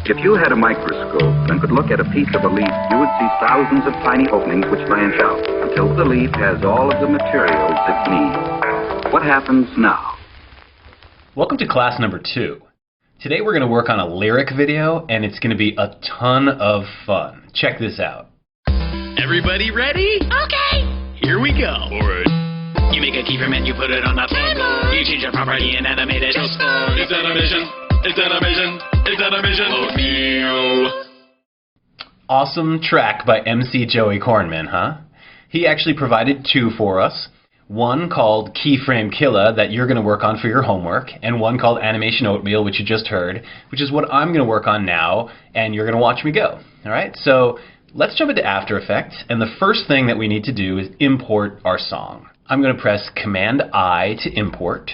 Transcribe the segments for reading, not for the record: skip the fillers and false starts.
If you had a microscope and could look at a piece of a leaf, you would see thousands of tiny openings which branch out until the leaf has all of the materials it needs. What happens now? Welcome to class number 2. Today we're going to work on a lyric video, and it's going to be a ton of fun. Check this out. Everybody ready? Okay. Here we go. Alright. You make a keyframe and you put it on the table. You change a property and animate it. Just fine. It's animation. It's animation. It's animation. Oatmeal. Awesome track by MC Joey Cornman, huh? He actually provided 2 for us. One called Keyframe Killer that you're going to work on for your homework, and one called Animation Oatmeal, which you just heard, which is what I'm going to work on now, and you're going to watch me go. Alright, so let's jump into After Effects, and the first thing that we need to do is import our song. I'm going to press Command-I to import,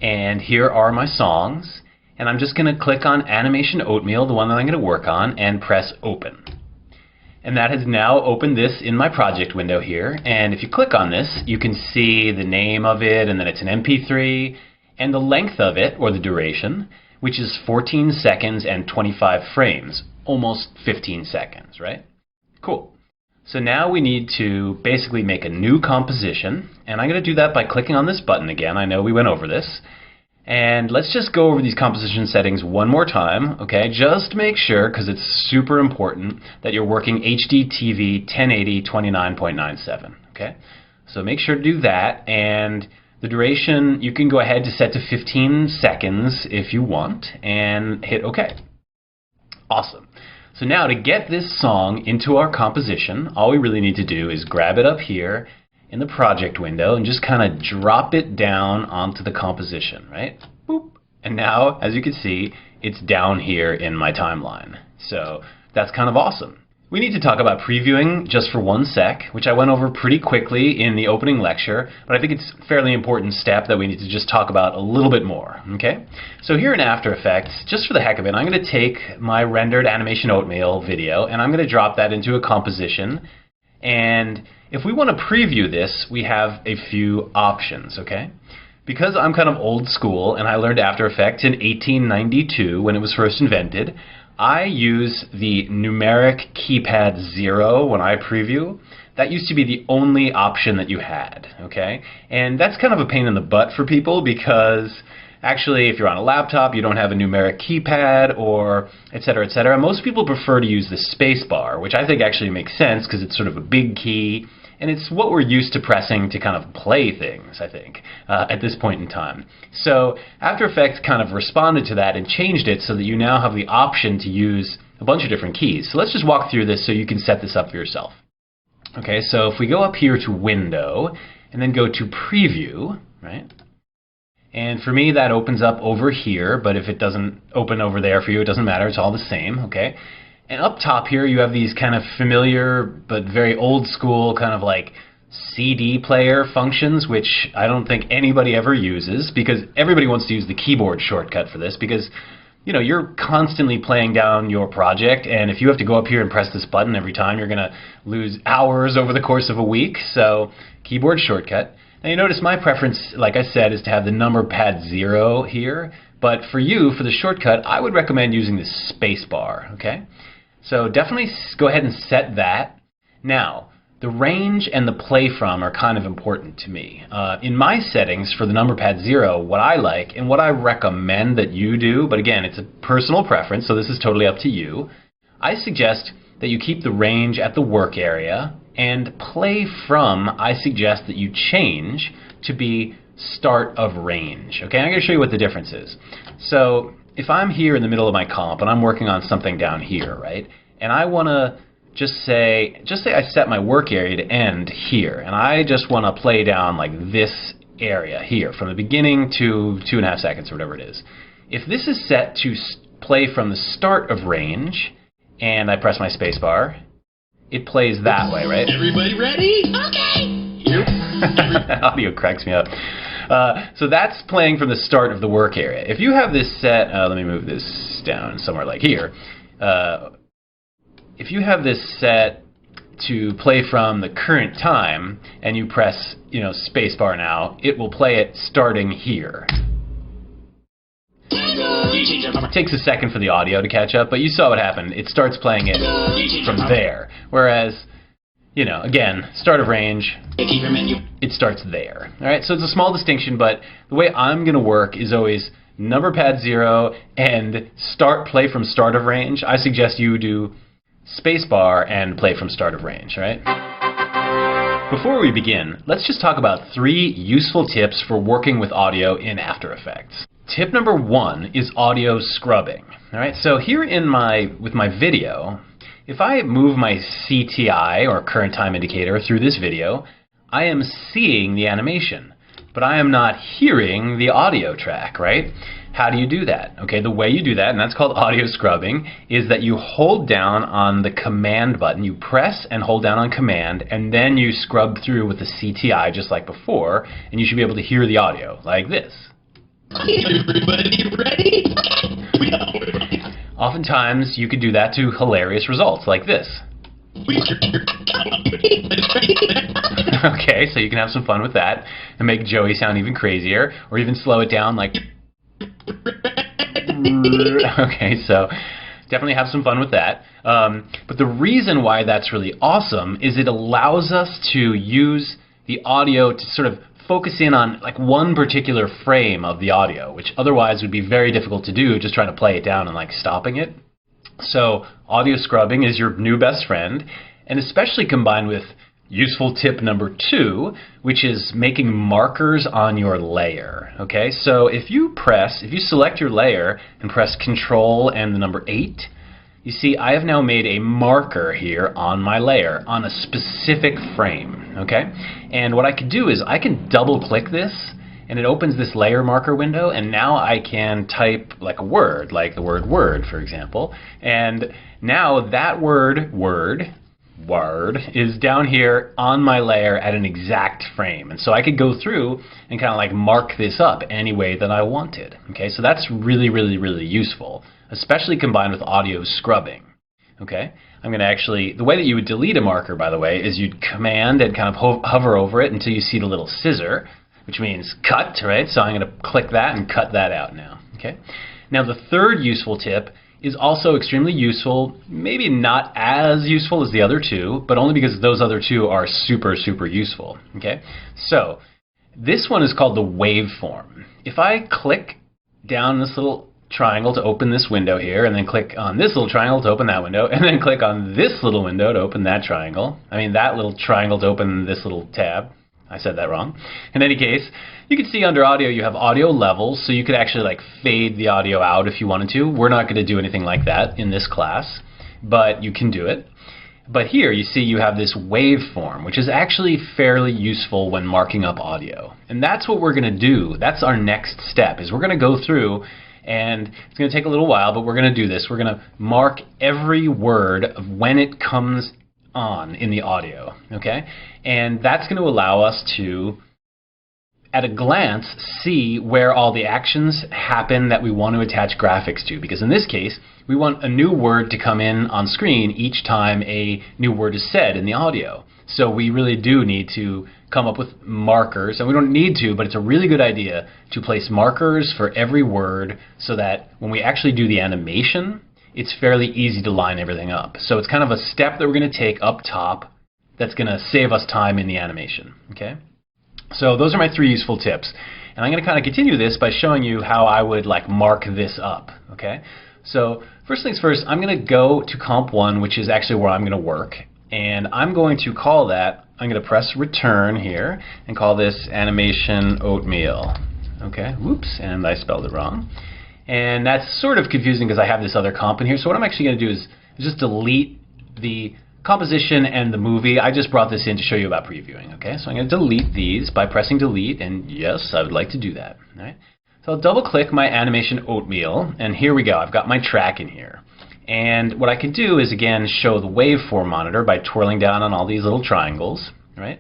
and here are my songs, and I'm just going to click on Animation Oatmeal, the one that I'm going to work on, and press Open. And that has now opened this in my project window here, and if you click on this, you can see the name of it, and then it's an MP3, and the length of it, or the duration, which is 14 seconds and 25 frames, almost 15 seconds, right? Cool. So now we need to basically make a new composition, and I'm going to do that by clicking on this button again. I know we went over this. And let's just go over these composition settings one more time, okay? Just make sure, because it's super important, that you're working HDTV 1080 29.97, okay? So make sure to do that, and the duration, you can go ahead to set to 15 seconds if you want, and hit OK. Awesome. So now to get this song into our composition, all we really need to do is grab it up here in the project window and just kind of drop it down onto the composition, right? Boop. And now, as you can see, it's down here in my timeline. So that's kind of awesome. We need to talk about previewing just for 1 sec, which I went over pretty quickly in the opening lecture, but I think it's a fairly important step that we need to just talk about a little bit more, okay? So here in After Effects, just for the heck of it, I'm going to take my rendered Animation Oatmeal video and I'm going to drop that into a composition. And if we want to preview this, we have a few options, okay? Because I'm kind of old school and I learned After Effects in 1892 when it was first invented, I use the numeric keypad 0 when I preview. That used to be the only option that you had, okay? And that's kind of a pain in the butt for people because actually, if you're on a laptop, you don't have a numeric keypad, or et cetera, et cetera. Most people prefer to use the space bar, which I think actually makes sense because it's sort of a big key, and it's what we're used to pressing to kind of play things, I think, at this point in time. So After Effects kind of responded to that and changed it so that you now have the option to use a bunch of different keys. So let's just walk through this so you can set this up for yourself. Okay, so if we go up here to Window, and then go to Preview, right? And for me, that opens up over here, but if it doesn't open over there for you, it doesn't matter. It's all the same, okay? And up top here, you have these kind of familiar but very old school kind of like CD player functions, which I don't think anybody ever uses because everybody wants to use the keyboard shortcut for this because, you know, you're constantly playing down your project, and if you have to go up here and press this button every time, you're going to lose hours over the course of a week. So keyboard shortcut. Now you notice my preference, like I said, is to have the number pad 0 here, but for you, for the shortcut, I would recommend using the space bar, okay? So definitely go ahead and set that. Now, the range and the play from are kind of important to me. In my settings for the number pad 0, what I like and what I recommend that you do, but again, it's a personal preference, so this is totally up to you, I suggest that you keep the range at the work area, and play from, I suggest that you change to be start of range. Okay, I'm going to show you what the difference is. So if I'm here in the middle of my comp and I'm working on something down here, right, and I want to just say I set my work area to end here, and I just want to play down like this area here from the beginning to 2.5 seconds or whatever it is. If this is set to play from the start of range, and I press my space bar, it plays that way, right? Everybody ready? Okay. Audio cracks me up. So that's playing from the start of the work area. If you have this set, let me move this down somewhere like here. If you have this set to play from the current time, and you press, space bar now, it will play it starting here. It takes a second for the audio to catch up, but you saw what happened. It starts playing it from there. Whereas, you know, again, start of range, it starts there. All right, so it's a small distinction, but the way I'm going to work is always number pad 0 and play from start of range. I suggest you do spacebar and play from start of range, right? Before we begin, let's just talk about 3 useful tips for working with audio in After Effects. Tip number 1 is audio scrubbing. All right, so here with my video, if I move my CTI, or current time indicator, through this video, I am seeing the animation, but I am not hearing the audio track, right? How do you do that? Okay, the way you do that, and that's called audio scrubbing, is that you hold down on the command button. You press and hold down on command, and then you scrub through with the CTI just like before, and you should be able to hear the audio like this. Everybody ready? Oftentimes, you could do that to hilarious results like this. Okay, so you can have some fun with that and make Joey sound even crazier, or even slow it down like... Okay, so definitely have some fun with that. But the reason why that's really awesome is it allows us to use the audio to sort of focus in on like one particular frame of the audio, which otherwise would be very difficult to do, just trying to play it down and like stopping it. So audio scrubbing is your new best friend, and especially combined with useful tip number 2, which is making markers on your layer. Okay, so if you select your layer and press Control and the number 8, you see I have now made a marker here on my layer on a specific frame. Okay, and what I could do is I can double click this and it opens this layer marker window, and now I can type like a word, like the word word, for example, and now that word is down here on my layer at an exact frame. And so I could go through and kind of like mark this up any way that I wanted. Okay, so that's really, really, really useful, especially combined with audio scrubbing. Okay, I'm going to actually, the way that you would delete a marker, by the way, is you'd command and kind of hover over it until you see the little scissor, which means cut, right? So I'm going to click that and cut that out now. Okay, now the third useful tip is also extremely useful, maybe not as useful as the other 2, but only because those other 2 are super, super useful. Okay, so this one is called the waveform. If I click down this little triangle to open this window here, and then click on this little triangle to open that window, and then click on this little window to open that that little triangle to open this little tab. I said that wrong. In any case, you can see under audio you have audio levels, so you could actually like fade the audio out if you wanted to. We're not going to do anything like that in this class, but you can do it. But here you see you have this waveform, which is actually fairly useful when marking up audio. And that's what we're going to do. That's our next step, is we're going to go through, and it's going to take a little while, but we're going to do this. We're going to mark every word of when it comes on in the audio, okay? And that's going to allow us to, at a glance, see where all the actions happen that we want to attach graphics to. Because in this case, we want a new word to come in on screen each time a new word is said in the audio. So we really do need to come up with markers, and we don't need to, but it's a really good idea to place markers for every word so that when we actually do the animation, it's fairly easy to line everything up. So it's kind of a step that we're going to take up top that's going to save us time in the animation. Okay? So those are my 3 useful tips. And I'm going to kind of continue this by showing you how I would like mark this up. Okay? So first things first, I'm going to go to Comp 1, which is actually where I'm going to work. And I'm going to call that, I'm going to press return here and call this animation oatmeal. Okay? Whoops, and I spelled it wrong. And that's sort of confusing because I have this other comp in here. So what I'm actually going to do is just delete the composition and the movie. I just brought this in to show you about previewing. Okay, so I'm going to delete these by pressing delete, and yes, I would like to do that. All right. So I'll double click my animation oatmeal, and here we go. I've got my track in here. And what I can do is again show the waveform monitor by twirling down on all these little triangles. Right.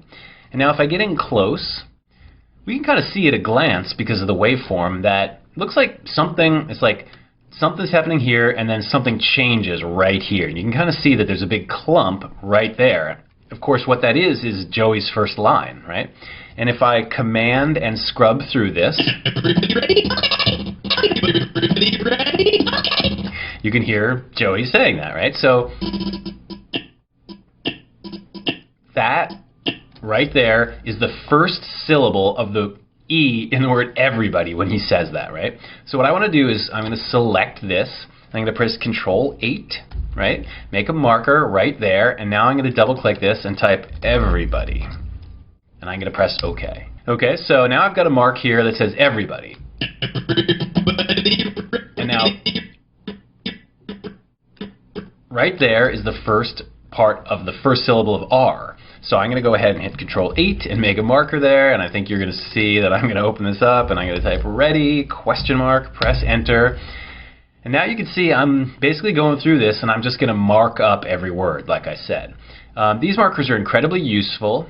And now if I get in close, we can kind of see at a glance because of the waveform that looks like something, it's like something's happening here and then something changes right here. And you can kind of see that there's a big clump right there. Of course, what that is Joey's first line, right? And if I command and scrub through this, Ready? Okay. You can hear Joey saying that, right? So that right there is the first syllable of the E in the word everybody when he says that, right? So what I want to do is I'm going to select this. I'm going to press Control 8, right? Make a marker right there, and now I'm going to double click this and type everybody. And I'm going to press OK. Okay, so now I've got a mark here that says everybody. And now, right there is the first part of the first syllable of R. So I'm going to go ahead and hit Control 8 and make a marker there, and I think you're going to see that I'm going to open this up, and I'm going to type ready, question mark, press enter. And now you can see I'm basically going through this, and I'm just going to mark up every word, like I said. These markers are incredibly useful.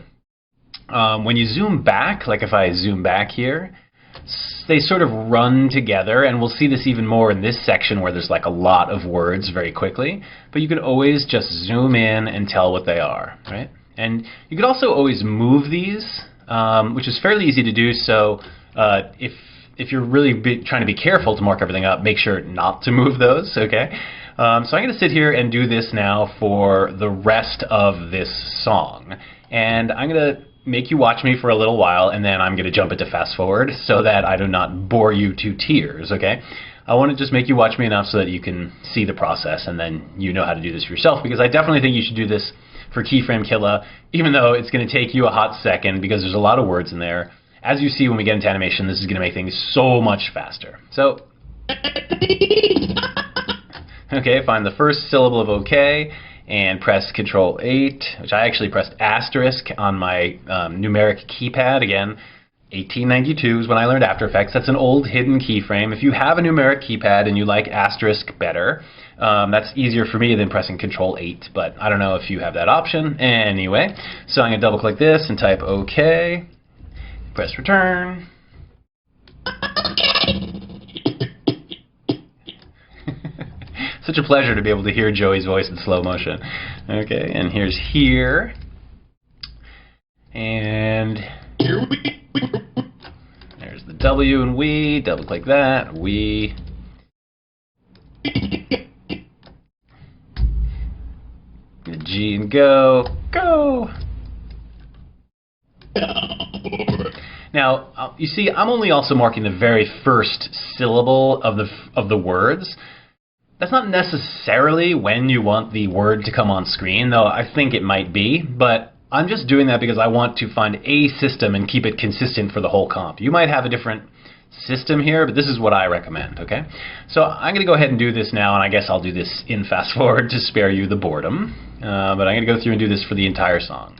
When you zoom back, like if I zoom back here, they sort of run together, and we'll see this even more in this section where there's like a lot of words very quickly. But you can always just zoom in and tell what they are, right? And you could also always move these, which is fairly easy to do. So if you're really trying to be careful to mark everything up, make sure not to move those, okay? So I'm going to sit here and do this now for the rest of this song. And I'm going to make you watch me for a little while, and then I'm going to jump into fast forward so that I do not bore you to tears, okay? I want to just make you watch me enough so that you can see the process, and then you know how to do this for yourself, because I definitely think you should do this for Keyframe Killa, even though it's going to take you a hot second because there's a lot of words in there. As you see when we get into animation, this is going to make things so much faster. So, okay, find the first syllable of OK and press Control 8, which I actually pressed asterisk on my numeric keypad. Again, 1892 is when I learned After Effects. That's an old hidden keyframe. If you have a numeric keypad and you like asterisk better, that's easier for me than pressing Control 8, but I don't know if you have that option. Anyway, so I'm going to double click this and type OK. Press return. Such a pleasure to be able to hear Joey's voice in slow motion. Okay, and here's here. And there's the W and we. Double click that. We. The G and go. Go! Now, you see, I'm only also marking the very first syllable of the words. That's not necessarily when you want the word to come on screen, though I think it might be, but I'm just doing that because I want to find a system and keep it consistent for the whole comp. You might have a different system here, but this is what I recommend, okay? So I'm going to go ahead and do this now, and I guess I'll do this in fast forward to spare you the boredom, but I'm going to go through and do this for the entire song.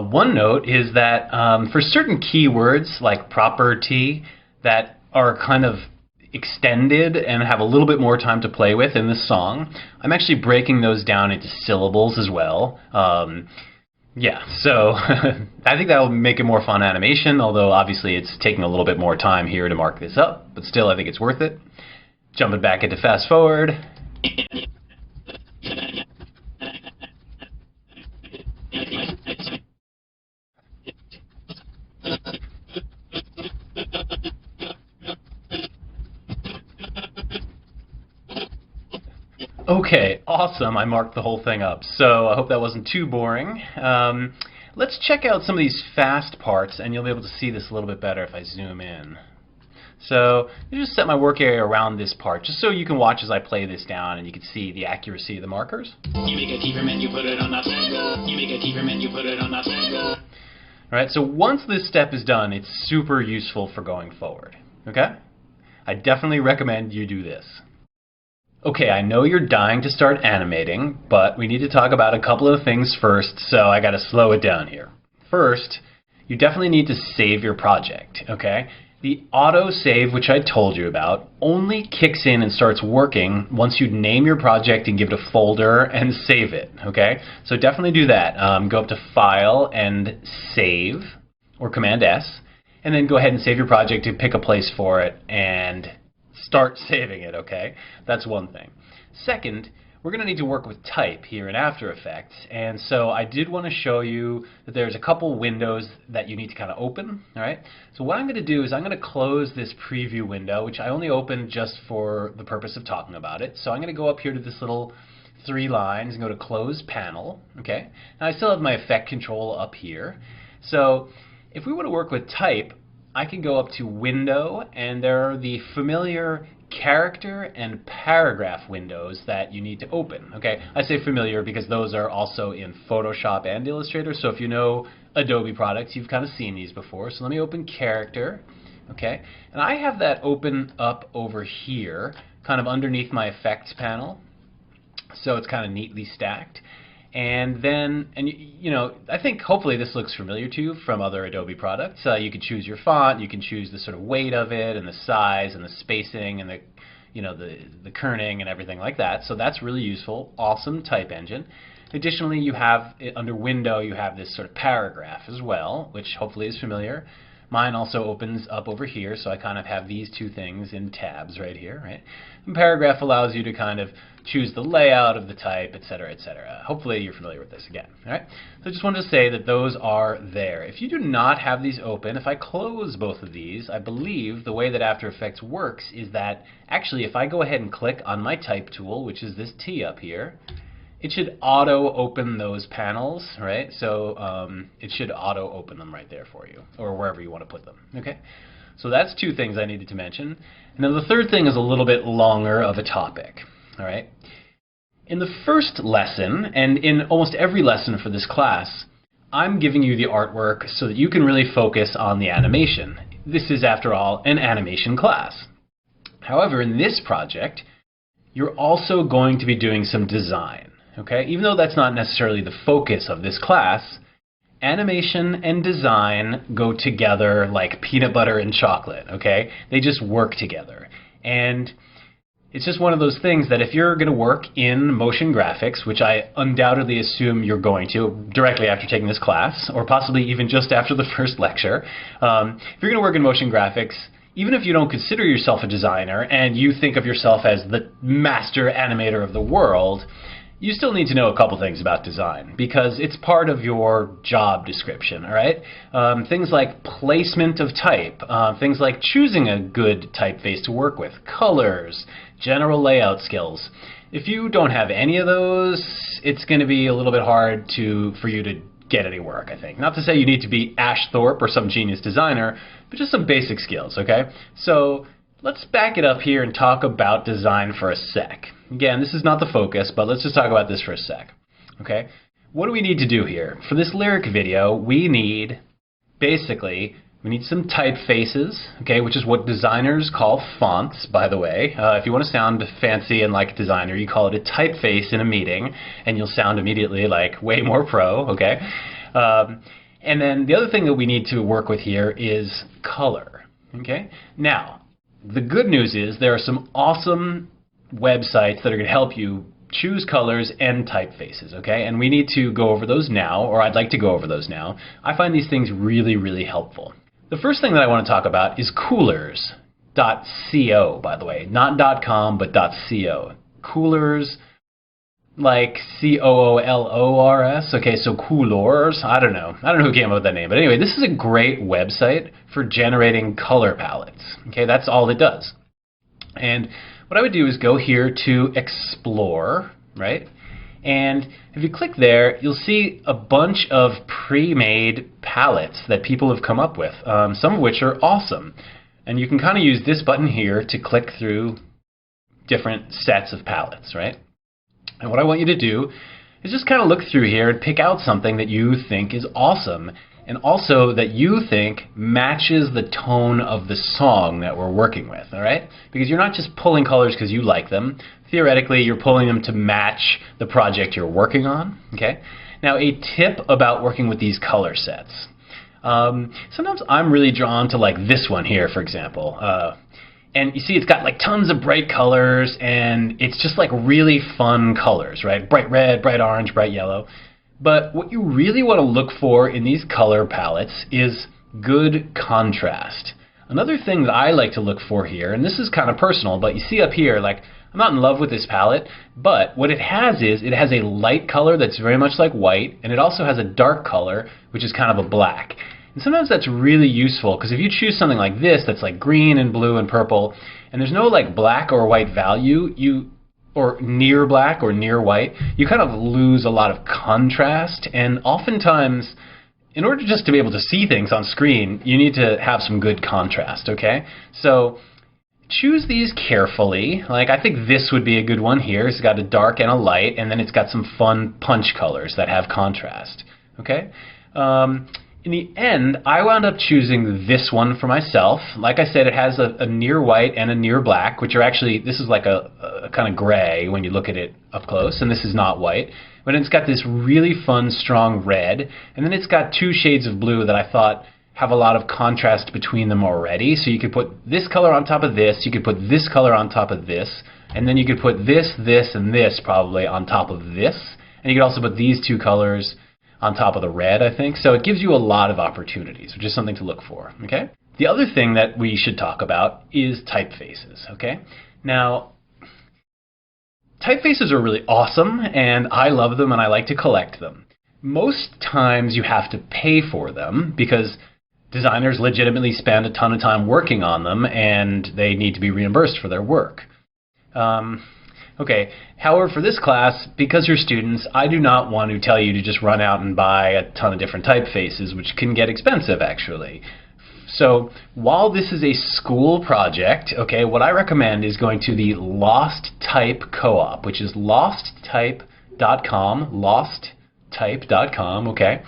One note is that for certain keywords like property that are kind of extended and have a little bit more time to play with in this song, I'm actually breaking those down into syllables as well. Yeah, so I think that will make a more fun animation, although obviously it's taking a little bit more time here to mark this up, but still I think it's worth it. Jumping back into fast forward. Okay, awesome. I marked the whole thing up. So I hope that wasn't too boring. Let's check out some of these fast parts, and you'll be able to see this a little bit better if I zoom in. So I just set my work area around this part, just so you can watch as I play this down and you can see the accuracy of the markers. You make a keyframe and you put it on that table. You make a keyframe and you put it on that table. Alright, so once this step is done, it's super useful for going forward. Okay? I definitely recommend you do this. Okay, I know you're dying to start animating, but we need to talk about a couple of things first, so I gotta slow it down here. First, you definitely need to save your project, okay? The autosave, which I told you about, only kicks in and starts working once you name your project and give it a folder and save it, okay? So definitely do that. Go up to File and Save, or Command S, and then go ahead and save your project and pick a place for it and start saving it, okay? That's one thing. Second, we're going to need to work with type here in After Effects, and so I did want to show you that there's a couple windows that you need to kind of open. All right. So what I'm going to do is I'm going to close this preview window, which I only opened just for the purpose of talking about it. So I'm going to go up here to this little 3 lines and go to Close Panel. Okay. Now I still have my effect control up here. So if we want to work with type, I can go up to Window, and there are the familiar character and paragraph windows that you need to open. Okay, I say familiar because those are also in Photoshop and Illustrator, so if you know Adobe products, you've kind of seen these before. So let me open character, okay, and I have that open up over here, kind of underneath my effects panel, so it's kind of neatly stacked. And then, you know, I think hopefully this looks familiar to you from other Adobe products. You can choose your font, you can choose the sort of weight of it, and the size, and the spacing, and the, you know, the kerning, and everything like that. So that's really useful. Awesome type engine. Additionally, you have under Window, you have this sort of paragraph as well, which hopefully is familiar. Mine also opens up over here, so I kind of have these two things in tabs right here, right? And paragraph allows you to kind of choose the layout of the type, etc., etc. Hopefully you're familiar with this again, all right? So I just wanted to say that those are there. If you do not have these open, if I close both of these, I believe the way that After Effects works is that actually if I go ahead and click on my type tool, which is this T up here, it should auto open those panels, right? So it should auto open them right there for you, or wherever you want to put them, okay? So that's 2 things I needed to mention. And then the third thing is a little bit longer of a topic, all right? In the first lesson, and in almost every lesson for this class, I'm giving you the artwork so that you can really focus on the animation. This is, after all, an animation class. However, in this project, you're also going to be doing some design. Okay? Even though that's not necessarily the focus of this class, animation and design go together like peanut butter and chocolate, okay? They just work together. And it's just one of those things that if you're going to work in motion graphics, which I undoubtedly assume you're going to directly after taking this class, or possibly even just after the first lecture, if you're going to work in motion graphics, even if you don't consider yourself a designer and you think of yourself as the master animator of the world, you still need to know a couple things about design because it's part of your job description, all right? Things like placement of type, things like choosing a good typeface to work with, colors, general layout skills. If you don't have any of those, it's going to be a little bit hard for you to get any work, I think. Not to say you need to be Ash Thorpe or some genius designer, but just some basic skills, okay? So let's back it up here and talk about design for a sec. Again, this is not the focus, but let's just talk about this for a sec. Okay? What do we need to do here? For this lyric video, we need some typefaces, okay, which is what designers call fonts, by the way. If you want to sound fancy and like a designer, you call it a typeface in a meeting, and you'll sound immediately like way more pro, okay? And then the other thing that we need to work with here is color, okay? Now, the good news is there are some awesome websites that are going to help you choose colors and typefaces, okay? And we need to go over those now, or I'd like to go over those now. I find these things really, really helpful. The first thing that I want to talk about is Coolors.co, by the way. Not .com, but .co. Coolors, like C-O-O-L-O-R-S. Okay, so Coolors. I don't know who came up with that name. But anyway, this is a great website for generating color palettes. Okay, that's all it does. And what I would do is go here to Explore, right? And if you click there, you'll see a bunch of pre-made palettes that people have come up with, some of which are awesome. And you can kind of use this button here to click through different sets of palettes, right? And what I want you to do is just kind of look through here and pick out something that you think is awesome, and also that you think matches the tone of the song that we're working with, all right? Because you're not just pulling colors because you like them. Theoretically, you're pulling them to match the project you're working on, okay? Now, a tip about working with these color sets. Sometimes I'm really drawn to like this one here, for example. And you see it's got like tons of bright colors, and it's just like really fun colors, right? Bright red, bright orange, bright yellow. But what you really want to look for in these color palettes is good contrast. Another thing that I like to look for here, and this is kind of personal, but you see up here, like, I'm not in love with this palette, but what it has is, it has a light color that's very much like white, and it also has a dark color, which is kind of a black. And sometimes that's really useful, because if you choose something like this, that's like green and blue and purple, and there's no like black or white value, or near black or near white, you kind of lose a lot of contrast, and oftentimes, in order just to be able to see things on screen, you need to have some good contrast, okay? So choose these carefully. Like, I think this would be a good one here. It's got a dark and a light, and then it's got some fun punch colors that have contrast, okay? In the end, I wound up choosing this one for myself. Like I said, it has a near white and a near black, which are actually, this is like a kind of gray when you look at it up close, and this is not white. But it's got this really fun, strong red, and then it's got two shades of blue that I thought have a lot of contrast between them already. So you could put this color on top of this, you could put this color on top of this, and then you could put this, this, and this probably on top of this. And you could also put these two colors on top of the red, I think. So it gives you a lot of opportunities, which is something to look for, okay? The other thing that we should talk about is typefaces, okay? Now, typefaces are really awesome, and I love them, and I like to collect them. Most times you have to pay for them because designers legitimately spend a ton of time working on them, and they need to be reimbursed for their work. Okay, however, for this class, because you're students, I do not want to tell you to just run out and buy a ton of different typefaces, which can get expensive, actually. So while this is a school project, okay, what I recommend is going to the Lost Type Co-op, which is losttype.com, losttype.com, okay?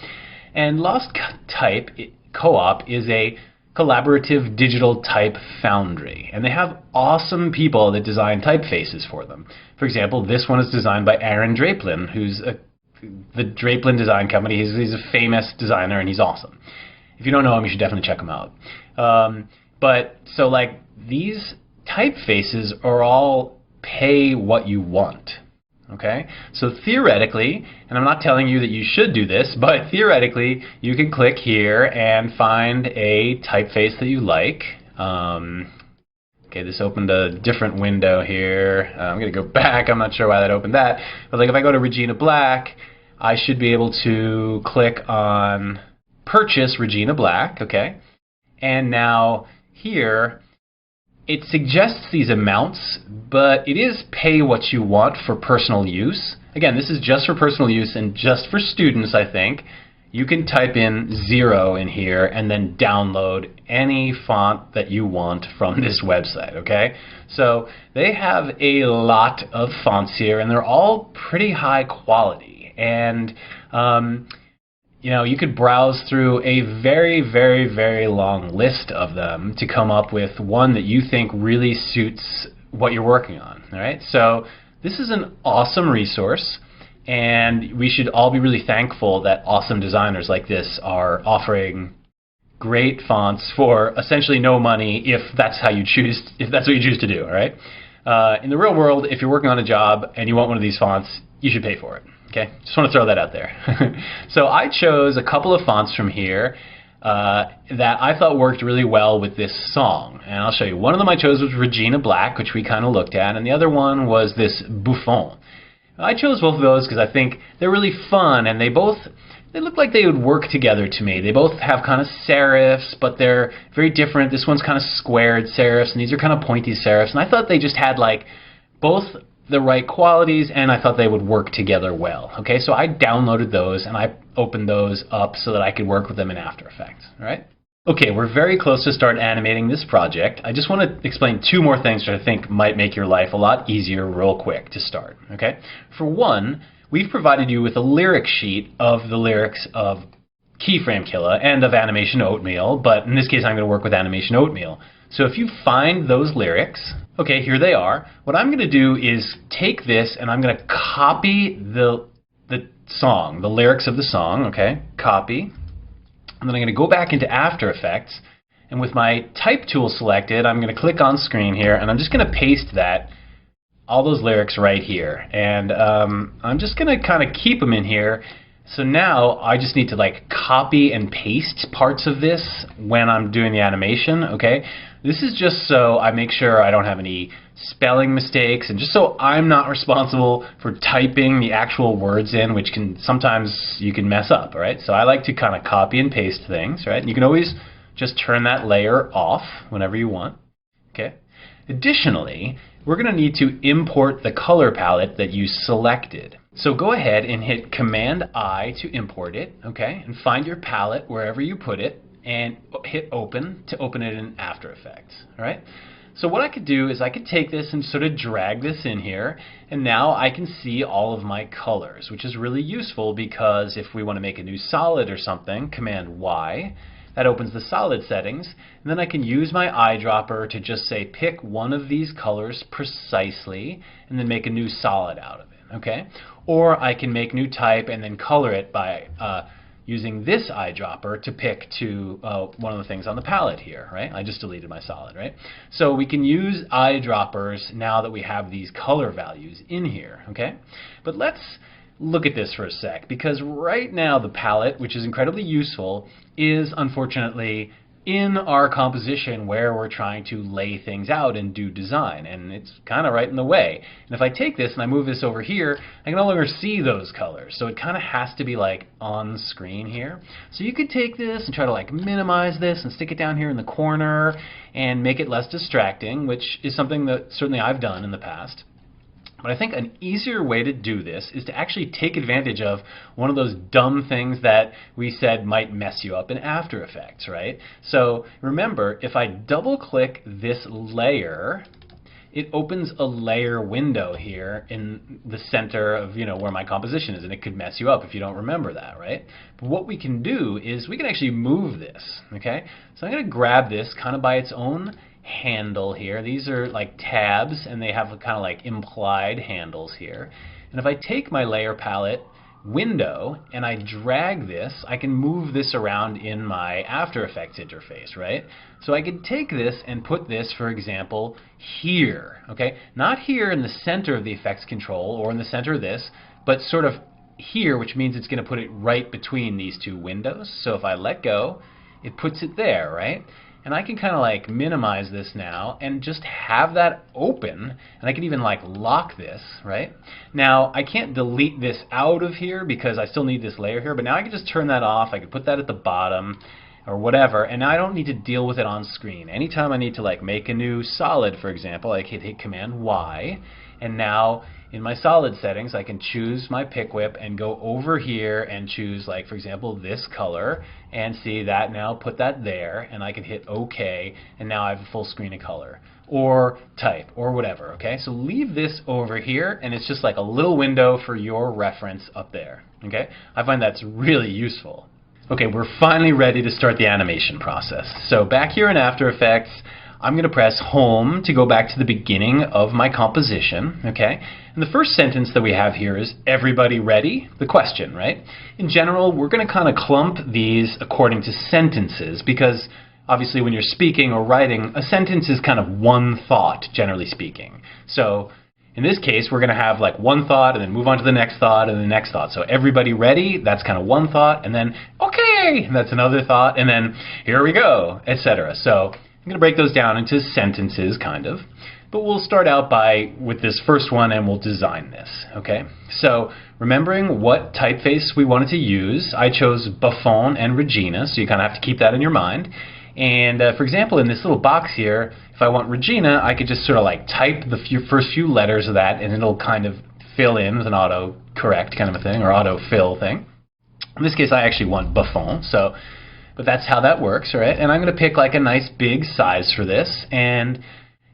And Lost Type Co-op is a collaborative digital type foundry, and they have awesome people that design typefaces for them. For example, this one is designed by Aaron Draplin, who's the Draplin Design Company. He's a famous designer, and he's awesome. If you don't know him, you should definitely check him out. But so like these typefaces are all pay what you want. Okay, so theoretically, and I'm not telling you that you should do this, but theoretically, you can click here and find a typeface that you like. Okay, this opened a different window here. I'm going to go back. I'm not sure why that opened that. But like if I go to Regina Black, I should be able to click on Purchase Regina Black, okay? And now here, it suggests these amounts, but it is pay what you want for personal use. Again, this is just for personal use and just for students, I think. You can type in 0 in here and then download any font that you want from this website, okay? So they have a lot of fonts here, and they're all pretty high quality. And you know, you could browse through a very, very, very long list of them to come up with one that you think really suits what you're working on, all right? So this is an awesome resource, and we should all be really thankful that awesome designers like this are offering great fonts for essentially no money if that's how you choose, if that's what you choose to do, all right? In the real world, if you're working on a job and you want one of these fonts, you should pay for it. Okay, just want to throw that out there. So I chose a couple of fonts from here that I thought worked really well with this song. And I'll show you. One of them I chose was Regina Black, which we kind of looked at, and the other one was this Buffon. I chose both of those because I think they're really fun, and they look like they would work together to me. They both have kind of serifs, but they're very different. This one's kind of squared serifs, and these are kind of pointy serifs. And I thought they just had like both the right qualities, and I thought they would work together well. Okay, so I downloaded those and I opened those up so that I could work with them in After Effects. All right. Okay, we're very close to start animating this project. I just want to explain two more things that I think might make your life a lot easier real quick to start. Okay. For one, we've provided you with a lyric sheet of the lyrics of Keyframe Killa and of Animation Oatmeal, but in this case I'm going to work with Animation Oatmeal. So if you find those lyrics, okay, here they are. What I'm going to do is take this and I'm going to copy the song, the lyrics of the song, okay? Copy. And then I'm going to go back into After Effects, and with my type tool selected, I'm going to click on screen here, and I'm just going to paste all those lyrics right here. And I'm just going to kind of keep them in here. So now I just need to like copy and paste parts of this when I'm doing the animation, okay? This is just so I make sure I don't have any spelling mistakes, and just so I'm not responsible for typing the actual words in, which can sometimes you can mess up, all right? So I like to kind of copy and paste things, right? And you can always just turn that layer off whenever you want, okay? Additionally, we're going to need to import the color palette that you selected. So go ahead and hit Command-I to import it, okay? And find your palette wherever you put it, and hit Open to open it in After Effects, all right? So what I could do is I could take this and sort of drag this in here, and now I can see all of my colors, which is really useful because if we want to make a new solid or something, Command-Y, that opens the solid settings, and then I can use my eyedropper to just say pick one of these colors precisely and then make a new solid out of it, okay? Or I can make new type and then color it by using this eyedropper to pick to one of the things on the palette here, right? I just deleted my solid, right? So we can use eyedroppers now that we have these color values in here, okay? But let's look at this for a sec, because right now the palette, which is incredibly useful, is unfortunately in our composition where we're trying to lay things out and do design, and it's kind of right in the way. And if I take this and I move this over here, I can no longer see those colors, so it kind of has to be like on screen here. So you could take this and try to like minimize this and stick it down here in the corner and make it less distracting, which is something that certainly I've done in the past. But I think an easier way to do this is to actually take advantage of one of those dumb things that we said might mess you up in After Effects, right? So remember, if I double click this layer, it opens a layer window here in the center of, you know, where my composition is, and it could mess you up if you don't remember that, right? But what we can do is we can actually move this, okay? So I'm going to grab this kind of by its own handle here. These are like tabs, and they have kind of like implied handles here. And if I take my layer palette window and I drag this, I can move this around in my After Effects interface, right? So I could take this and put this, for example, here, okay? Not here in the center of the effects control or in the center of this, but sort of here, which means it's going to put it right between these two windows. So if I let go, it puts it there, right? And I can kind of like minimize this now and just have that open, and I can even like lock this, right? Now I can't delete this out of here because I still need this layer here, but now I can just turn that off. I can put that at the bottom or whatever, and now I don't need to deal with it on screen. Anytime I need to like make a new solid, for example, I can hit Command-Y, and now in my solid settings I can choose my pick whip and go over here and choose, like, for example, this color, and see that now, put that there, and I can hit OK, and now I have a full screen of color or type or whatever, okay? So leave this over here, and it's just like a little window for your reference up there, okay? I find that's really useful. Okay, we're finally ready to start the animation process. So back here in After Effects, I'm going to press Home to go back to the beginning of my composition, okay? And the first sentence that we have here is, everybody ready? The question, right? In general, we're going to kind of clump these according to sentences, because obviously when you're speaking or writing, a sentence is kind of one thought, generally speaking. So in this case, we're going to have like one thought and then move on to the next thought and the next thought. So everybody ready? That's kind of one thought, and then okay, that's another thought, and then here we go, etc. So I'm going to break those down into sentences, kind of. But we'll start out with this first one, and we'll design this, okay? So remembering what typeface we wanted to use, I chose Buffon and Regina, so you kind of have to keep that in your mind. And for example, in this little box here, if I want Regina, I could just sort of like type the first few letters of that, and it'll kind of fill in with an auto-correct kind of a thing, or auto-fill thing. In this case, I actually want Buffon, so... But that's how that works, right? And I'm going to pick like a nice big size for this, and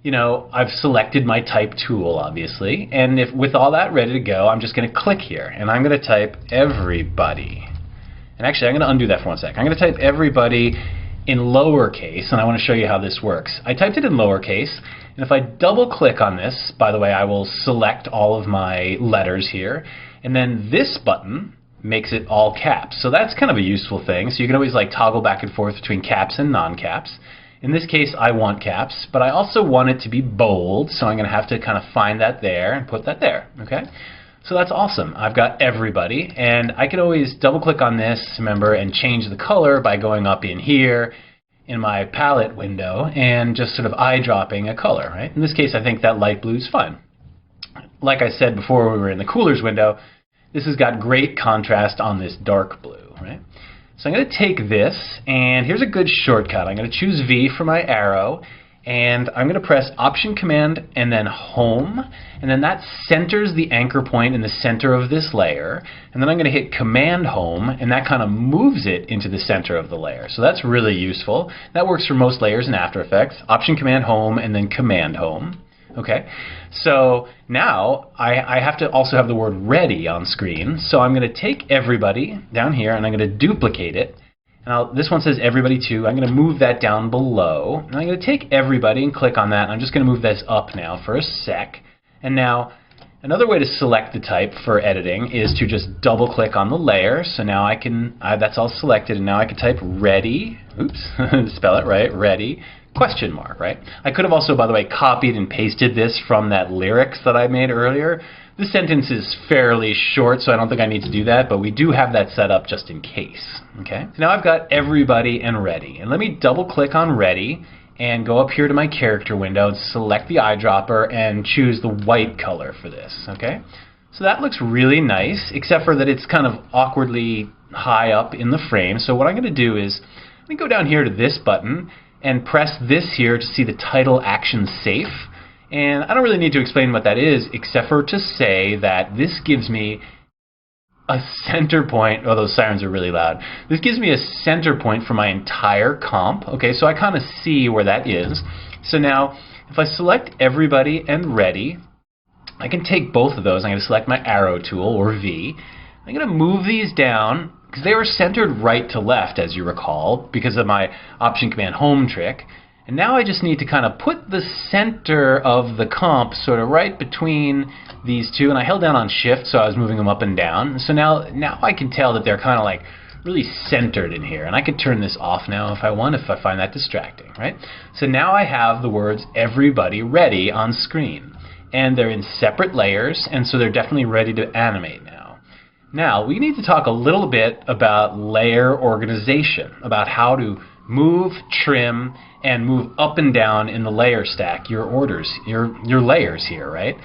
you know, I've selected my type tool, obviously, and if with all that ready to go, I'm just going to click here, and I'm going to type everybody. And actually, I'm going to undo that for one sec. I'm going to type everybody in lowercase, and I want to show you how this works. I typed it in lowercase, and if I double click on this, by the way, I will select all of my letters here, and then this button makes it all caps. So that's kind of a useful thing. So you can always like toggle back and forth between caps and non-caps. In this case, I want caps, but I also want it to be bold, so I'm going to have to kind of find that there and put that there. Okay? So that's awesome. I've got everybody, and I can always double-click on this, remember, and change the color by going up in here in my palette window and just sort of eyedropping a color. Right? In this case, I think that light blue is fine. Like I said before, we were in the coolers window. This has got great contrast on this dark blue. Right? So I'm going to take this, and here's a good shortcut. I'm going to choose V for my arrow, and I'm going to press Option Command and then Home, and then that centers the anchor point in the center of this layer, and then I'm going to hit Command Home, and that kind of moves it into the center of the layer. So that's really useful. That works for most layers in After Effects. Option Command Home and then Command Home. Okay, so now I have to also have the word ready on screen. So I'm going to take everybody down here and I'm going to duplicate it. And this one says everybody too. I'm going to move that down below. And I'm going to take everybody and click on that. And I'm just going to move this up now for a sec. And now another way to select the type for editing is to just double click on the layer. So now I can, that's all selected, and now I can type ready. Oops, spell it right, ready. Question mark, right? I could have also, by the way, copied and pasted this from that lyrics that I made earlier. This sentence is fairly short, so I don't think I need to do that, but we do have that set up just in case. Okay? So now I've got everybody and ready. And let me double click on ready and go up here to my character window and select the eyedropper and choose the white color for this. Okay? So that looks really nice, except for that it's kind of awkwardly high up in the frame. So what I'm going to do is, let me go down here to this button and press this here to see the title action safe. And I don't really need to explain what that is, except for to say that this gives me a center point. Oh, those sirens are really loud. This gives me a center point for my entire comp. Okay, so I kind of see where that is. So now, if I select everybody and ready, I can take both of those. I'm going to select my arrow tool, or V. I'm going to move these down, because they were centered right to left, as you recall, because of my Option Command Home trick. And now I just need to kind of put the center of the comp sort of right between these two. And I held down on Shift, so I was moving them up and down. So now I can tell that they're kind of like really centered in here. And I could turn this off now if I want, if I find that distracting, right? So now I have the words everybody ready on screen. And they're in separate layers, and so they're definitely ready to animate now. Now, we need to talk a little bit about layer organization, about how to move, trim, and move up and down in the layer stack, your orders, your layers here, right?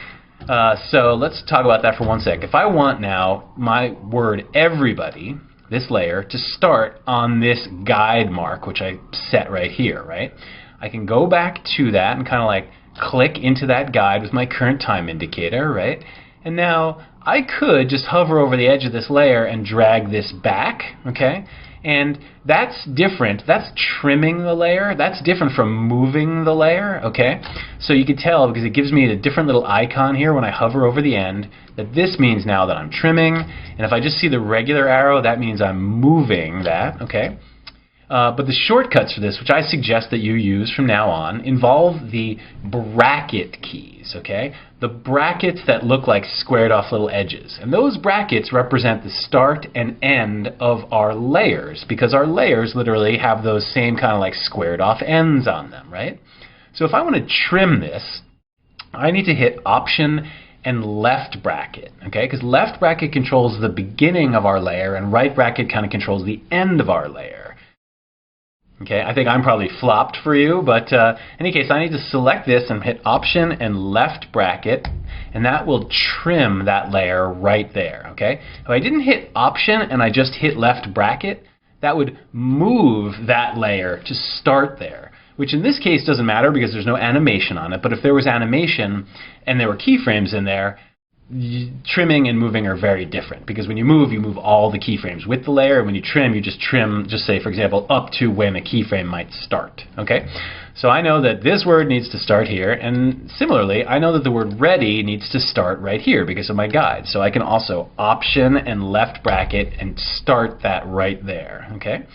So let's talk about that for one sec. If I want now my word everybody, this layer, to start on this guide mark, which I set right here, right? I can go back to that and kind of like click into that guide with my current time indicator, right? And now I could just hover over the edge of this layer and drag this back, okay? And that's different. That's trimming the layer. That's different from moving the layer, okay? So you can tell, because it gives me a different little icon here when I hover over the end, that this means now that I'm trimming. And if I just see the regular arrow, that means I'm moving that, okay? But the shortcuts for this, which I suggest that you use from now on, involve the bracket keys, okay? The brackets that look like squared off little edges. And those brackets represent the start and end of our layers, because our layers literally have those same kind of like squared off ends on them, right? So if I want to trim this, I need to hit Option and left bracket, okay? Because left bracket controls the beginning of our layer and right bracket kind of controls the end of our layer. Okay, I think I'm probably flopped for you, but in any case, I need to select this and hit Option and left bracket, and that will trim that layer right there, okay? If I didn't hit Option and I just hit left bracket, that would move that layer to start there, which in this case doesn't matter because there's no animation on it, but if there was animation and there were keyframes in there, trimming and moving are very different, because when you move all the keyframes with the layer, and when you trim, just say, for example, up to when a keyframe might start, okay? So I know that this word needs to start here, and similarly, I know that the word ready needs to start right here because of my guide. So I can also Option and left bracket and start that right there, okay?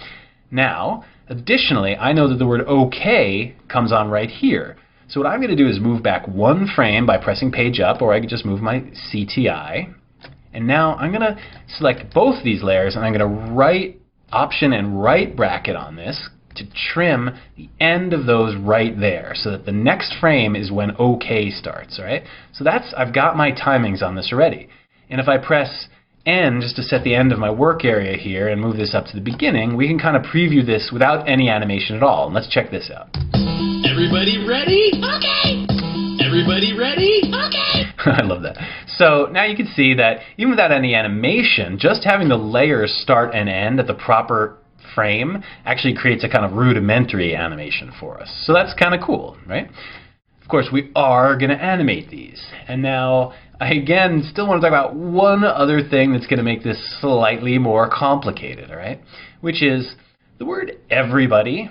Now, additionally, I know that the word OK comes on right here. So what I'm going to do is move back one frame by pressing page up, or I could just move my CTI. And now I'm going to select both these layers, and I'm going to right option and right bracket on this to trim the end of those right there, so that the next frame is when OK starts, right? So I've got my timings on this already. And if I press N just to set the end of my work area here and move this up to the beginning, we can kind of preview this without any animation at all. And let's check this out. Everybody ready? Okay. Everybody ready? Okay. I love that. So now you can see that even without any animation, just having the layers start and end at the proper frame actually creates a kind of rudimentary animation for us. So that's kind of cool, right? Of course, we are going to animate these. And now, I again still want to talk about one other thing that's going to make this slightly more complicated, all right? Which is the word everybody.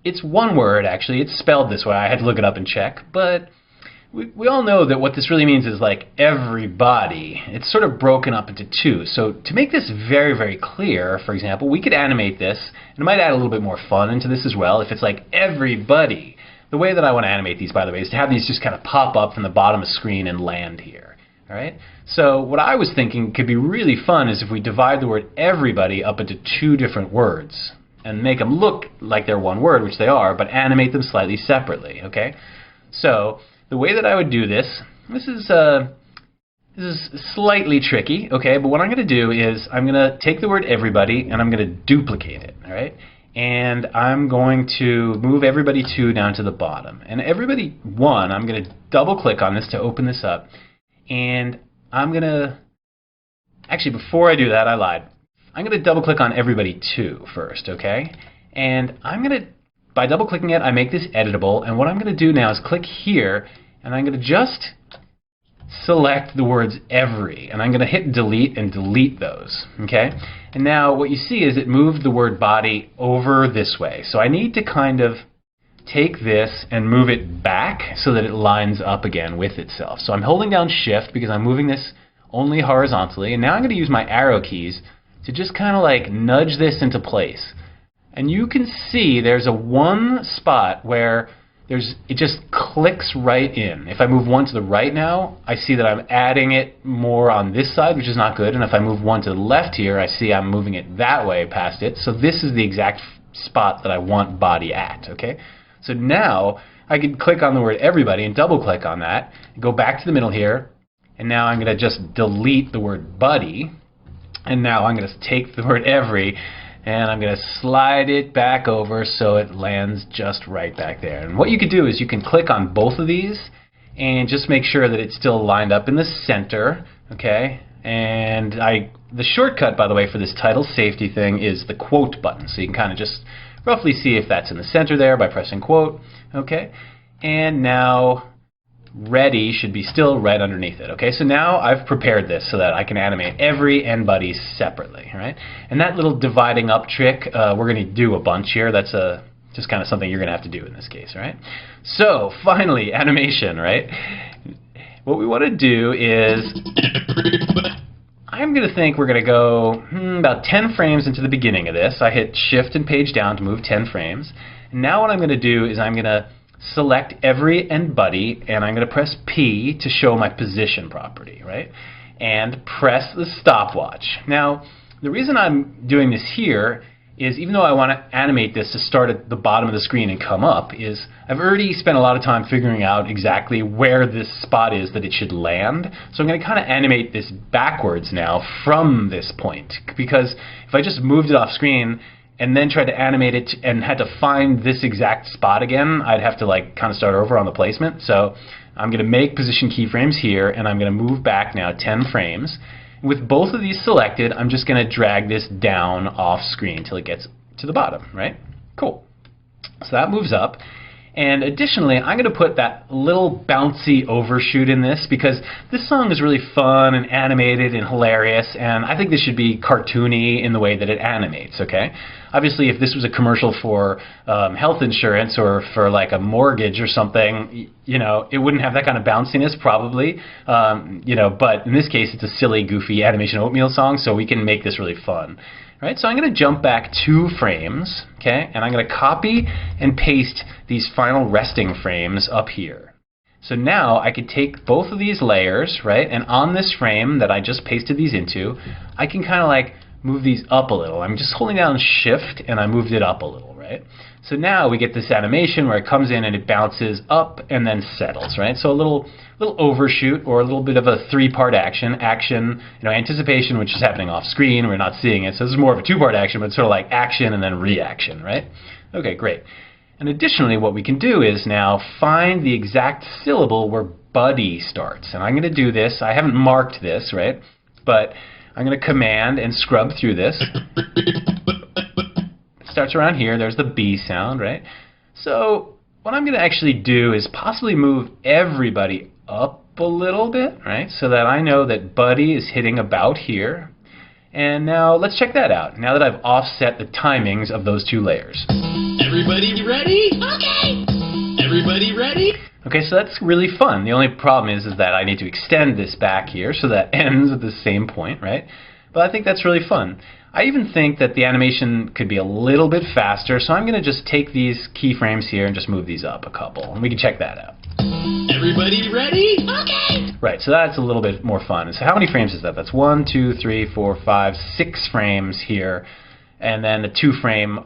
It's one word, actually. It's spelled this way. I had to look it up and check. But we all know that what this really means is like everybody. It's sort of broken up into two. So to make this very, very clear, for example, we could animate this, and it might add a little bit more fun into this as well, if it's like everybody. The way that I want to animate these, by the way, is to have these just kind of pop up from the bottom of the screen and land here. All right? So what I was thinking could be really fun is if we divide the word everybody up into two different words and make them look like they're one word, which they are, but animate them slightly separately. Okay? So the way that I would do this is slightly tricky, okay? But what I'm going to do is I'm going to take the word everybody and I'm going to duplicate it, all right? And I'm going to move everybody 2 down to the bottom. And everybody 1, I'm going to double click on this to open this up. And I'm going to, actually before I do that, I lied. I'm going to double click on everybody 2 first, okay? And I'm going to, by double clicking it, I make this editable. And what I'm going to do now is click here, and I'm going to just select the words every, and I'm going to hit delete and delete those, okay? And now what you see is it moved the word body over this way. So I need to kind of take this and move it back so that it lines up again with itself. So I'm holding down shift because I'm moving this only horizontally, and now I'm going to use my arrow keys to just kind of like nudge this into place. And you can see there's a one spot where it just clicks right in. If I move one to the right now, I see that I'm adding it more on this side, which is not good. And if I move one to the left here, I see I'm moving it that way past it. So this is the exact spot that I want body at, okay? So now I can click on the word everybody and double click on that, go back to the middle here, and now I'm going to just delete the word buddy, and now I'm going to take the word every, and I'm going to slide it back over so it lands just right back there. And what you could do is you can click on both of these and just make sure that it's still lined up in the center, okay? And the shortcut, by the way, for this title safety thing is the quote button. So you can kind of just roughly see if that's in the center there by pressing quote, okay? And now ready should be still right underneath it, okay? So now I've prepared this so that I can animate every and buddy separately, all right? And that little dividing up trick, we're going to do a bunch here. That's just kind of something you're going to have to do in this case, all right? So finally, animation, right? What we want to do is I'm going to think we're going to go about 10 frames into the beginning of this. I hit shift and page down to move 10 frames. And now what I'm going to do is I'm going to select every and buddy, and I'm going to press P to show my position property, right? And press the stopwatch. Now, the reason I'm doing this here is even though I want to animate this to start at the bottom of the screen and come up, is I've already spent a lot of time figuring out exactly where this spot is that it should land. So I'm going to kind of animate this backwards now from this point, because if I just moved it off screen and then tried to animate it and had to find this exact spot again, I'd have to like kind of start over on the placement. So I'm going to make position keyframes here, and I'm going to move back now 10 frames. With both of these selected, I'm just going to drag this down off screen until it gets to the bottom, right? Cool. So that moves up. And additionally, I'm going to put that little bouncy overshoot in this because this song is really fun and animated and hilarious, and I think this should be cartoony in the way that it animates, okay? Obviously, if this was a commercial for health insurance or for like a mortgage or something, you know, it wouldn't have that kind of bounciness probably, you know, but in this case, it's a silly, goofy animation oatmeal song, so we can make this really fun. Right, so I'm going to jump back 2 frames, okay, and I'm going to copy and paste these final resting frames up here. So now I could take both of these layers, right, and on this frame that I just pasted these into, I can kind of like move these up a little. I'm just holding down Shift and I moved it up a little, right? So now we get this animation where it comes in and it bounces up and then settles, right? So a little overshoot, or a little bit of a three-part action. Action, anticipation, which is happening off screen, we're not seeing it. So this is more of a two-part action, but it's sort of like action and then reaction, right? Okay, great. And additionally, what we can do is now find the exact syllable where buddy starts. And I'm going to do this. I haven't marked this, right? But I'm going to command and scrub through this. It starts around here. There's the B sound, right? So what I'm going to actually do is possibly move everybody up a little bit, right? So that I know that buddy is hitting about here. And now let's check that out, now that I've offset the timings of those two layers. Everybody ready? Okay. Everybody ready? Okay, so that's really fun. The only problem is that I need to extend this back here so that ends at the same point, right? But I think that's really fun. I even think that the animation could be a little bit faster, so I'm going to just take these keyframes here and just move these up a couple, and we can check that out. Everybody ready? Okay. Right, so that's a little bit more fun. So how many frames is that? That's 1, 2, 3, 4, 5, 6 frames here, and then a 2-frame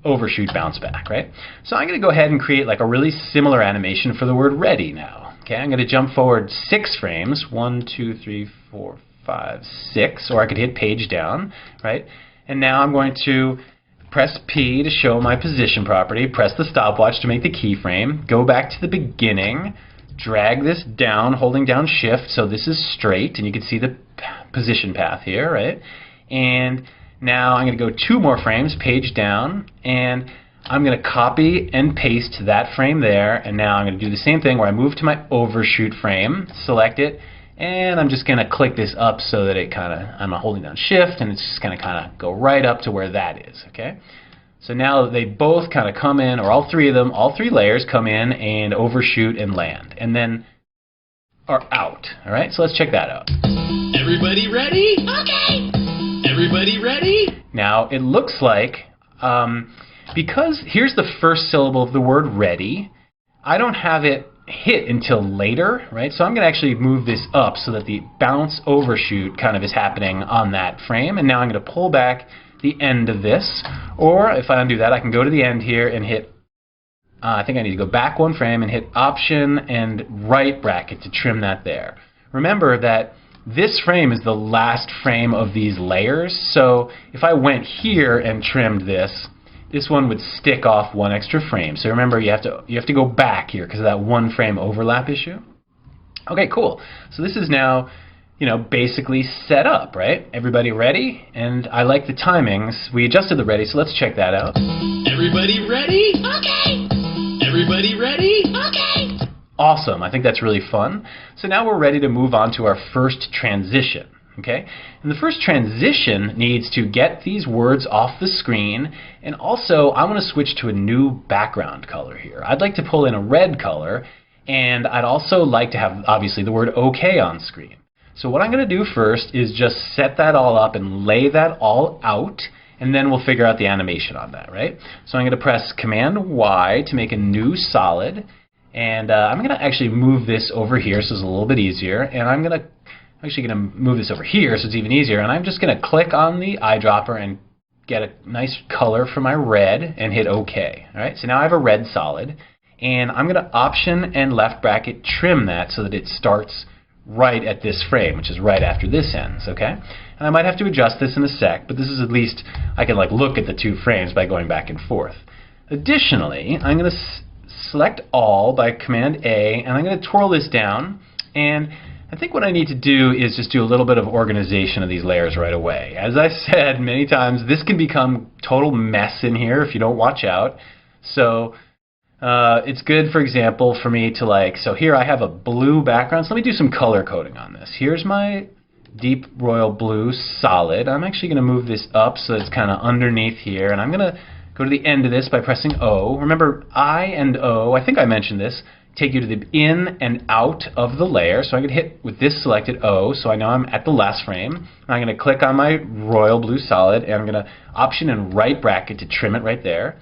overshoot bounce back, right? So I'm going to go ahead and create like a really similar animation for the word ready now. Okay, I'm going to jump forward 6 frames, 1, 2, 3, 4, 5, 6, or I could hit page down, right? And now I'm going to press P to show my position property, press the stopwatch to make the keyframe, go back to the beginning, drag this down, holding down Shift, so this is straight, and you can see the position path here, right? And now I'm going to go 2 more frames, page down, and I'm going to copy and paste that frame there, and now I'm going to do the same thing where I move to my overshoot frame, select it, and I'm just going to click this up so that it I'm holding down Shift, and it's just going to go right up to where that is, okay? So now they both kind of come in, or all 3 of them, all 3 layers come in and overshoot and land, and then are out, all right? So let's check that out. Everybody ready? Okay. Everybody ready? Now it looks like, because here's the first syllable of the word ready, I don't have it hit until later, right? So I'm going to actually move this up so that the bounce overshoot kind of is happening on that frame, and now I'm going to pull back the end of this, or if I undo that, I can go to the end here and hit, I think I need to go back 1 frame and hit Option and right bracket to trim that there. Remember that this frame is the last frame of these layers, so if I went here and trimmed this, this one would stick off 1 extra frame. So remember, you have to go back here because of that 1 frame overlap issue. Okay, cool. So this is now, basically set up, right? Everybody ready? And I like the timings. We adjusted the ready, so let's check that out. Everybody ready? Okay. Everybody ready? Okay. Awesome. I think that's really fun. So now we're ready to move on to our first transition. Okay? And the first transition needs to get these words off the screen, and also I want to switch to a new background color here. I'd like to pull in a red color, and I'd also like to have, obviously, the word OK on screen. So what I'm going to do first is just set that all up and lay that all out, and then we'll figure out the animation on that, right? So I'm going to press Command Y to make a new solid, and I'm going to actually move this over here so it's a little bit easier, and I'm actually going to move this over here so it's even easier, and I'm just going to click on the eyedropper and get a nice color for my red and hit OK. All right, so now I have a red solid, and I'm going to Option and left bracket trim that so that it starts right at this frame, which is right after this ends, okay? And I might have to adjust this in a sec, but this is at least, I can look at the 2 frames by going back and forth. Additionally, I'm going to select all by Command A, and I'm going to twirl this down, and I think what I need to do is just do a little bit of organization of these layers right away. As I've said many times, this can become total mess in here if you don't watch out. So it's good, for example, for me to so here I have a blue background, so let me do some color coding on this. Here's my deep royal blue solid. I'm actually going to move this up so it's kind of underneath here, and I'm going to go to the end of this by pressing O. Remember, I and O, I think I mentioned this, take you to the in and out of the layer. So I'm going to hit with this selected O, so I know I'm at the last frame. And I'm going to click on my royal blue solid, and I'm going to Option and right bracket to trim it right there.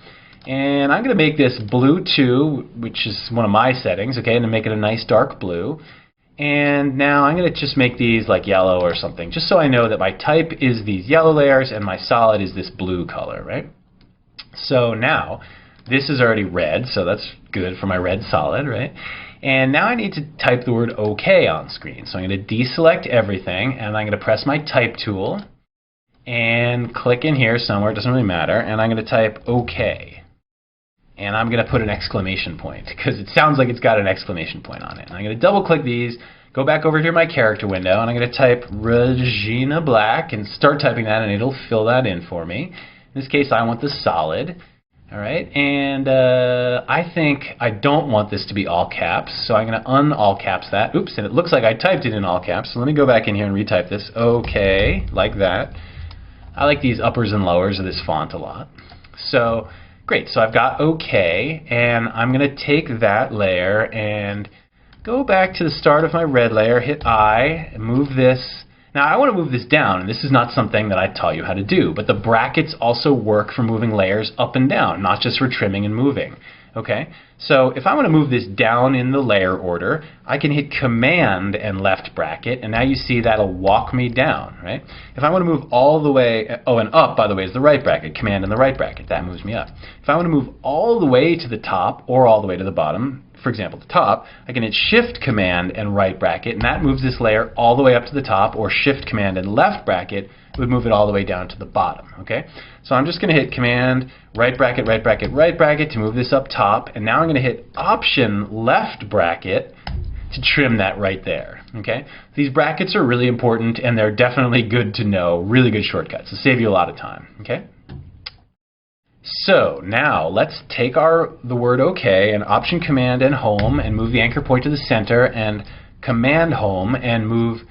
And I'm going to make this blue 2, which is one of my settings, okay, and to make it a nice dark blue. And now I'm going to just make these like yellow or something, just so I know that my type is these yellow layers and my solid is this blue color, right? So now, this is already red, so that's good for my red solid, right? And now I need to type the word OK on screen. So I'm going to deselect everything, and I'm going to press my type tool, and click in here somewhere, it doesn't really matter, and I'm going to type OK. And I'm going to put an exclamation point, because it sounds like it's got an exclamation point on it. And I'm going to double click these, go back over here to my character window, and I'm going to type Regina Black, and start typing that, and it'll fill that in for me. In this case, I want the solid. All right, and I think I don't want this to be all caps, so I'm going to un-all caps that. Oops, and it looks like I typed it in all caps, so let me go back in here and retype this. OK, like that. I like these uppers and lowers of this font a lot. So, great, so I've got OK, and I'm going to take that layer and go back to the start of my red layer, hit I, and move this. Now I want to move this down, and this is not something that I taught you how to do, but the brackets also work for moving layers up and down, not just for trimming and moving. Okay, so if I want to move this down in the layer order, I can hit Command and left bracket, and now you see that'll walk me down, right? If I want to move all the way, oh, and up, by the way, is the right bracket, Command and the right bracket, that moves me up. If I want to move all the way to the top or all the way to the bottom, for example, the top, I can hit Shift, Command, and right bracket, and that moves this layer all the way up to the top, or Shift, Command, and left bracket would move it all the way down to the bottom, okay? So I'm just going to hit Command, right bracket, right bracket, right bracket to move this up top, and now I'm going to hit Option, left bracket to trim that right there, okay? These brackets are really important, and they're definitely good to know, really good shortcuts. It'll save you a lot of time, okay? So now let's take the word OK and Option, Command, and Home and move the anchor point to the center, and Command Home and move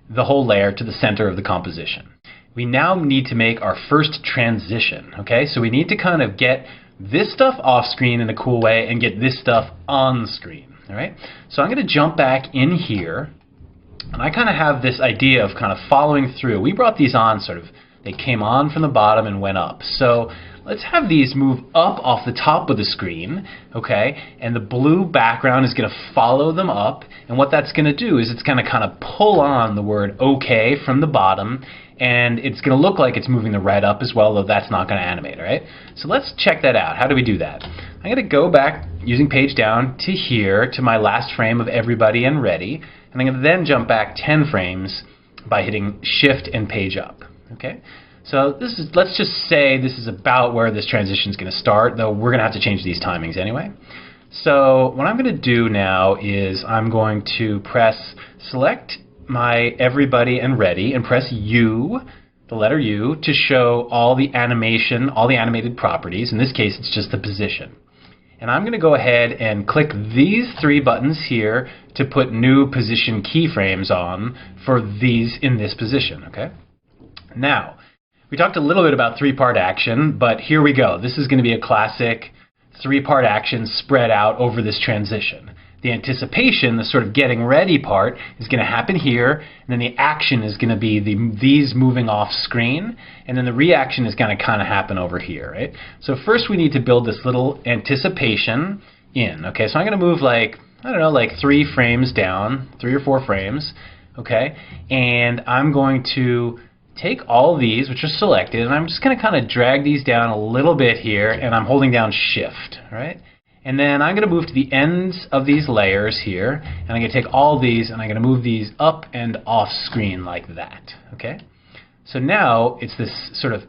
the whole layer to the center of the composition. We now need to make our first transition. Okay, so we need to kind of get this stuff off screen in a cool way and get this stuff on screen. All right, so I'm going to jump back in here, and I kind of have this idea of kind of following through. We brought these on sort of, they came on from the bottom and went up. So let's have these move up off the top of the screen, okay? And the blue background is going to follow them up, and what that's going to do is it's going to kind of pull on the word OK from the bottom, and it's going to look like it's moving the red up as well, though that's not going to animate, all right? So let's check that out. How do we do that? I'm going to go back using page down to here, to my last frame of everybody and ready, and I'm going to then jump back 10 frames by hitting Shift and page up, okay? So this is, let's just say this is about where this transition is going to start, though we're going to have to change these timings anyway. So what I'm going to do now is I'm going to select my everybody and ready, and press U, the letter U, to show all the animation, all the animated properties. In this case, it's just the position. And I'm going to go ahead and click these 3 buttons here to put new position keyframes on for these in this position, okay? Now, we talked a little bit about 3-part action, but here we go. This is going to be a classic 3-part action spread out over this transition. The anticipation, the sort of getting ready part, is going to happen here, and then the action is going to be these moving off screen, and then the reaction is going to kind of happen over here, right? So first we need to build this little anticipation in, okay? So I'm going to move like, I don't know, like 3 frames down, 3 or 4 frames, okay? And I'm going to take all these, which are selected, and I'm just going to kind of drag these down a little bit here, and I'm holding down Shift, right? And then I'm going to move to the ends of these layers here, and I'm going to take all these and I'm going to move these up and off screen like that, okay? So now it's this sort of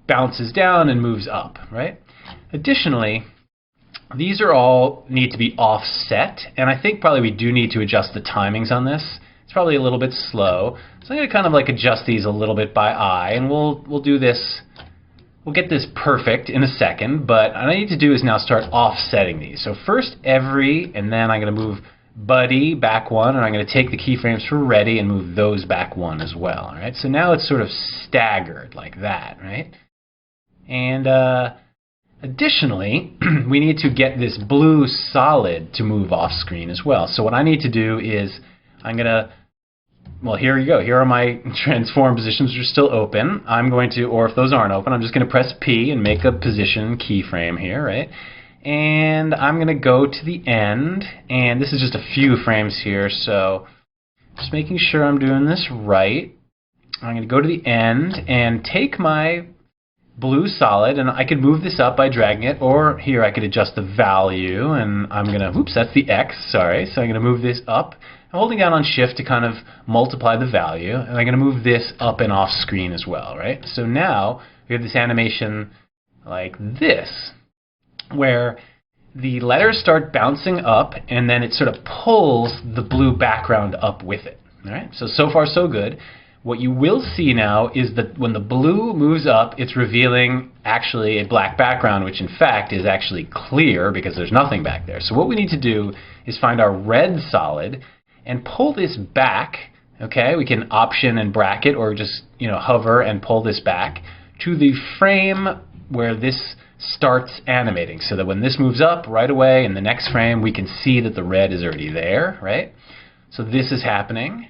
bounces down and moves up, right? Additionally, these are all need to be offset, and I think probably we do need to adjust the timings on this. It's probably a little bit slow. So I'm going to kind of like adjust these a little bit by eye, and we'll do this. We'll get this perfect in a second, but what I need to do is now start offsetting these. So first every, and then I'm going to move buddy back 1, and I'm going to take the keyframes for ready and move those back 1 as well. All right. So now it's sort of staggered like that, right? And additionally, we need to get this blue solid to move off screen as well. So what I need to do is I'm going to well, here you go. Here are my transform positions which are still open. I'm going to, or if those aren't open, I'm just going to press P and make a position keyframe here, right? And I'm going to go to the end, and this is just a few frames here, so just making sure I'm doing this right. I'm going to go to the end and take my blue solid, and I could move this up by dragging it, or here I could adjust the value, and I'm going to, oops, that's the X, sorry, so I'm going to move this up. I'm holding down on Shift to kind of multiply the value, and I'm going to move this up and off screen as well, right? So now we have this animation like this, where the letters start bouncing up, and then it sort of pulls the blue background up with it. All right? So far so good. What you will see now is that when the blue moves up, it's revealing actually a black background, which in fact is actually clear because there's nothing back there. So what we need to do is find our red solid and pull this back. Okay, we can option and bracket, or just hover and pull this back to the frame where this starts animating, so that when this moves up right away in the next frame, we can see that the red is already there, right? So this is happening.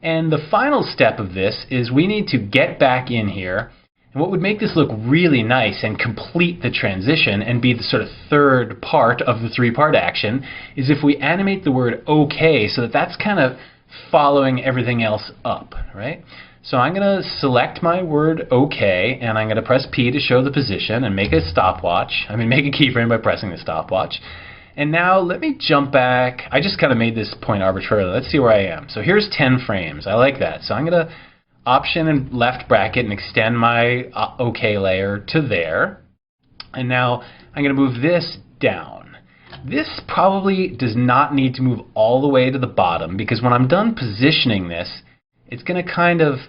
And the final step of this is we need to get back in here. And what would make this look really nice and complete the transition and be the sort of third part of the three-part action is if we animate the word OK, so that that's kind of following everything else up, right? So I'm going to select my word OK, and I'm going to press P to show the position and make a stopwatch. Make a keyframe by pressing the stopwatch. And now let me jump back. I just kind of made this point arbitrarily. Let's see where I am. So here's 10 frames. I like that. So I'm going to option and left bracket and extend my OK layer to there. And now I'm going to move this down. This probably does not need to move all the way to the bottom, because when I'm done positioning this, it's going to kind of,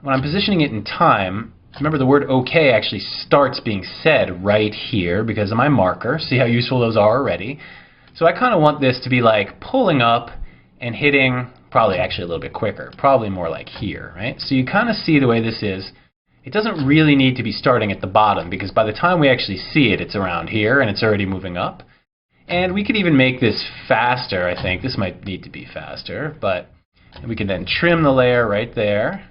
when I'm positioning it in time, remember the word OK actually starts being said right here because of my marker. See how useful those are already? So I kind of want this to be like pulling up and hitting, probably actually a little bit quicker, probably more like here, right? So you kind of see the way this is. It doesn't really need to be starting at the bottom, because by the time we actually see it, it's around here and it's already moving up. And we could even make this faster, I think. This might need to be faster, but we can then trim the layer right there.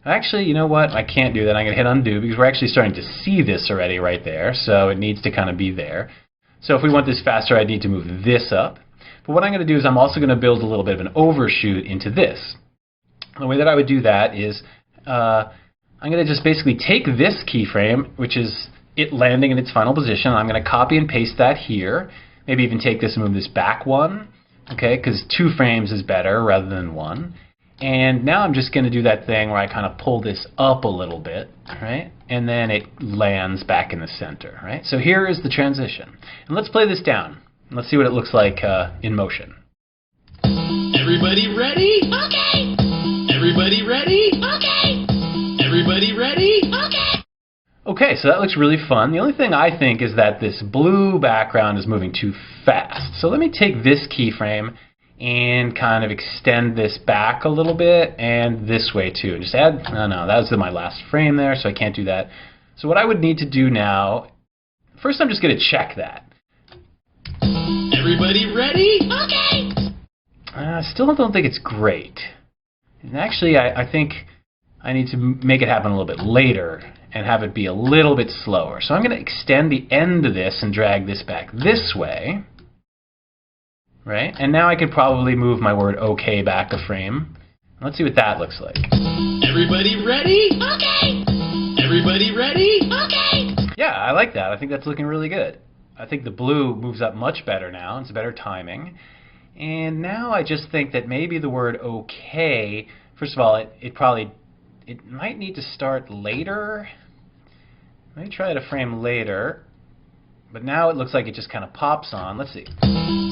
Actually, you know what? I can't do that. I'm going to hit undo because we're actually starting to see this already right there, so it needs to kind of be there. So if we want this faster, I need to move this up. But what I'm going to do is I'm also going to build a little bit of an overshoot into this. The way that I would do that is I'm going to just basically take this keyframe, which is it landing in its final position. I'm going to copy and paste that here. Maybe even take this and move this back one, okay, because 2 frames is better rather than 1. And now I'm just going to do that thing where I kind of pull this up a little bit, right? And then it lands back in the center, right? So here is the transition. And let's play this down. Let's see what it looks like in motion. Everybody ready? Okay. Everybody ready? Okay. Everybody ready? Okay. Okay, so that looks really fun. The only thing I think is that this blue background is moving too fast. So let me take this keyframe and kind of extend this back a little bit, and this way too. Just add, no, that was my last frame there, so I can't do that. So what I would need to do now, first I'm just going to check that. Everybody ready? Okay. I still don't think it's great. And actually, I think I need to make it happen a little bit later and have it be a little bit slower. So I'm going to extend the end of this and drag this back this way. Right? And now I could probably move my word OK back a frame. Let's see what that looks like. Everybody ready? Okay. Everybody ready? Okay. Yeah, I like that. I think that's looking really good. I think the blue moves up much better now. It's better timing. And now I just think that maybe the word OK, first of all, it might need to start later. Let me try it a frame later. But now it looks like it just kind of pops on. Let's see.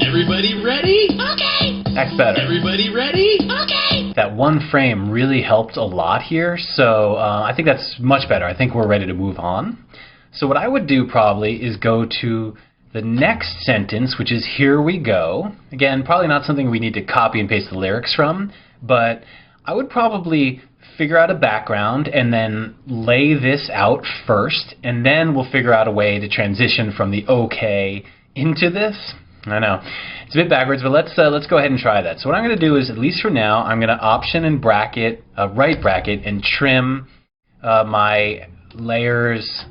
Everybody ready? Okay. That's better. Everybody ready? Okay. That 1 frame really helped a lot here, so I think that's much better. I think we're ready to move on. So what I would do probably is go to the next sentence, which is "Here we go." Again, probably not something we need to copy and paste the lyrics from, but I would probably figure out a background and then lay this out first, and then we'll figure out a way to transition from the OK into this. I know. It's a bit backwards, but let's go ahead and try that. So what I'm going to do is, at least for now, I'm going to option and bracket, right bracket, and trim my layers,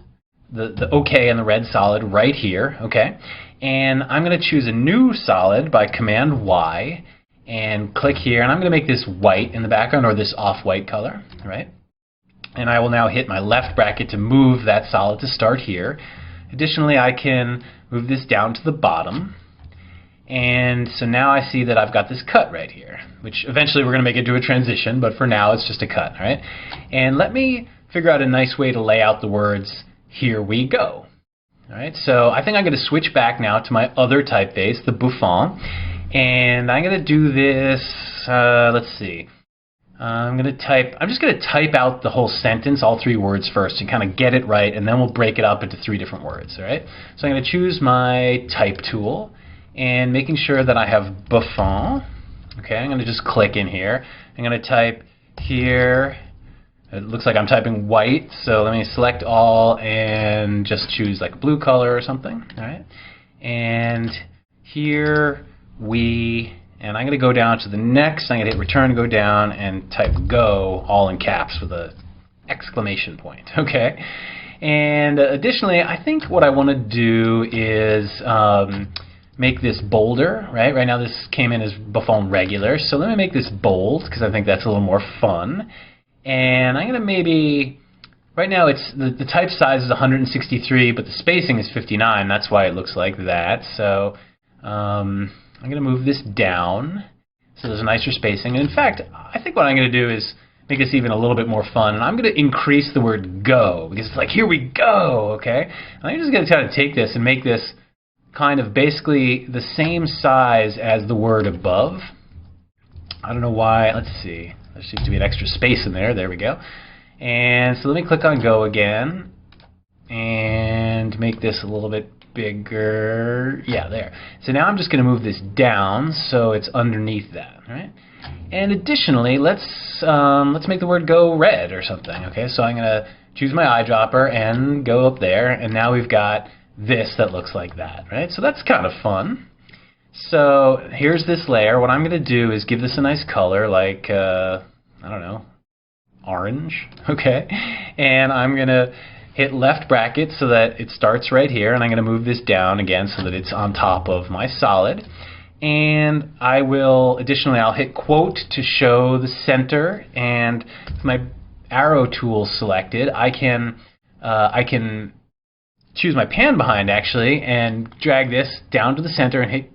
the OK and the red solid right here, okay? And I'm going to choose a new solid by Command Y and click here, and I'm going to make this white in the background, or this off-white color, right? And I will now hit my left bracket to move that solid to start here. Additionally, I can move this down to the bottom. And so now I see that I've got this cut right here, which eventually we're going to make it to a transition, but for now it's just a cut, all right? And let me figure out a nice way to lay out the words, "Here we go." All right, so I think I'm going to switch back now to my other typeface, the Buffon, and I'm going to do this, let's see. I'm just going to type out the whole sentence, all 3 words first, and kind of get it right, and then we'll break it up into 3 different words, all right? So I'm going to choose my type tool, and making sure that I have Buffon. Okay, I'm going to just click in here. I'm going to type here. It looks like I'm typing white, so let me select all and just choose like a blue color or something, all right? And here and I'm going to go down to the next. I'm going to hit return, go down, and type go, all in caps with a exclamation point, okay? And additionally, I think what I want to do is make this bolder, right? Right now this came in as Buffon regular, so let me make this bold because I think that's a little more fun. And I'm going to maybe, right now it's the type size is 163, but the spacing is 59. That's why it looks like that. So I'm going to move this down so there's a nicer spacing. And in fact, I think what I'm going to do is make this even a little bit more fun. And I'm going to increase the word go because it's like, here we go, okay? And I'm just going to try to take this and make this kind of basically the same size as the word above. I don't know why. Let's see. There seems to be an extra space in there. There we go. And so let me click on go again and make this a little bit bigger. Yeah, there. So now I'm just going to move this down so it's underneath that, right? And additionally, let's make the word go red or something. Okay, so I'm going to choose my eyedropper and go up there, and now we've got this that looks like that, right? So that's kind of fun. So here's this layer. What I'm going to do is give this a nice color, like I don't know, orange. Okay, and I'm going to hit left bracket so that it starts right here, and I'm going to move this down again so that it's on top of my solid. And I will additionally, I'll hit quote to show the center, and with my arrow tool selected, I can choose my pan behind actually and drag this down to the center and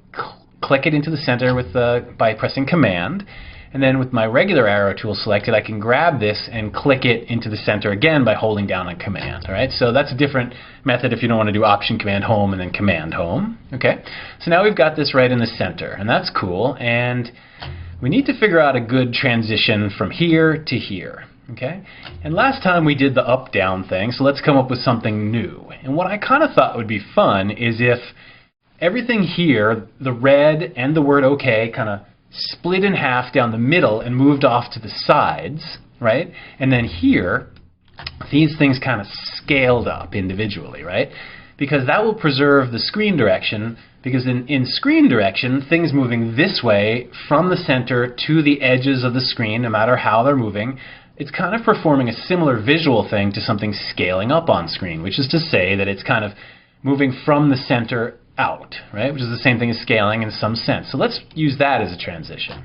click it into the center with by pressing Command. And then with my regular arrow tool selected, I can grab this and click it into the center again by holding down on Command. All right, so that's a different method if you don't want to do Option Command Home and then Command Home. Okay, so now we've got this right in the center, and that's cool. And we need to figure out a good transition from here to here. Okay, and last time we did the up-down thing, so let's come up with something new. And what I kind of thought would be fun is if everything here, the red and the word OK, kind of split in half down the middle and moved off to the sides, right? And then here, these things kind of scaled up individually, right? Because that will preserve the screen direction, because in screen direction, things moving this way from the center to the edges of the screen, no matter how they're moving, it's kind of performing a similar visual thing to something scaling up on screen, which is to say that it's kind of moving from the center out, right? Which is the same thing as scaling in some sense. So let's use that as a transition.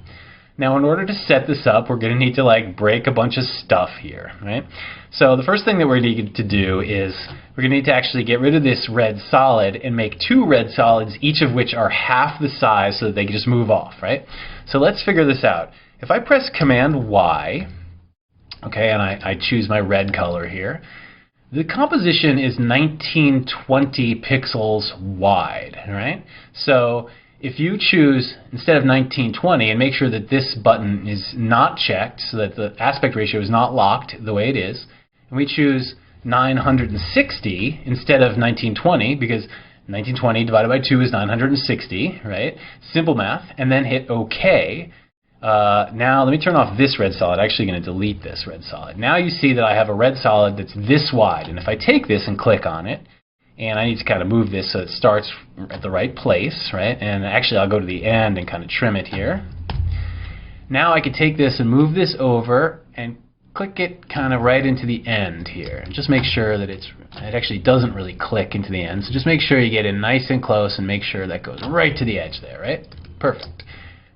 Now, in order to set this up, we're going to need to like break a bunch of stuff here, right? So the first thing that we're going to need to do is we're going to need to actually get rid of this red solid and make 2 red solids, each of which are half the size so that they can just move off, right? So let's figure this out. If I press Command Y, okay, and I choose my red color here, the composition is 1920 pixels wide, right? So if you choose, instead of 1920, and make sure that this button is not checked so that the aspect ratio is not locked the way it is, and we choose 960 instead of 1920, because 1920 divided by 2 is 960, right? Simple math, and then hit OK. Now let me turn off this red solid. I'm actually going to delete this red solid. Now you see that I have a red solid that's this wide, and if I take this and click on it, And I need to kind of move this so it starts at the right place, right? And actually I'll go to the end and kind of trim it here. Now I can take this and move this over and click it kind of right into the end here. And just make sure that it actually doesn't really click into the end. So just make sure you get in nice and close and make sure that goes right to the edge there, right? Perfect.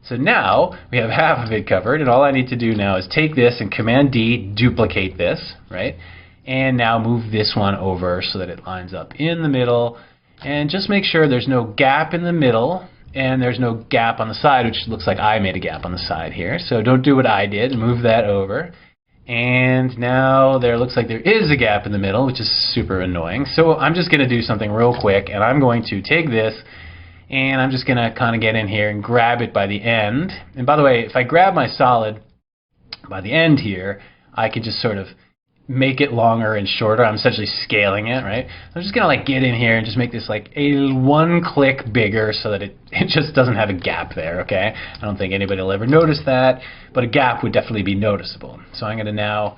So now we have half of it covered, and all I need to do now is take this and Command D, duplicate this, right? And now move this one over so that it lines up in the middle. And just make sure there's no gap in the middle and there's no gap on the side, which looks like I made a gap on the side here. So don't do what I did, move that over. And now there looks like there is a gap in the middle, which is super annoying. So I'm just going to do something real quick, and I'm going to take this and I'm just going to kind of get in here and grab it by the end. And by the way, if I grab my solid by the end here, I could just sort of make it longer and shorter. I'm essentially scaling it, right? I'm just going to like get in here and just make this like a one click bigger so that it just doesn't have a gap there, okay? I don't think anybody will ever notice that, but a gap would definitely be noticeable. So I'm going to now,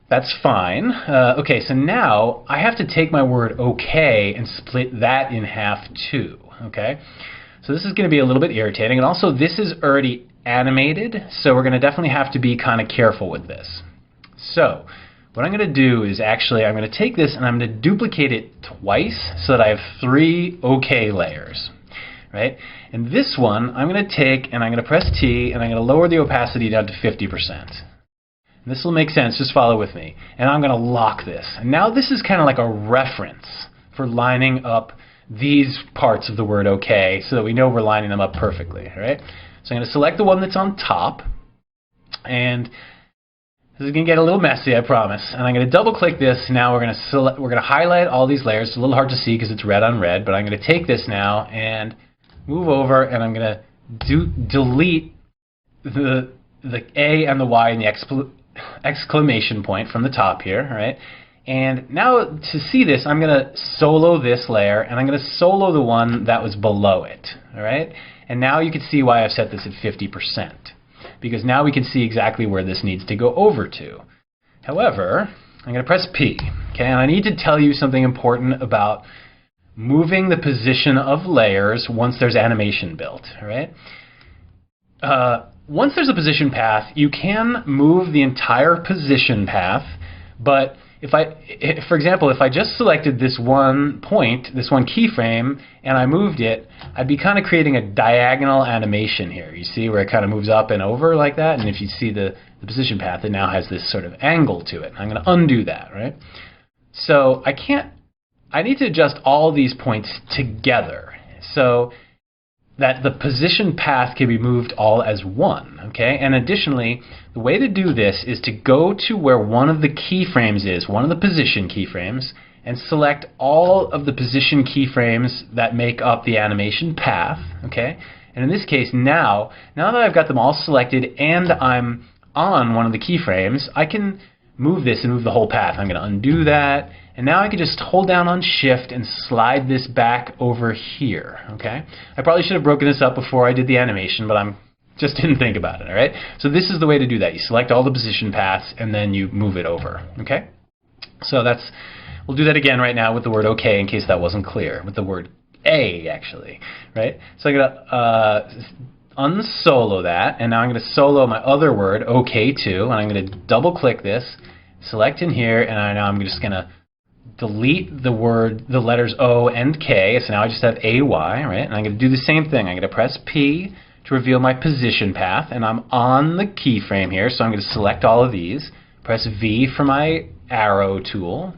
that's fine. Okay, so now I have to take my word okay and split that in half too, okay? So this is going to be a little bit irritating, and also this is already animated, so we're going to definitely have to be kind of careful with this. So what I'm going to do is actually I'm going to take this and I'm going to duplicate it twice so that I have 3 OK layers, right? And this one I'm going to take and I'm going to press T and I'm going to lower the opacity down to 50%. And this will make sense, just follow with me. And I'm going to lock this. And now this is kind of like a reference for lining up these parts of the word OK so that we know we're lining them up perfectly, right? So I'm going to select the one that's on top, and this is going to get a little messy, I promise. And I'm going to double click this. Now we're going to highlight all these layers. It's a little hard to see because it's red on red, but I'm going to take this now and move over, and I'm going to delete the A and the Y and the exclamation point from the top here, right? And now to see this, I'm going to solo this layer, and I'm going to solo the one that was below it, all right? And now you can see why I've set this at 50%. Because now we can see exactly where this needs to go over to. However, I'm going to press P, okay, and I need to tell you something important about moving the position of layers once there's animation built, all right? Once there's a position path, you can move the entire position path, but for example, if I just selected this one point, this one keyframe, and I moved it, I'd be kind of creating a diagonal animation here. You see where it kind of moves up and over like that? And if you see the position path, it now has this sort of angle to it. I'm going to undo that, right? So I need to adjust all these points together so that the position path can be moved all as one, okay? And additionally, the way to do this is to go to where one of the keyframes is, one of the position keyframes, and select all of the position keyframes that make up the animation path, okay? And in this case, now that I've got them all selected and I'm on one of the keyframes, I can move this and move the whole path. I'm going to undo that. And now I can just hold down on Shift and slide this back over here, okay? I probably should have broken this up before I did the animation, but just didn't think about it, all right? So this is the way to do that. You select all the position paths, and then you move it over, okay? So we'll do that again right now with the word OK in case that wasn't clear, with the word A, actually, right? So I'm going to unsolo that, and now I'm going to solo my other word, OK, too, and I'm going to double-click this, select in here, and now I'm just going to delete the letters O and K, so now I just have AY, right? And I'm going to do the same thing. I'm going to press P to reveal my position path, and I'm on the keyframe here, so I'm going to select all of these, press V for my arrow tool,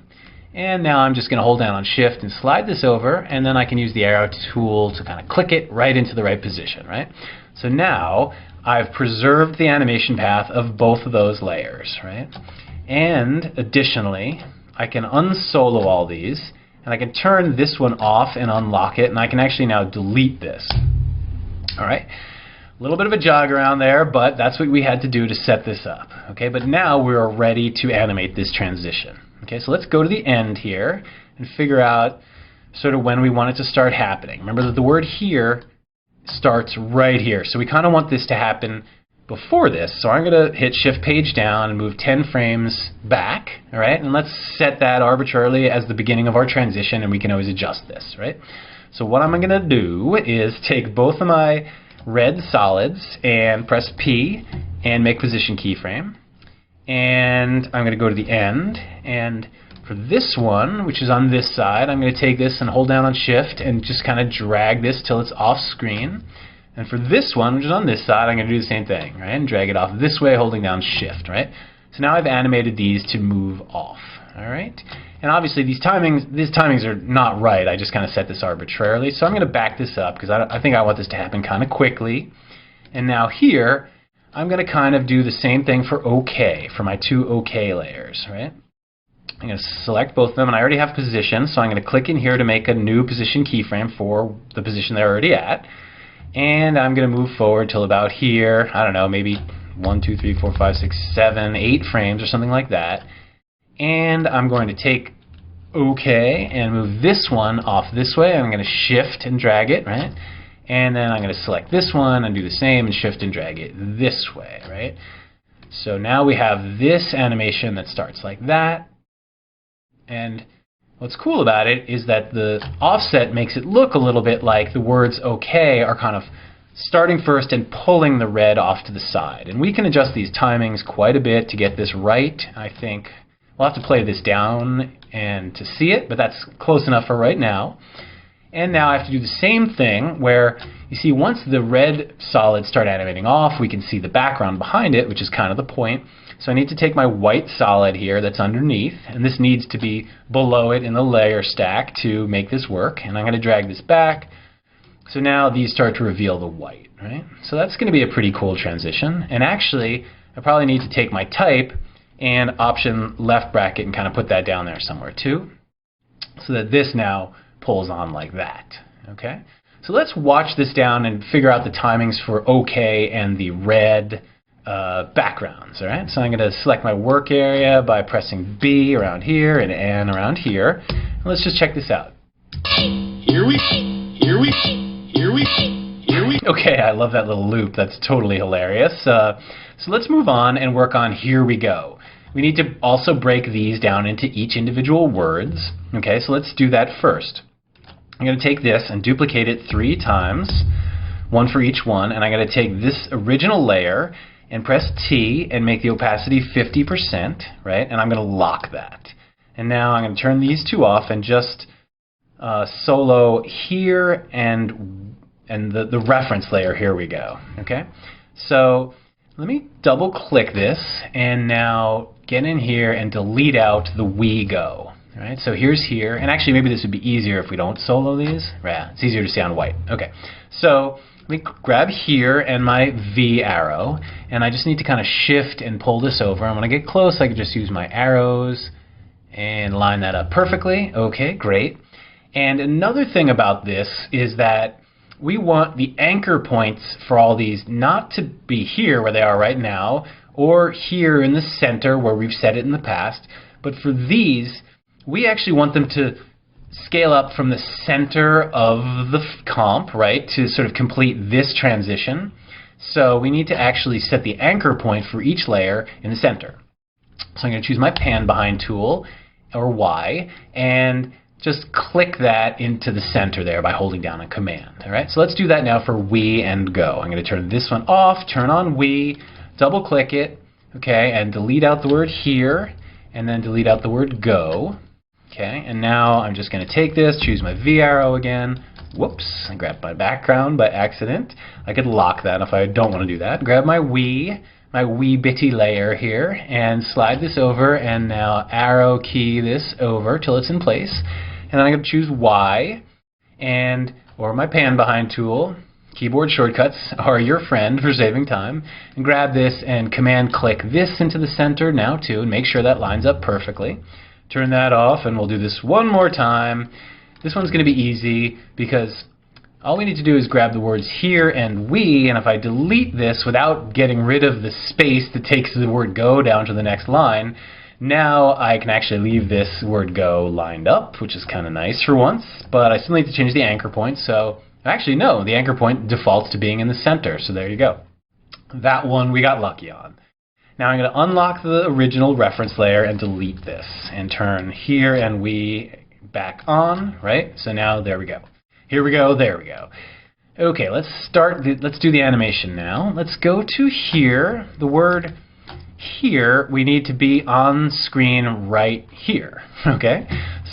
and now I'm just going to hold down on Shift and slide this over, and then I can use the arrow tool to kind of click it right into the right position, right? So now I've preserved the animation path of both of those layers, right? And additionally, I can unsolo all these, and I can turn this one off and unlock it, and I can actually now delete this. All right, a little bit of a jog around there, but that's what we had to do to set this up. Okay, but now we are ready to animate this transition. Okay, so let's go to the end here and figure out sort of when we want it to start happening. Remember that the word here starts right here, so we kind of want this to happen before this. So I'm going to hit Shift Page Down and move 10 frames back, all right? And let's set that arbitrarily as the beginning of our transition, and we can always adjust this, right? So what I'm going to do is take both of my red solids and press P and make position keyframe. And I'm going to go to the end, and for this one, which is on this side, I'm going to take this and hold down on Shift and just kind of drag this till it's off screen. And for this one, which is on this side, I'm going to do the same thing, right? And drag it off this way, holding down Shift, right? So now I've animated these to move off, all right? And obviously these timings are not right. I just kind of set this arbitrarily. So I'm going to back this up because I think I want this to happen kind of quickly. And now here, I'm going to kind of do the same thing for OK, for my two OK layers, right? I'm going to select both of them, and I already have position, so I'm going to click in here to make a new position keyframe for the position they're already at. And I'm going to move forward till about here, I don't know, maybe 1, 2, 3, 4, 5, 6, 7, 8 frames or something like that. And I'm going to take OK and move this one off this way. I'm going to shift and drag it, right? And then I'm going to select this one and do the same and shift and drag it this way, right? So now we have this animation that starts like that. And what's cool about it is that the offset makes it look a little bit like the words OK are kind of starting first and pulling the red off to the side. And we can adjust these timings quite a bit to get this right. I think we'll have to play this down and to see it, but that's close enough for right now. And now I have to do the same thing where, you see, once the red solids start animating off, we can see the background behind it, which is kind of the point. So I need to take my white solid here that's underneath, and this needs to be below it in the layer stack to make this work. And I'm going to drag this back. So now these start to reveal the white, right? So that's going to be a pretty cool transition. And actually, I probably need to take my type and Option left bracket and kind of put that down there somewhere too, so that this now pulls on like that, okay? So let's watch this down and figure out the timings for OK and the red backgrounds, all right? So I'm going to select my work area by pressing B around here and N around here. And let's just check this out. Okay, I love that little loop. That's totally hilarious. So let's move on and work on Here We Go. We need to also break these down into each individual words. Okay, so let's do that first. I'm going to take this and duplicate it 3 times, one for each one, and I'm going to take this original layer and press T and make the opacity 50%, right? And I'm going to lock that. And now I'm going to turn these 2 off and just solo here and the reference layer. Here we go. Okay, so let me double click this and now get in here and delete out the We Go. Right, so here's here, and actually maybe this would be easier if we don't solo these. Yeah, it's easier to see on white. Okay, so let me grab here and my V arrow, and I just need to kind of shift and pull this over. And when I get close, I can just use my arrows and line that up perfectly. Okay, great. And another thing about this is that we want the anchor points for all these not to be here where they are right now, or here in the center where we've set it in the past, but for these, we actually want them to scale up from the center of the comp, right, to sort of complete this transition. So we need to actually set the anchor point for each layer in the center. So I'm going to choose my Pan Behind tool, or Y, and just click that into the center there by holding down a command. All right, so let's do that now for We and Go. I'm going to turn this one off, turn on We, double click it, okay, and delete out the word Here, and then delete out the word Go. Okay, and now I'm just going to take this, choose my V arrow again. Whoops, I grabbed my background by accident. I could lock that if I don't want to do that. Grab my wee bitty layer here and slide this over, and now arrow key this over till it's in place. And then I'm going to choose Y, or my Pan Behind tool. Keyboard shortcuts are your friend for saving time. And grab this and command click this into the center now too, and make sure that lines up perfectly. Turn that off, and we'll do this one more time. This one's going to be easy because all we need to do is grab the words Here and We, and if I delete this without getting rid of the space that takes the word Go down to the next line, now I can actually leave this word Go lined up, which is kind of nice for once, but I still need to change the anchor point. So actually no, the anchor point defaults to being in the center, so there you go. That one we got lucky on. Now I'm going to unlock the original reference layer and delete this and turn here and we back on, right? So now there we go. Here we go, there we go. Okay, let's do the animation now. Let's go to here. The word here, we need to be on screen right here, okay?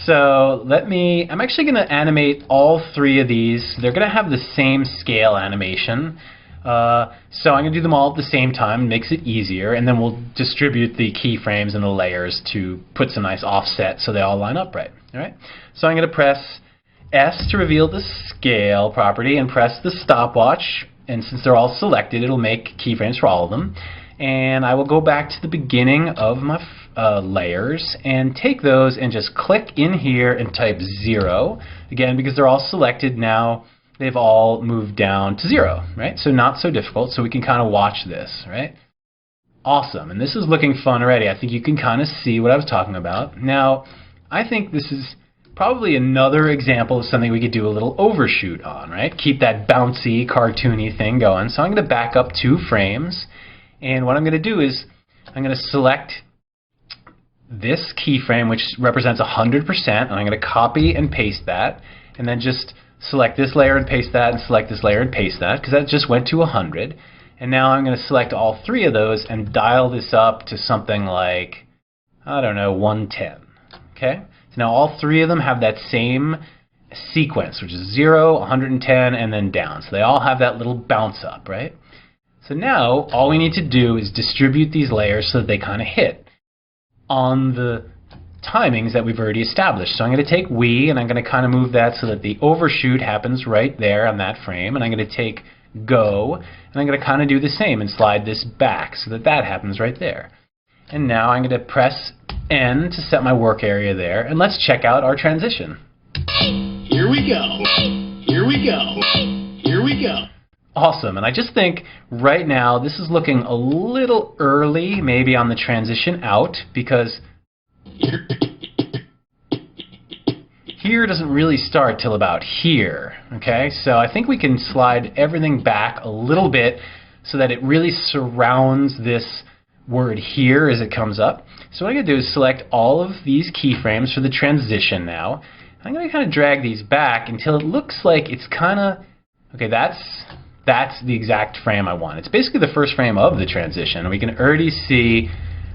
So I'm actually going to animate all three of these. They're going to have the same scale animation. So I'm going to do them all at the same time, makes it easier, and then we'll distribute the keyframes and the layers to put some nice offset so they all line up right. All right? So I'm going to press S to reveal the scale property and press the stopwatch, and since they're all selected, it'll make keyframes for all of them. And I will go back to the beginning of my layers and take those and just click in here and type 0. Again, because they're all selected now, they've all moved down to 0, right? So not so difficult, so we can kind of watch this, right? Awesome, and this is looking fun already. I think you can kind of see what I was talking about. Now, I think this is probably another example of something we could do a little overshoot on, right? Keep that bouncy, cartoony thing going. So I'm going to back up 2 frames, and what I'm going to do is I'm going to select this keyframe, which represents 100%, and I'm going to copy and paste that, and then just select this layer and paste that, and select this layer and paste that, because that just went to 100. And now I'm going to select all 3 of those and dial this up to something like, I don't know, 110. Okay? So now all 3 of them have that same sequence, which is 0, 110, and then down. So they all have that little bounce up, right? So now all we need to do is distribute these layers so that they kind of hit on the timings that we've already established. So I'm going to take we, and I'm going to kind of move that so that the overshoot happens right there on that frame, and I'm going to take go, and I'm going to kind of do the same and slide this back so that that happens right there. And now I'm going to press N to set my work area there, and let's check out our transition. Here we go. Here we go. Here we go. Awesome, and I just think right now this is looking a little early maybe on the transition out, because here doesn't really start till about here, okay? So I think we can slide everything back a little bit so that it really surrounds this word here as it comes up. So what I'm going to do is select all of these keyframes for the transition now. I'm going to kind of drag these back until it looks like it's kind of, okay, that's the exact frame I want. It's basically the first frame of the transition, and we can already see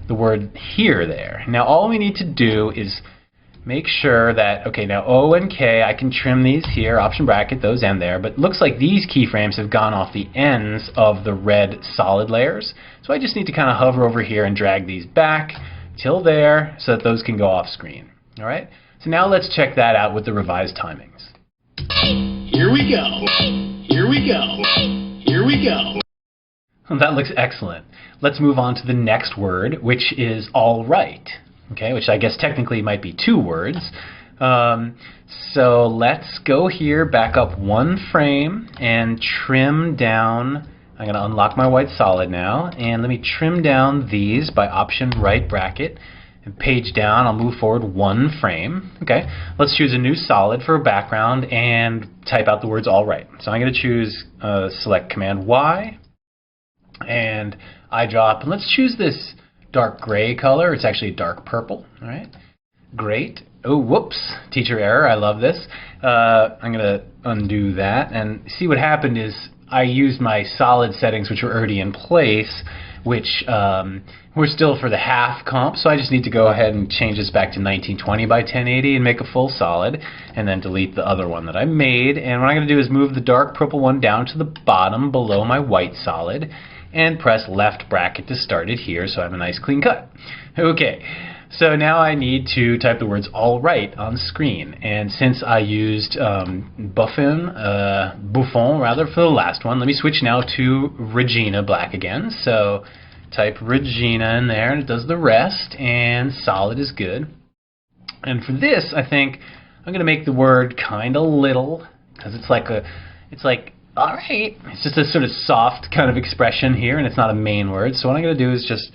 the word here there. Now all we need to do is make sure that, okay, now O and K, I can trim these here, option bracket, those end there, but it looks like these keyframes have gone off the ends of the red solid layers. So I just need to kind of hover over here and drag these back till there so that those can go off screen. All right? So now let's check that out with the revised timings. Here we go. Here we go. Here we go. That looks excellent. Let's move on to the next word, which is all right. Okay, which I guess technically might be 2 words. So let's go here, back up 1 frame, and trim down. I'm going to unlock my white solid now, and let me trim down these by option right bracket. And page down, I'll move forward 1 frame. Okay, let's choose a new solid for a background and type out the words all right. So I'm going to choose, select Command Y, and eyedrop, and let's choose this dark gray color. It's actually dark purple. All right, great. Oh, whoops, teacher error. I love this. I'm going to undo that, and see what happened is I used my solid settings, which were already in place, which were still for the half comp, so I just need to go ahead and change this back to 1920 by 1080 and make a full solid, and then delete the other one that I made. And what I'm going to do is move the dark purple one down to the bottom below my white solid, and press left bracket to start it here so I have a nice clean cut. Okay, so now I need to type the words all right on screen, and since I used Buffon rather for the last one, let me switch now to Regina Black again. So type Regina in there and it does the rest, and solid is good. And for this I think I'm going to make the word kind of little, because it's like all right. It's just a sort of soft kind of expression here, and it's not a main word. So what I'm going to do is just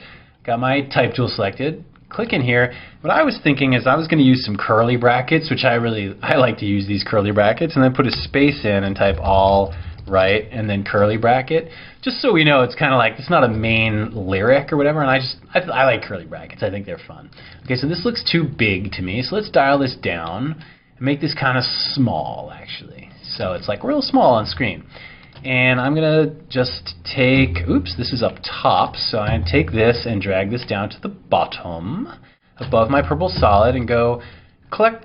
got my type tool selected, click in here. What I was thinking is I was going to use some curly brackets, which I like to use these curly brackets, and then put a space in and type all right, and then curly bracket, just so we know it's kind of like, it's not a main lyric or whatever, and I like curly brackets. I think they're fun. Okay, so this looks too big to me, so let's dial this down and make this kind of small, actually. So it's like real small on screen. And I'm going to just take, oops, this is up top, so I take this and drag this down to the bottom above my purple solid and go click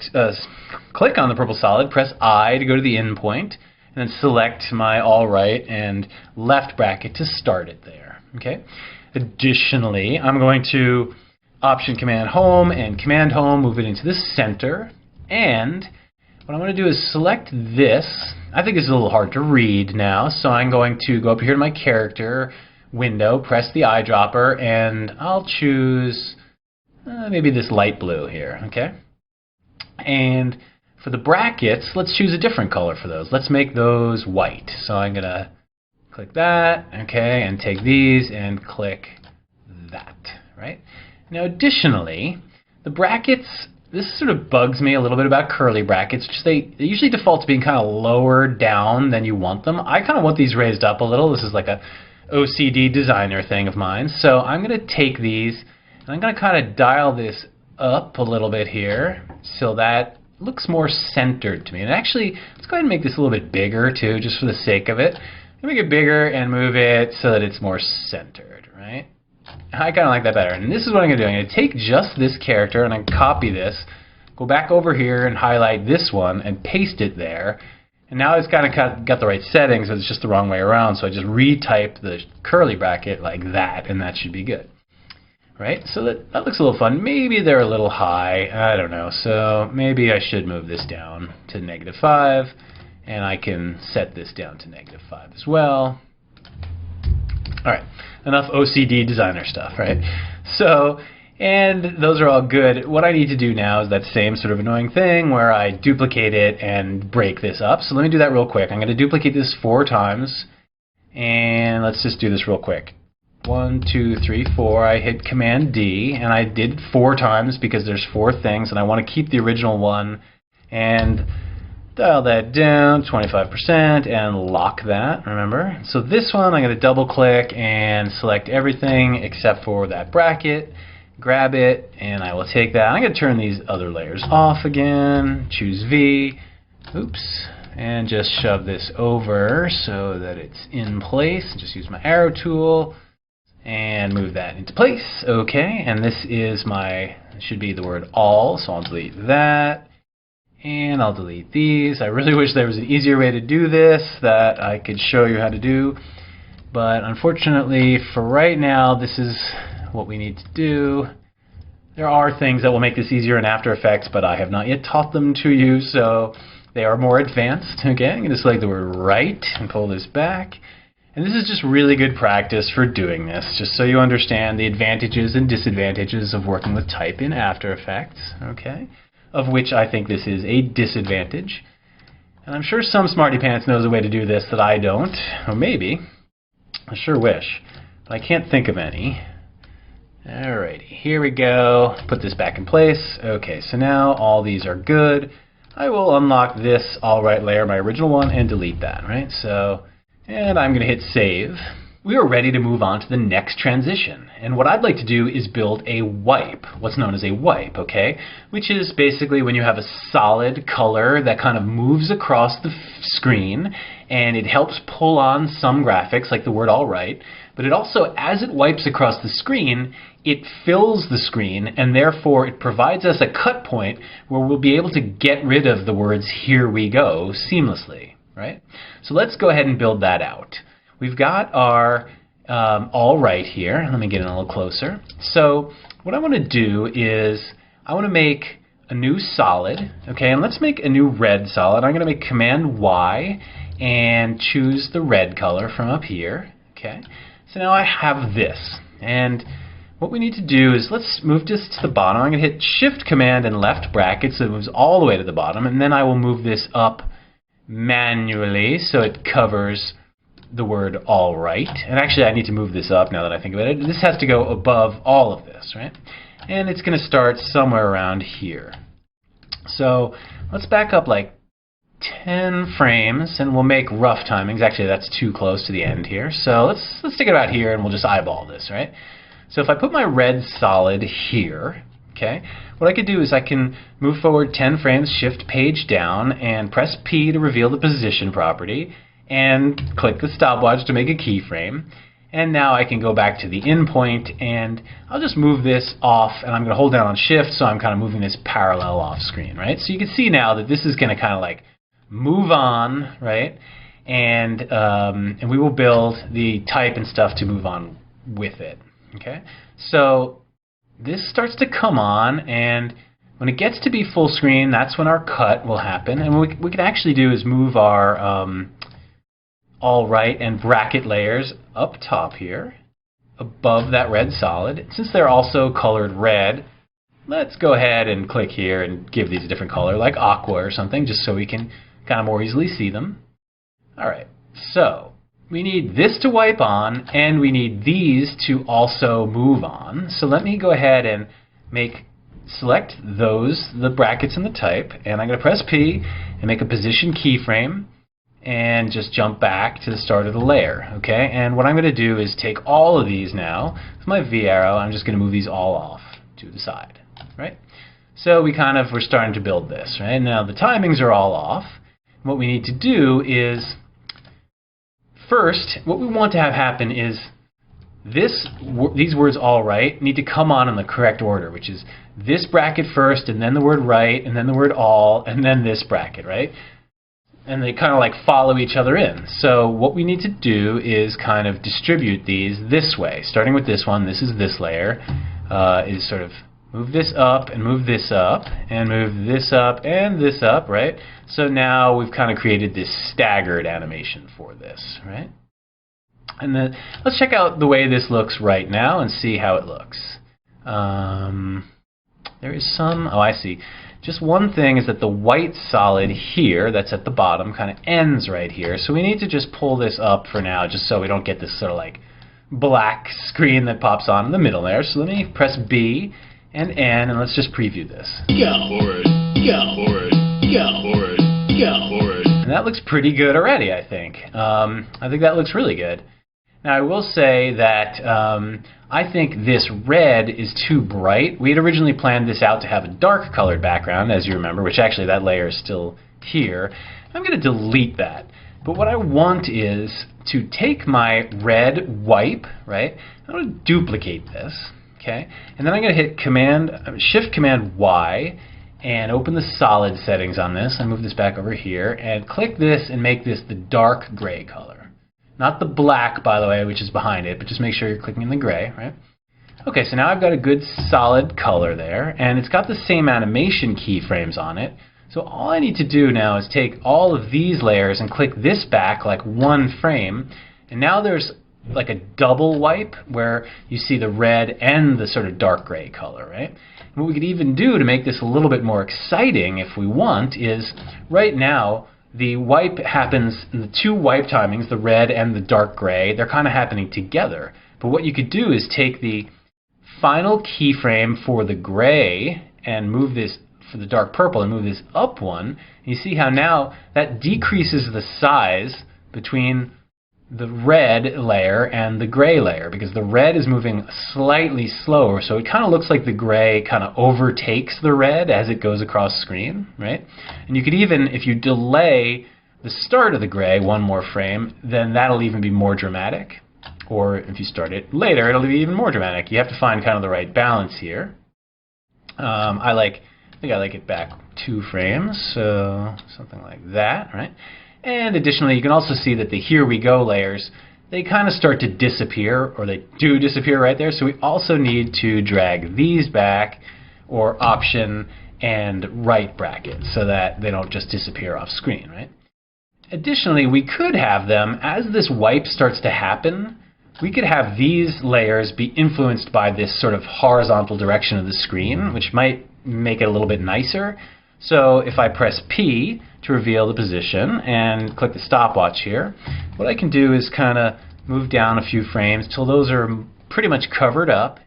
on the purple solid, press I to go to the end point, and then select my all right and left bracket to start it there. Okay. Additionally, I'm going to Option Command Home and Command Home, move it into the center, and what I'm going to do is select this. I think it's a little hard to read now, so I'm going to go up here to my character window, press the eyedropper, and I'll choose maybe this light blue here, okay? And for the brackets, let's choose a different color for those. Let's make those white. So I'm going to click that, okay, and take these and click that, right? Now additionally, the brackets, this sort of bugs me a little bit about curly brackets. Just they usually default to being kind of lower down than you want them. I kind of want these raised up a little. This is like a OCD designer thing of mine. So I'm going to take these and I'm going to kind of dial this up a little bit here so that looks more centered to me. And actually, let's go ahead and make this a little bit bigger too, just for the sake of it. Make it bigger and move it so that it's more centered, right? I kind of like that better. And this is what I'm going to do. I'm going to take just this character and I copy this, go back over here and highlight this one and paste it there. And now it's kind of got the right settings, but it's just the wrong way around. So I just retype the curly bracket like that, and that should be good. Right? So that looks a little fun. Maybe they're a little high. I don't know. So maybe I should move this down to -5. And I can set this down to -5 as well. All right. Enough OCD designer stuff, right? So, and those are all good. What I need to do now is that same sort of annoying thing where I duplicate it and break this up. So let me do that real quick. I'm going to duplicate this 4 times. And let's just do this real quick. 1, 2, 3, 4. I hit Command D, and I did 4 times because there's 4 things, and I want to keep the original one and dial that down 25% and lock that, remember? So this one I'm going to double click and select everything except for that bracket, grab it, and I will take that. I'm going to turn these other layers off again, choose V, oops, and just shove this over so that it's in place. Just use my arrow tool and move that into place. Okay, and this is my, should be the word all, so I'll delete that. And I'll delete these. I really wish there was an easier way to do this that I could show you how to do. But unfortunately, for right now, this is what we need to do. There are things that will make this easier in After Effects, but I have not yet taught them to you, so they are more advanced. Okay, I'm going to select the word right and pull this back. And this is just really good practice for doing this, just so you understand the advantages and disadvantages of working with type in After Effects. Okay. Of which I think this is a disadvantage. And I'm sure some smarty pants knows a way to do this that I don't. Or maybe. I sure wish. But I can't think of any. Alrighty, here we go. Put this back in place. Okay, so now all these are good. I will unlock this all right layer, my original one, and delete that, right? So, and I'm going to hit save. We are ready to move on to the next transition. And what I'd like to do is build a wipe, what's known as a wipe, okay? Which is basically when you have a solid color that kind of moves across the screen and it helps pull on some graphics like the word all right, but it also, as it wipes across the screen, it fills the screen and therefore it provides us a cut point where we'll be able to get rid of the words here we go seamlessly, right? So let's go ahead and build that out. We've got our all right here. Let me get in a little closer. So what I want to do is I want to make a new solid, okay, and let's make a new red solid. I'm going to make Command Y and choose the red color from up here, okay. So now I have this, and what we need to do is let's move this to the bottom. I'm going to hit Shift Command and left bracket so it moves all the way to the bottom, and then I will move this up manually so it covers the word all right. And actually I need to move this up now that I think about it. This has to go above all of this, right? And it's going to start somewhere around here. So let's back up like 10 frames, and we'll make rough timings. Actually, that's too close to the end here. So let's stick it about here, and we'll just eyeball this, right? So if I put my red solid here, okay, what I could do is I can move forward 10 frames, shift page down, and press P to reveal the position property, and click the stopwatch to make a keyframe. And now I can go back to the in point, and I'll just move this off, and I'm going to hold down on shift, so I'm kind of moving this parallel off screen, right? So you can see now that this is going to kind of like move on, right? And we will build the type and stuff to move on with it, okay? So this starts to come on, and when it gets to be full screen, that's when our cut will happen. And what we can actually do is move our all right and bracket layers up top here above that red solid. Since they're also colored red, let's go ahead and click here and give these a different color, like aqua or something, just so we can kind of more easily see them. Alright, so we need this to wipe on, and we need these to also move on. So let me go ahead and select those, the brackets and the type, and I'm going to press P and make a position keyframe, and just jump back to the start of the layer, okay? And what I'm going to do is take all of these now with my V arrow. I'm just going to move these all off to the side, right? So we're starting to build this, right? Now the timings are all off. What we need to do is, first, what we want to have happen is these words all right need to come on in the correct order, which is this bracket first, and then the word right, and then the word all, and then this bracket, right? And they kind of like follow each other in. So what we need to do is kind of distribute these this way. Starting with this one, this is this layer, is sort of move this up and move this up and move this up and this up, right? So now we've kind of created this staggered animation for this, right? And then let's check out the way this looks right now and see how it looks. There is some, oh I see. Just one thing is that the white solid here that's at the bottom kind of ends right here. So we need to just pull this up for now just so we don't get this sort of like black screen that pops on in the middle there. So let me press B and N, and let's just preview this. And that looks pretty good already, I think. I think that looks really good. Now I will say that I think this red is too bright. We had originally planned this out to have a dark colored background, as you remember, which actually that layer is still here. I'm going to delete that. But what I want is to take my red wipe, right? I'm going to duplicate this, okay? And then I'm going to hit Shift Command Y and open the solid settings on this and move this back over here and click this and make this the dark gray color. Not the black, by the way, which is behind it, but just make sure you're clicking in the gray, right? Okay, so now I've got a good solid color there, and it's got the same animation keyframes on it. So all I need to do now is take all of these layers and click this back like one frame, and now there's like a double wipe where you see the red and the sort of dark gray color, right? And what we could even do to make this a little bit more exciting if we want is right now the wipe happens in the two wipe timings, the red and the dark gray, they're kind of happening together. But what you could do is take the final keyframe for the gray and move this for the dark purple and move this up one. You see how now that decreases the size between the red layer and the gray layer, because the red is moving slightly slower, so it kind of looks like the gray kind of overtakes the red as it goes across screen, right? And you could even, if you delay the start of the gray one more frame, then that'll even be more dramatic. Or if you start it later, it'll be even more dramatic. You have to find kind of the right balance here. I think I like it back 2 frames, so something like that, right? And additionally, you can also see that the Here We Go layers, they kind of start to disappear, or they do disappear right there. So we also need to drag these back, or Option and right bracket, so that they don't just disappear off screen, right? Additionally, we could have them, as this wipe starts to happen, we could have these layers be influenced by this sort of horizontal direction of the screen, which might make it a little bit nicer. So if I press P to reveal the position and click the stopwatch here, what I can do is kind of move down a few frames till those are pretty much covered up,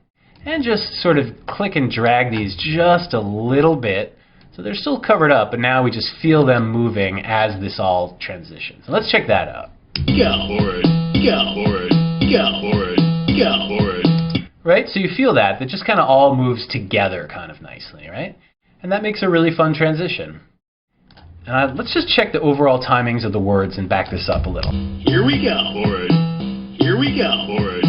and just sort of click and drag these just a little bit So they're still covered up, but now we just feel them moving as this all transitions. So let's check that out. Go. Forward, Go. forward, Go. forward, Go. forward. Right? So you feel that just kind of all moves together kind of nicely, right? And that makes a really fun transition. And let's just check the overall timings of the words and back this up a little. Here we go. Forward, Here we go. forward.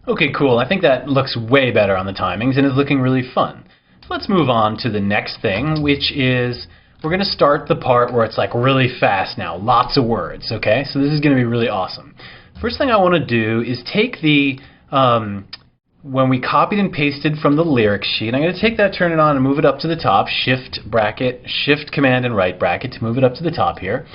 Okay, cool. I think that looks way better on the timings and is looking really fun. So let's move on to the next thing, which is we're going to start the part where it's like really fast now. Lots of words, okay? So this is going to be really awesome. First thing I want to do is take the, when we copied and pasted from the lyric sheet, I'm going to take that, turn it on, and move it up to the top. Shift bracket, Shift Command and right bracket to move it up to the top here.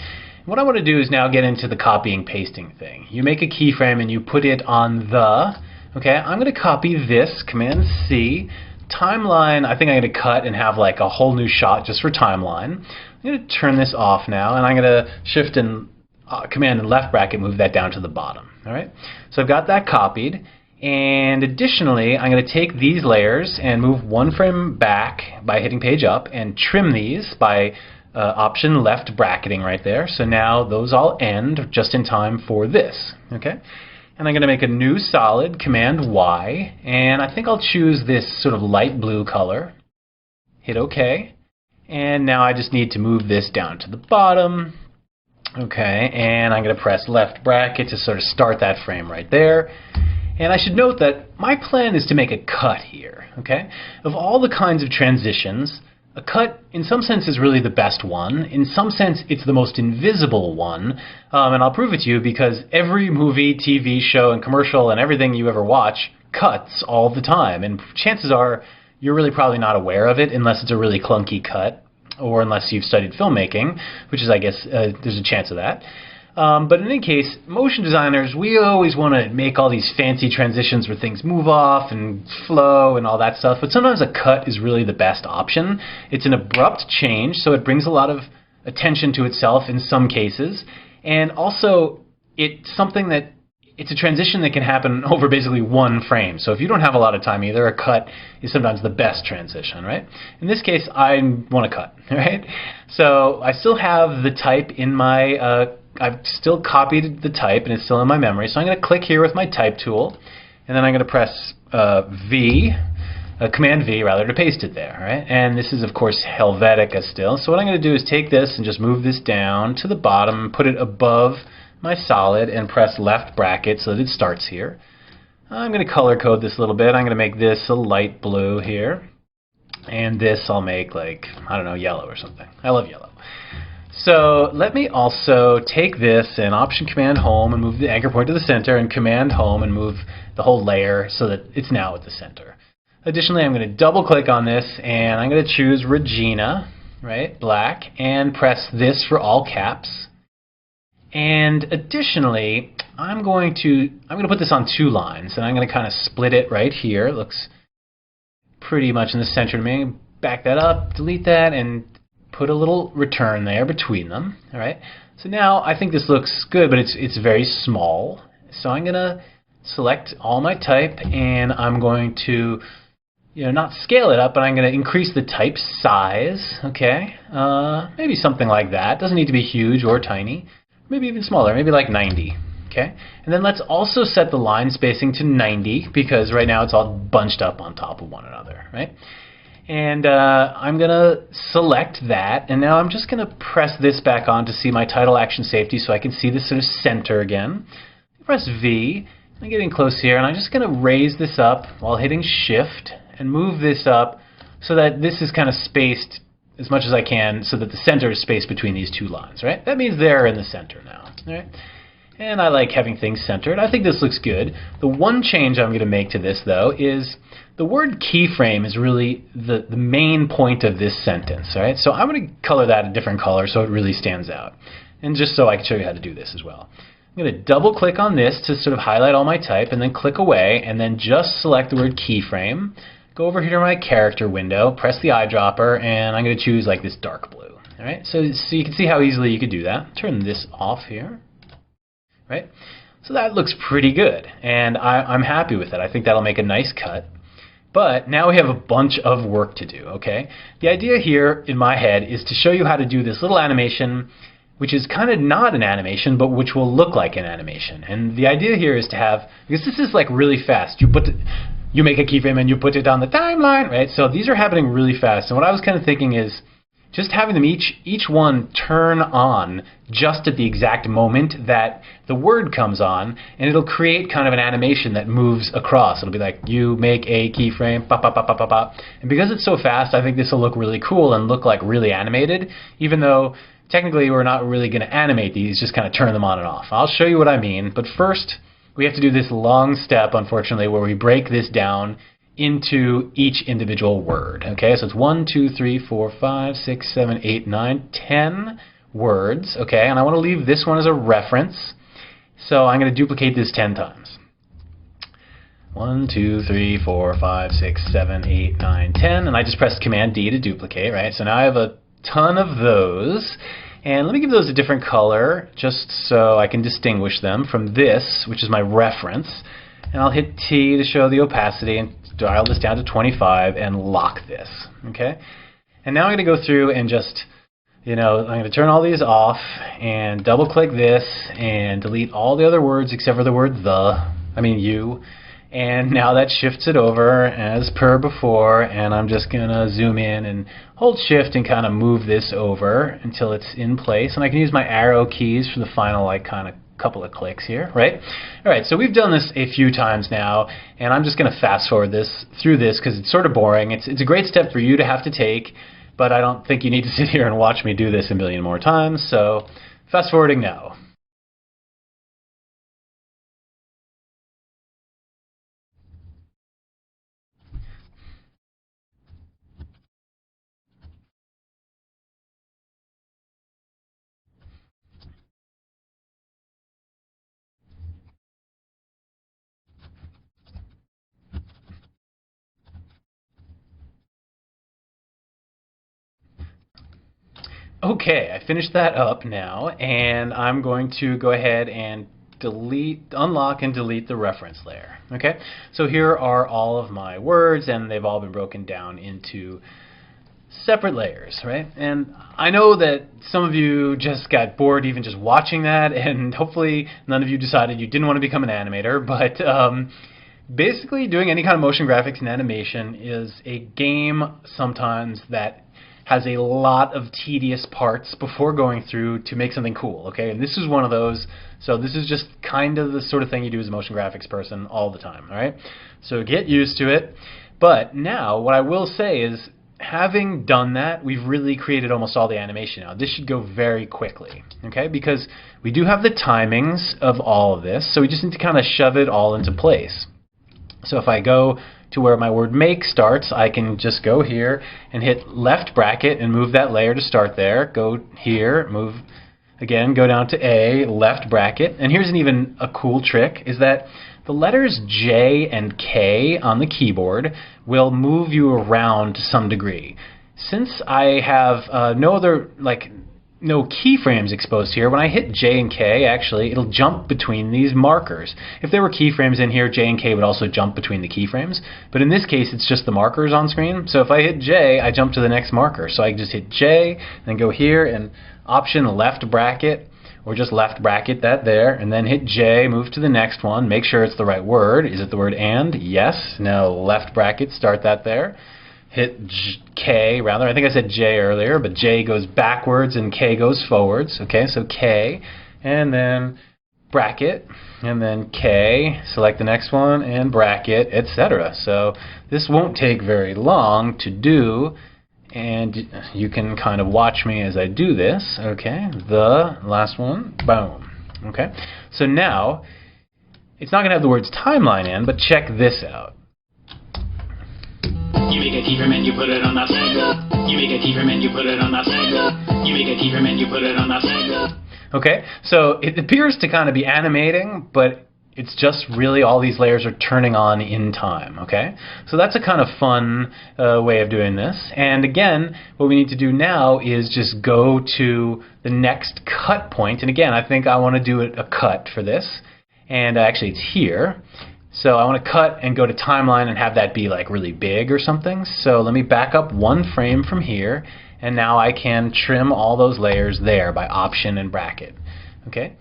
What I want to do is now get into the copying pasting thing. You make a keyframe and you put it on the, okay, I'm going to copy this, Command C. Timeline, I think I'm going to cut and have like a whole new shot just for timeline. I'm going to turn this off now, and I'm going to Shift and Command and left bracket, move that down to the bottom. All right, so I've got that copied. And additionally, I'm going to take these layers and move one frame back by hitting page up and trim these by option left bracketing right there. So now those all end just in time for this. Okay, and I'm going to make a new solid, Command Y, and I think I'll choose this sort of light blue color. Hit OK, and now I just need to move this down to the bottom. Okay, and I'm going to press left bracket to sort of start that frame right there. And I should note that my plan is to make a cut here, okay? Of all the kinds of transitions, a cut, in some sense, is really the best one. In some sense, it's the most invisible one. And I'll prove it to you because every movie, TV show, and commercial, and everything you ever watch cuts all the time. And chances are, you're really probably not aware of it unless it's a really clunky cut, or unless you've studied filmmaking, which is, I guess, there's a chance of that. But in any case, motion designers, we always want to make all these fancy transitions where things move off and flow and all that stuff. But sometimes a cut is really the best option. It's an abrupt change, so it brings a lot of attention to itself in some cases. And also, it's something that, it's a transition that can happen over basically one frame. So if you don't have a lot of time either, a cut is sometimes the best transition, right? In this case, I want to cut, right? So I still have the type in my I've still copied the type and it's still in my memory. So I'm going to click here with my type tool, and then I'm going to press Command V rather, to paste it there. Right? And this is of course Helvetica still. So what I'm going to do is take this and just move this down to the bottom, put it above my solid, and press left bracket so that it starts here. I'm going to color code this a little bit. I'm going to make this a light blue here, and this I'll make like, I don't know, yellow or something. I love yellow. So let me also take this and Option Command Home and move the anchor point to the center, and Command Home and move the whole layer so that it's now at the center. Additionally, I'm going to double click on this and I'm going to choose Regina, right, black, and press this for all caps. And additionally, I'm going to put this on 2 lines, and I'm going to kind of split it right here. It looks pretty much in the center to me. Back that up, delete that, and put a little return there between them. All right. So now I think this looks good, but it's very small. So I'm going to select all my type, and I'm going to, not scale it up, but I'm going to increase the type size. Okay. Maybe something like that. Doesn't need to be huge or tiny. Maybe even smaller. Maybe like 90. Okay. And then let's also set the line spacing to 90 because right now it's all bunched up on top of one another. Right. And I'm going to select that, and now I'm just going to press this back on to see my title action safety so I can see this sort of center again. Press V, I'm getting close here, and I'm just going to raise this up while hitting Shift and move this up so that this is kind of spaced as much as I can so that the center is spaced between these 2 lines, right? That means they're in the center now, right? And I like having things centered. I think this looks good. The one change I'm going to make to this, though, is the word keyframe is really the main point of this sentence, right? So I'm going to color that a different color so it really stands out. And just so I can show you how to do this as well. I'm going to double click on this to sort of highlight all my type, and then click away, and then just select the word keyframe. Go over here to my character window, press the eyedropper, and I'm going to choose like this dark blue. All right? So you can see how easily you could do that. Turn this off here. Right? So that looks pretty good, and I'm happy with it. I think that'll make a nice cut. But now we have a bunch of work to do, okay? The idea here in my head is to show you how to do this little animation, which is kind of not an animation, but which will look like an animation. And the idea here is to have, because this is like really fast, you make a keyframe and you put it on the timeline, right? So these are happening really fast. And what I was kind of thinking is just having them each one turn on just at the exact moment that the word comes on, and it'll create kind of an animation that moves across. It'll be like, you make a keyframe, pop, pop, pop, pop, pop, pop. And because it's so fast, I think this will look really cool and look like really animated, even though technically we're not really going to animate these, just kind of turn them on and off. I'll show you what I mean, but first we have to do this long step, unfortunately, where we break this down into each individual word. Okay, so it's 1, 2, 3, 4, 5, 6, 7, 8, 9, 10 words. Okay, and I want to leave this one as a reference, so I'm going to duplicate this 10 times. 1, 2, 3, 4, 5, 6, 7, 8, 9, 10, and I just pressed Command D to duplicate, right? So now I have a ton of those. And let me give those a different color just so I can distinguish them from this, which is my reference. And I'll hit T to show the opacity and dial this down to 25 and lock this. Okay? And now I'm going to go through and just, I'm going to turn all these off and double click this and delete all the other words except for the word you. And now that shifts it over as per before, and I'm just going to zoom in and hold shift and kind of move this over until it's in place. And I can use my arrow keys for the final kind of couple of clicks here, right? All right, so we've done this a few times now, and I'm just going to fast forward through this because it's sort of boring. It's a great step for you to have to take, but I don't think you need to sit here and watch me do this a million more times. So fast forwarding now. Okay, I finished that up now, and I'm going to go ahead and unlock and delete the reference layer. Okay, so here are all of my words, and they've all been broken down into separate layers, right? And I know that some of you just got bored even just watching that, and hopefully none of you decided you didn't want to become an animator, but basically doing any kind of motion graphics and animation is a game sometimes that has a lot of tedious parts before going through to make something cool, okay? And this is one of those, so this is just kind of the sort of thing you do as a motion graphics person all the time, all right? So get used to it. But now, what I will say is, having done that, we've really created almost all the animation now. This should go very quickly, okay? Because we do have the timings of all of this, so we just need to kind of shove it all into place. So if I go to where my word make starts, I can just go here and hit left bracket and move that layer to start there. Go here, move again, go down to A, left bracket. And here's even a cool trick, is that the letters J and K on the keyboard will move you around to some degree. Since I have no keyframes exposed here, when I hit J and K, actually, it'll jump between these markers. If there were keyframes in here, J and K would also jump between the keyframes. But in this case, it's just the markers on screen. So if I hit J, I jump to the next marker. So I can just hit J, then go here and option left bracket, or just left bracket that there, and then hit J, move to the next one, make sure it's the right word. Is it the word and? Yes. Now left bracket, start that there. Hit K, rather. I think I said J earlier, but J goes backwards and K goes forwards. Okay, so K, and then bracket, and then K, select the next one, and bracket, etc. So this won't take very long to do, and you can kind of watch me as I do this. Okay, the last one, boom. Okay, so now, it's not going to have the words timeline in, but check this out. You make a keyframe and you put it on that table. You make a keyframe and you put it on that table. You make a keyframe and you put it on that table. Okay, so it appears to kind of be animating, but it's just really all these layers are turning on in time, okay? So that's a kind of fun way of doing this. And again, what we need to do now is just go to the next cut point. And again, I think I want to do a cut for this. And actually it's here. So I want to cut and go to timeline and have that be like really big or something. So let me back up one frame from here, and now I can trim all those layers there by Option and bracket. Okay.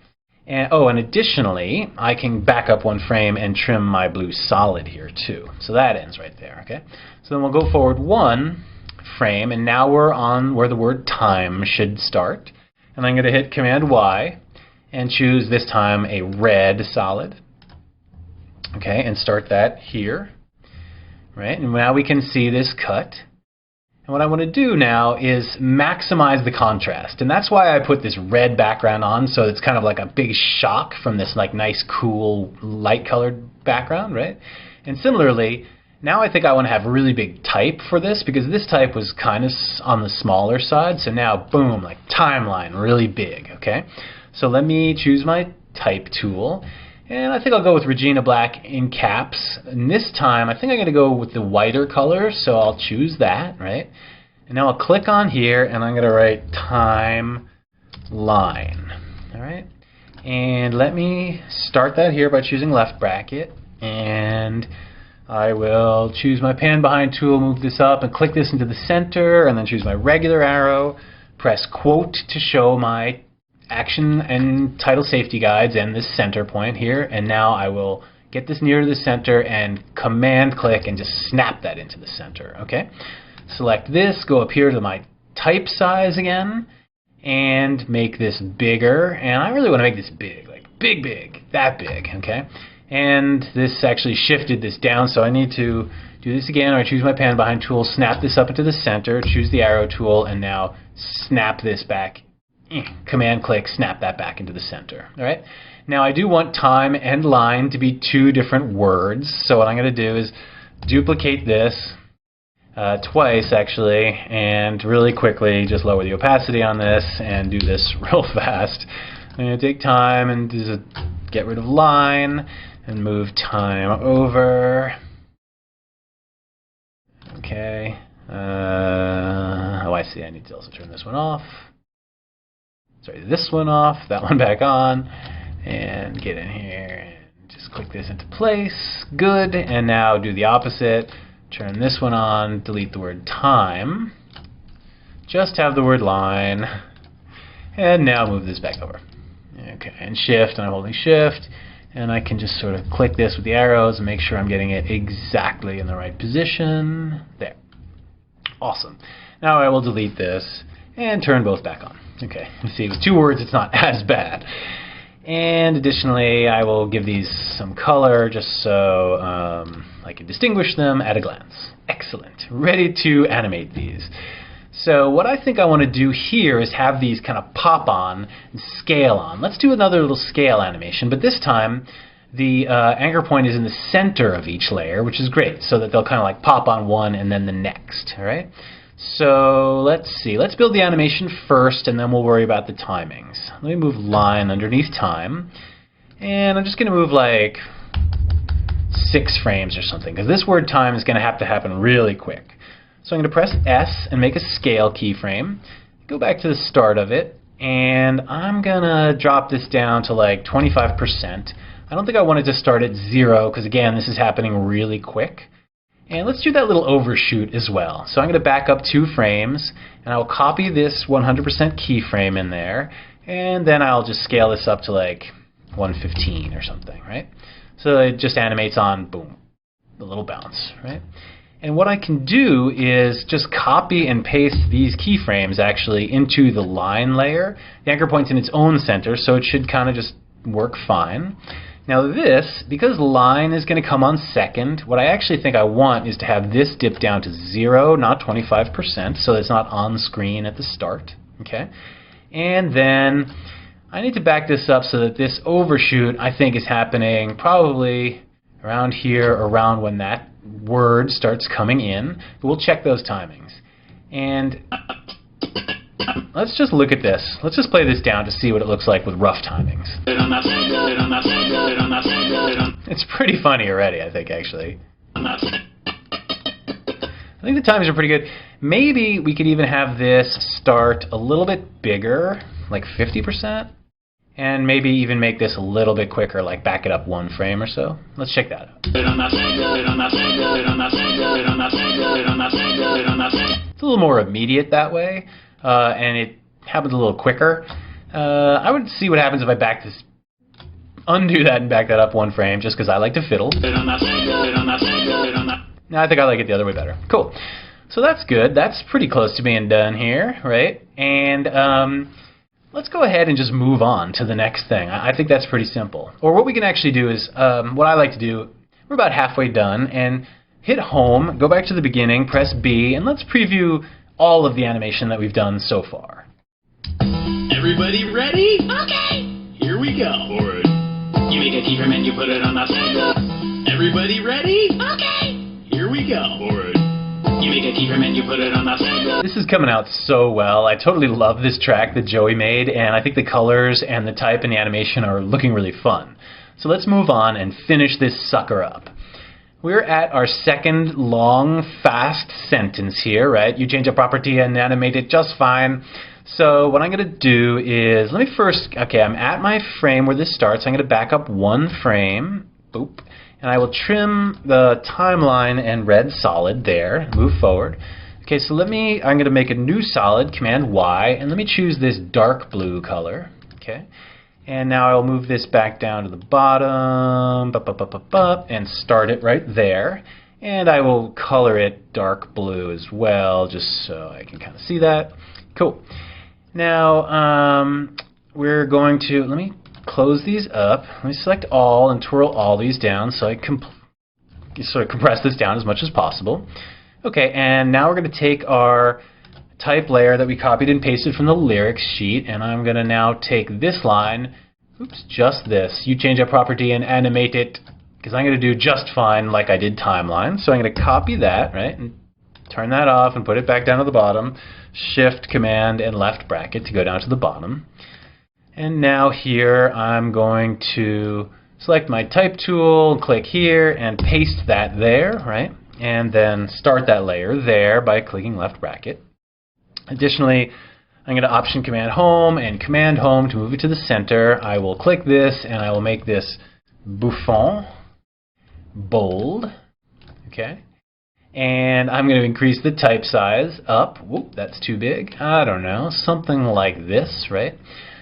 And, oh, and additionally, I can back up one frame and trim my blue solid here too. So that ends right there. Okay. So then we'll go forward one frame, and now we're on where the word time should start. And I'm going to hit Command Y and choose this time a red solid. Okay, and start that here. Right, and now we can see this cut. And what I want to do now is maximize the contrast. And that's why I put this red background on, so it's kind of like a big shock from this like nice, cool, light colored background, right? And similarly, now I think I want to have really big type for this, because this type was kind of on the smaller side. So now, boom, like timeline, really big, okay? So let me choose my type tool. And I think I'll go with Regina Black in caps. And this time, I think I'm going to go with the whiter color, so I'll choose that, right? And now I'll click on here, and I'm going to write timeline. All right? And let me start that here by choosing left bracket. And I will choose my pan behind tool, move this up, and click this into the center, and then choose my regular arrow, press quote to show my action and title safety guides and this center point here, and now I will get this near to the center and command click and just snap that into the center. Okay, select this, go up here to my type size again and make this bigger, and I really want to make this big, like big, that big. Okay, and this actually shifted this down, so I need to do this again. Or I choose my pan behind tool, snap this up into the center, choose the arrow tool, and now snap this back. Command click, snap that back into the center. All right. Now I do want time and line to be two different words. So what I'm going to do is duplicate this twice actually, and really quickly just lower the opacity on this and do this real fast. I'm going to take time and just get rid of line and move time over. Okay. Oh, I see. I need to also turn this one off. Sorry, this one off, that one back on, and get in here and just click this into place. Good. And now do the opposite. Turn this one on, delete the word time, just have the word line, and now move this back over. Okay, and shift, and I'm holding shift, and I can just sort of click this with the arrows and make sure I'm getting it exactly in the right position. There. Awesome. Now I will delete this and turn both back on. Okay, you see, with two words it's not as bad. And additionally, I will give these some color just so I can distinguish them at a glance. Excellent. Ready to animate these. So what I think I want to do here is have these kind of pop on and scale on. Let's do another little scale animation, but this time the anchor point is in the center of each layer, which is great, so that they'll kind of like pop on one and then the next. All right. So let's see. Let's build the animation first, and then we'll worry about the timings. Let me move line underneath time, and I'm just going to move like 6 frames or something, because this word time is going to have to happen really quick. So I'm going to press S and make a scale keyframe. Go back to the start of it, and I'm going to drop this down to like 25%. I don't think I wanted to start at 0, because again, this is happening really quick. And let's do that little overshoot as well. So I'm going to back up 2 frames, and I'll copy this 100% keyframe in there, and then I'll just scale this up to like 115 or something, right? So it just animates on, boom, the little bounce, right? And what I can do is just copy and paste these keyframes actually into the line layer. The anchor point's in its own center, so it should kind of just work fine. Now this, because line is going to come on second, what I actually think I want is to have this dip down to 0, not 25%, so it's not on screen at the start. Okay, and then I need to back this up so that this overshoot, I think, is happening probably around here, around when that word starts coming in. But we'll check those timings. And let's just look at this. Let's just play this down to see what it looks like with rough timings. It's pretty funny already, I think, actually. I think the timings are pretty good. Maybe we could even have this start a little bit bigger, like 50%. And maybe even make this a little bit quicker, like back it up 1 frame or so. Let's check that out. It's a little more immediate that way, and it happens a little quicker. I would see what happens if I undo that and back that up 1 frame, just because I like to fiddle. Now I think I like it the other way better. Cool. So that's good. That's pretty close to being done here, right? And let's go ahead and just move on to the next thing. I think that's pretty simple. Or what we can actually do is, what I like to do, we're about halfway done, and hit home, go back to the beginning, press B, and let's preview all of the animation that we've done so far. Everybody ready? Okay. Here we go. Alright. You make a keyframe and you put it on the table. Everybody ready? Okay. Here we go. Alright. You make a keyframe and you put it on the table. This is coming out so well. I totally love this track that Joey made, and I think the colors and the type and the animation are looking really fun. So let's move on and finish this sucker up. We're at our second long, fast sentence here, right? You change a property and animate it just fine. So what I'm going to do is, let me first, okay, I'm at my frame where this starts. I'm going to back up 1 frame, boop, and I will trim the timeline and red solid there, move forward. Okay, so I'm going to make a new solid, Command Y, and let me choose this dark blue color, okay? And now I'll move this back down to the bottom, and start it right there. And I will color it dark blue as well, just so I can kind of see that. Cool. Now, we're going to, let me close these up. Let me select all and twirl all these down so I can sort of compress this down as much as possible. Okay, and now we're going to take our type layer that we copied and pasted from the lyrics sheet, and I'm going to now take this line, oops, just this. You change a property and animate it, because I'm going to do just fine like I did timeline. So I'm going to copy that, right, and turn that off and put it back down to the bottom. Shift, Command, and left bracket to go down to the bottom. And now here I'm going to select my type tool, click here, and paste that there, right? And then start that layer there by clicking left bracket. Additionally, I'm going to Option Command Home and Command Home to move it to the center. I will click this and I will make this bouffant, bold, okay? And I'm going to increase the type size up. Whoop, that's too big. I don't know, something like this, right?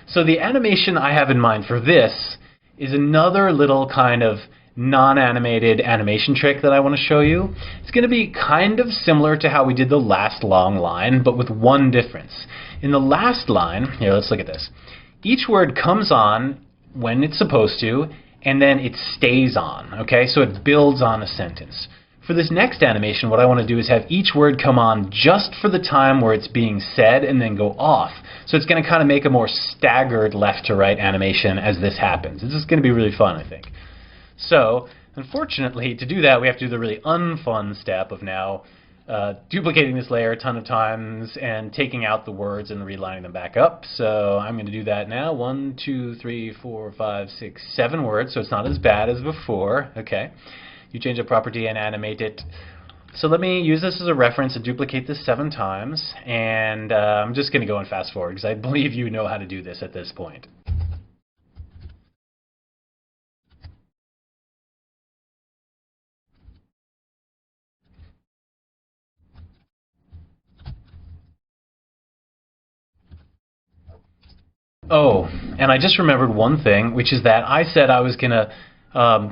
So the animation I have in mind for this is another little kind of non-animated animation trick that I want to show you. It's going to be kind of similar to how we did the last long line, but with one difference. In the last line, here, let's look at this. Each word comes on when it's supposed to, and then it stays on, okay? So it builds on a sentence. For this next animation, what I want to do is have each word come on just for the time where it's being said and then go off. So it's going to kind of make a more staggered left to right animation as this happens. This is going to be really fun, I think. So, unfortunately, to do that, we have to do the really unfun step of now duplicating this layer a ton of times and taking out the words and relining them back up. So I'm going to do that now. 1, 2, 3, 4, 5, 6, 7 words, so it's not as bad as before. Okay. You change a property and animate it. So let me use this as a reference and duplicate this 7 times. And I'm just going to go and fast forward because I believe you know how to do this at this point. Oh, and I just remembered one thing, which is that I said I was going to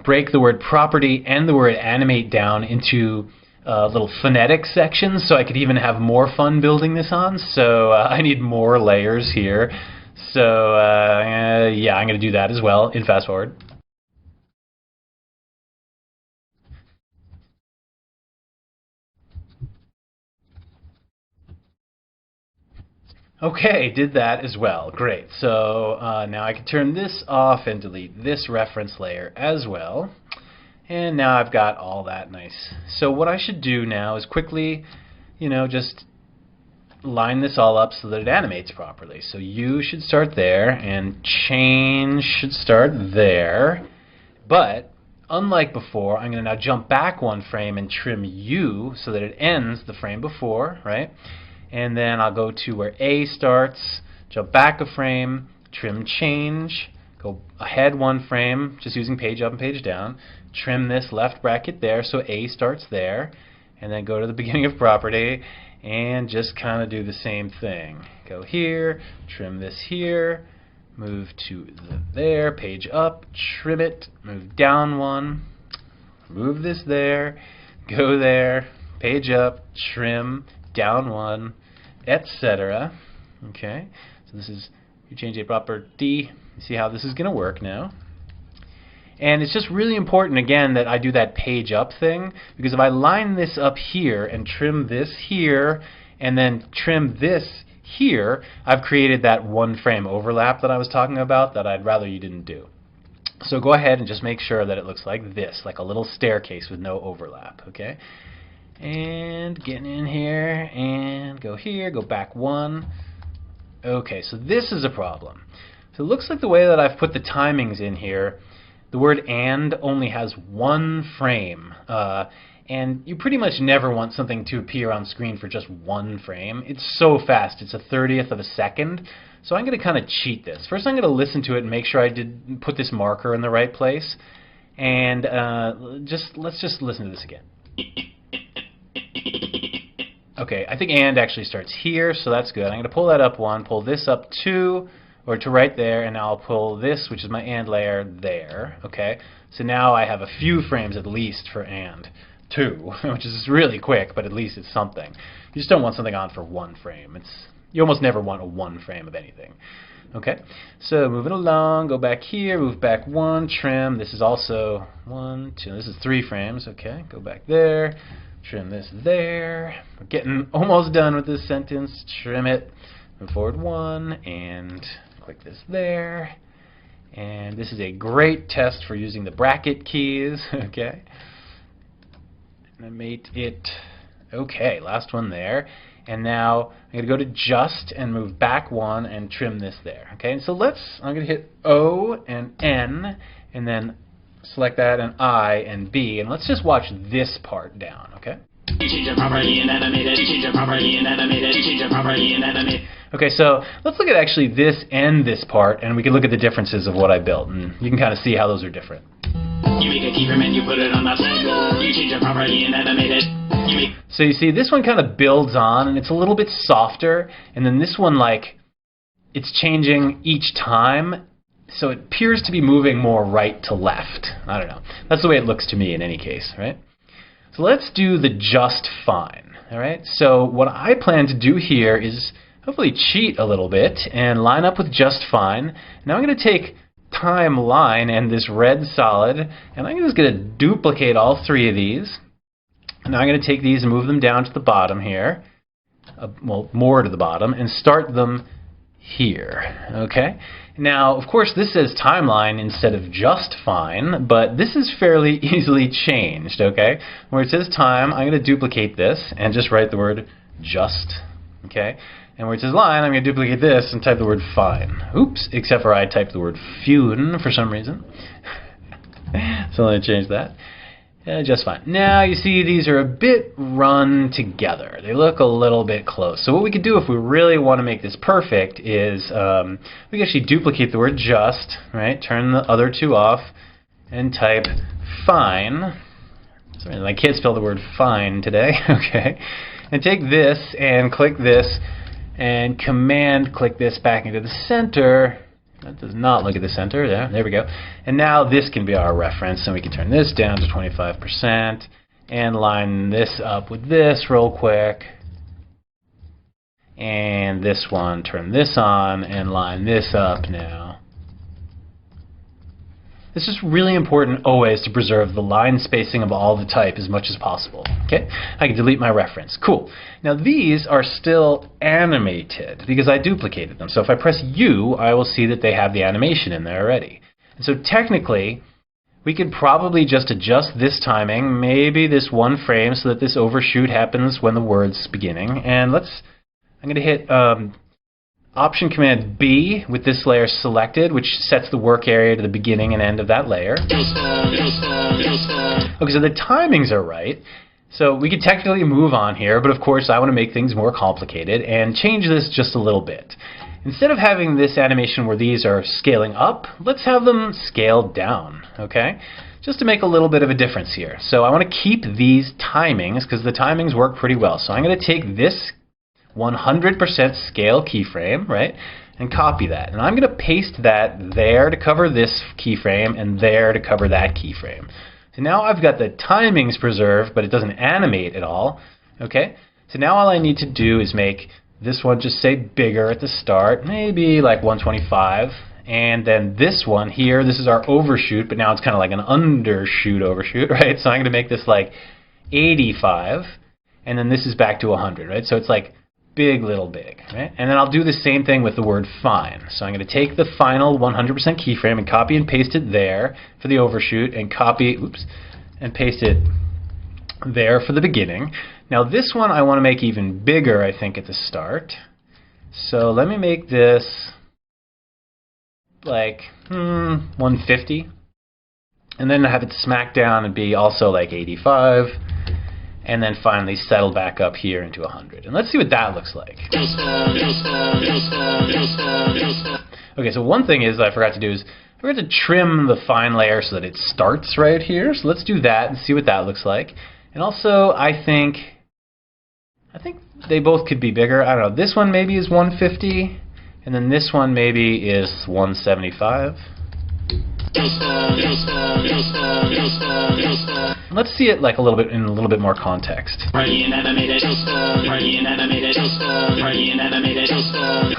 break the word property and the word animate down into little phonetic sections so I could even have more fun building this on. So I need more layers here. So yeah, I'm going to do that as well in fast forward. Okay, did that as well. Great. So now I can turn this off and delete this reference layer as well. And now I've got all that nice. So what I should do now is quickly, just line this all up so that it animates properly. So you should start there and change should start there. But unlike before, I'm going to now jump back 1 frame and trim U so that it ends the frame before, right? And then I'll go to where A starts, jump back a frame, trim change, go ahead one frame, just using page up and page down, trim this left bracket there so A starts there, and then go to the beginning of property and just kind of do the same thing. Go here, trim this here, move to there, page up, trim it, move down one, move this there, go there, page up, trim, down one, etc. Okay, so this is, you change a property, see how this is going to work now. And it's just really important, again, that I do that page up thing, because if I line this up here and trim this here and then trim this here, I've created that one frame overlap that I was talking about that I'd rather you didn't do. So go ahead and just make sure that it looks like this, like a little staircase with no overlap, okay? And get in here and go here, go back one. Okay, so this is a problem. So it looks like the way that I've put the timings in here, the word and only has one frame. And you pretty much never want something to appear on screen for just one frame. It's so fast, it's a 30th of a second. So I'm going to kind of cheat this. First I'm going to listen to it and make sure I did put this marker in the right place. And let's just listen to this again. Okay, I think and actually starts here, so that's good. I'm going to pull that up one, pull this up two, or to right there, and now I'll pull this, which is my and layer, there. Okay, so now I have a few frames at least for and two, which is really quick, but at least it's something. You just don't want something on for one frame. You almost never want a one frame of anything. Okay, so moving along, go back here, move back one, trim. This is also one, two, this is 3 frames. Okay, go back there, trim this there. We're getting almost done with this sentence. Trim it, move forward one, and click this there. And this is a great test for using the bracket keys. Okay, animate it. Okay, last one there. And now I'm going to go to just and move back one and trim this there. Okay, and so I'm going to hit O and N and then select that and I and B, and let's just watch this part down. Okay. You change a property and animate it. You change a property and animate it. You change a property and animate it. Okay, so let's look at actually this and this part, and we can look at the differences of what I built, and you can kind of see how those are different. You make a keyframe and you put it on the table. You change a property and animate it. So you see, this one kind of builds on, and it's a little bit softer, and then this one, like, it's changing each time, so it appears to be moving more right to left. I don't know. That's the way it looks to me in any case, right? So let's do the just fine, all right? So what I plan to do here is hopefully cheat a little bit and line up with just fine. Now I'm going to take timeline and this red solid, and I'm just going to duplicate all 3 of these. Now I'm going to take these and move them down to the bottom here, well, more to the bottom, and start them here, okay? Now, of course, this says timeline instead of just fine, but this is fairly easily changed, okay? Where it says time, I'm going to duplicate this and just write the word just, okay? And where it says line, I'm going to duplicate this and type the word fine. Oops, except for I typed the word fune for some reason. So let me change that. Just fine. Now you see these are a bit run together. They look a little bit close. So what we could do if we really want to make this perfect is we can actually duplicate the word just, right? Turn the other 2 off and type fine. Sorry, I can't spell the word fine today. Okay. And take this and click this and command click this back into the center. That does not look at the center. There we go. And now this can be our reference, and we can turn this down to 25% and line this up with this real quick. And this one, turn this on and line this up now. It's just really important always to preserve the line spacing of all the type as much as possible. Okay, I can delete my reference. Cool. Now these are still animated because I duplicated them. So if I press U, I will see that they have the animation in there already. And so technically, we could probably just adjust this timing, maybe this 1 frame, so that this overshoot happens when the word's beginning. And I'm going to hit Option Command B with this layer selected, which sets the work area to the beginning and end of that layer. Okay, so the timings are right. So we could technically move on here, but of course I want to make things more complicated and change this just a little bit. instead of having this animation where these are scaling up, let's have them scale down, okay? Just to make a little bit of a difference here. So I want to keep these timings because the timings work pretty well. So I'm going to take this 100% scale keyframe, right, and copy that. And I'm going to paste that there to cover this keyframe and there to cover that keyframe. So now I've got the timings preserved, but it doesn't animate at all, okay? So now all I need to do is make this one just say bigger at the start, maybe like 125. And then this one here, this is our overshoot, but now it's kind of like an undershoot overshoot, right? So I'm going to make this like 85, and then this is back to 100, right? So it's like big, little, big, right? And then I'll do the same thing with the word fine. So I'm going to take the final 100% keyframe and copy and paste it there for the overshoot, and copy, and paste it there for the beginning. Now this one I want to make even bigger, I think, at the start. So let me make this like 150, and then have it smack down and be also like 85, and then finally settle back up here into 100. And let's see what that looks like. Okay, so one thing is I forgot to do is I forgot to trim the fine layer so that it starts right here. So let's do that and see what that looks like. And also I think they both could be bigger. I don't know. This one maybe is 150. And then this one maybe is 175. Let's see it like a little bit in a little bit more context.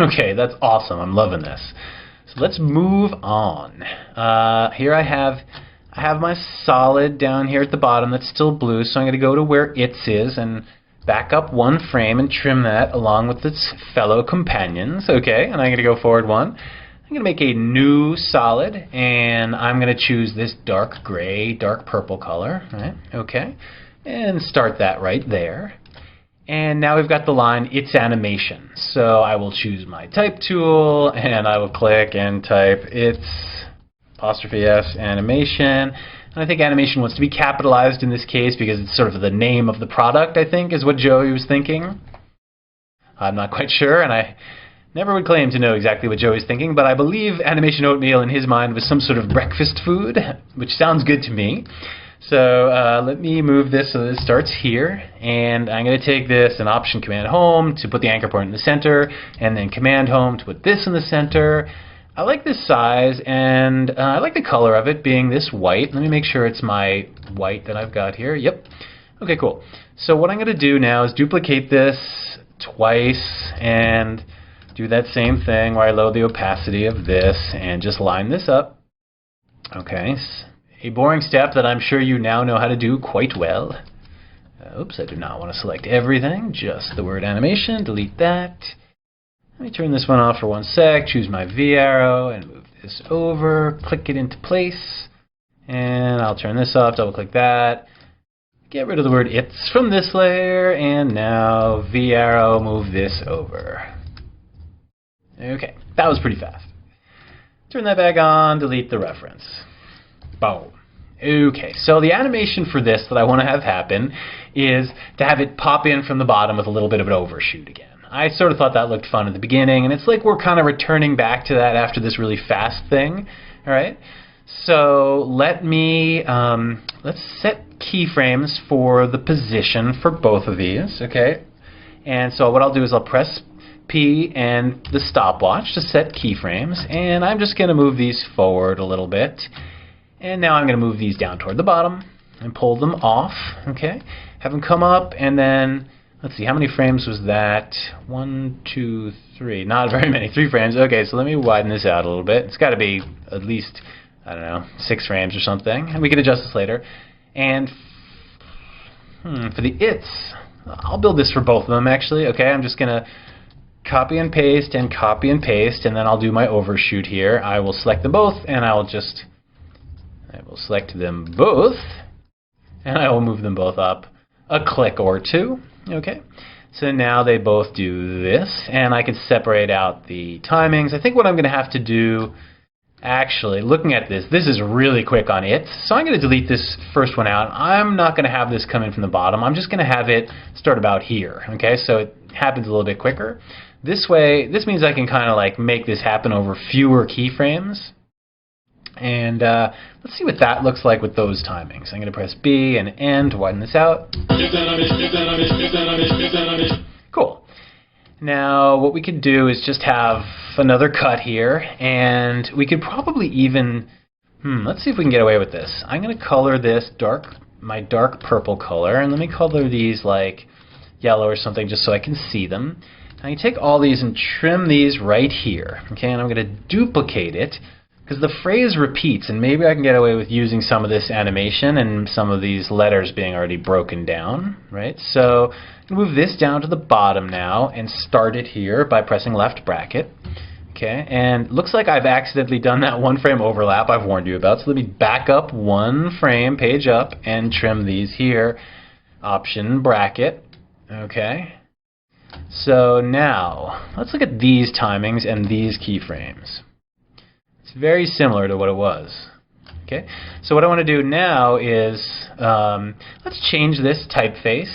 Okay, that's awesome. I'm loving this. So let's move on. Here I have my solid down here at the bottom that's still blue, so I'm going to go to where its is and back up one frame and trim that along with its fellow companions. Okay, and I'm going to go forward one. I'm going to make a new solid, and I'm going to choose this dark gray, dark purple color. Right? Okay, and start that right there. And now we've got the line, its animation. So I will choose my type tool, and I will click and type its '(s) animation. And I think animation wants to be capitalized in this case because it's sort of the name of the product, I think, is what Joey was thinking. I'm not quite sure, and I never would claim to know exactly what Joey's thinking, but I believe animation oatmeal in his mind was some sort of breakfast food, which sounds good to me. So let me move this so that it starts here, and I'm going to take this and Option Command Home to put the anchor point in the center, and then Command Home to put this in the center. I like this size, and I like the color of it being this white. Let me make sure it's my white that I've got here. Yep. Okay, cool. So what I'm going to do now is duplicate this twice and do that same thing where I load the opacity of this and just line this up. Okay. A boring step that I'm sure you now know how to do quite well. Oops, I do not want to select everything, just the word animation. Delete that. Let me turn this one off for 1 sec, choose my V arrow and move this over, click it into place, and I'll turn this off, double click that, get rid of the word its from this layer, and now V arrow, move this over. Okay, that was pretty fast. Turn that back on, delete the reference. Boom. Okay, so the animation for this that I want to have happen is to have it pop in from the bottom with a little bit of an overshoot again. I sort of thought that looked fun at the beginning, and it's like we're kind of returning back to that after this really fast thing. All right, so let me let's set keyframes for the position for both of these. Okay, and so what I'll do is I'll press P and the stopwatch to set keyframes, and I'm just going to move these forward a little bit, and now I'm going to move these down toward the bottom and pull them off. Okay, have them come up, and then let's see, how many frames was that? 1, 2, 3. Not very many. 3 frames. Okay, so let me widen this out a little bit. It's got to be at least, I don't know, 6 frames or something. And we can adjust this later. And for the its, I'll build this for both of them, actually. Okay, I'm just going to copy and paste, and then I'll do my overshoot here. I will select them both, and I will select them both, and I will move them both up a click or two. Okay, so now they both do this, and I can separate out the timings. I think what I'm going to have to do, actually, looking at this, this is really quick on its, so I'm going to delete this first one out. I'm not going to have this come in from the bottom. I'm just going to have it start about here. Okay, so happens a little bit quicker. This way, this means I can kind of like make this happen over fewer keyframes. And let's see what that looks like with those timings. I'm going to press B and N to widen this out. Cool. Now what we could do is just have another cut here, and we could probably even, let's see if we can get away with this. I'm going to color this my dark purple color, and let me color these like yellow or something just so I can see them. Now you take all these and trim these right here, okay, and I'm going to duplicate it because the phrase repeats, and maybe I can get away with using some of this animation and some of these letters being already broken down, right? So I'm going to move this down to the bottom now and start it here by pressing left bracket. Okay, and looks like I've accidentally done that one frame overlap I've warned you about. So let me back up one frame, page up, and trim these here. Option bracket. Okay. So now let's look at these timings and these keyframes. It's very similar to what it was. Okay. So what I want to do now is let's change this typeface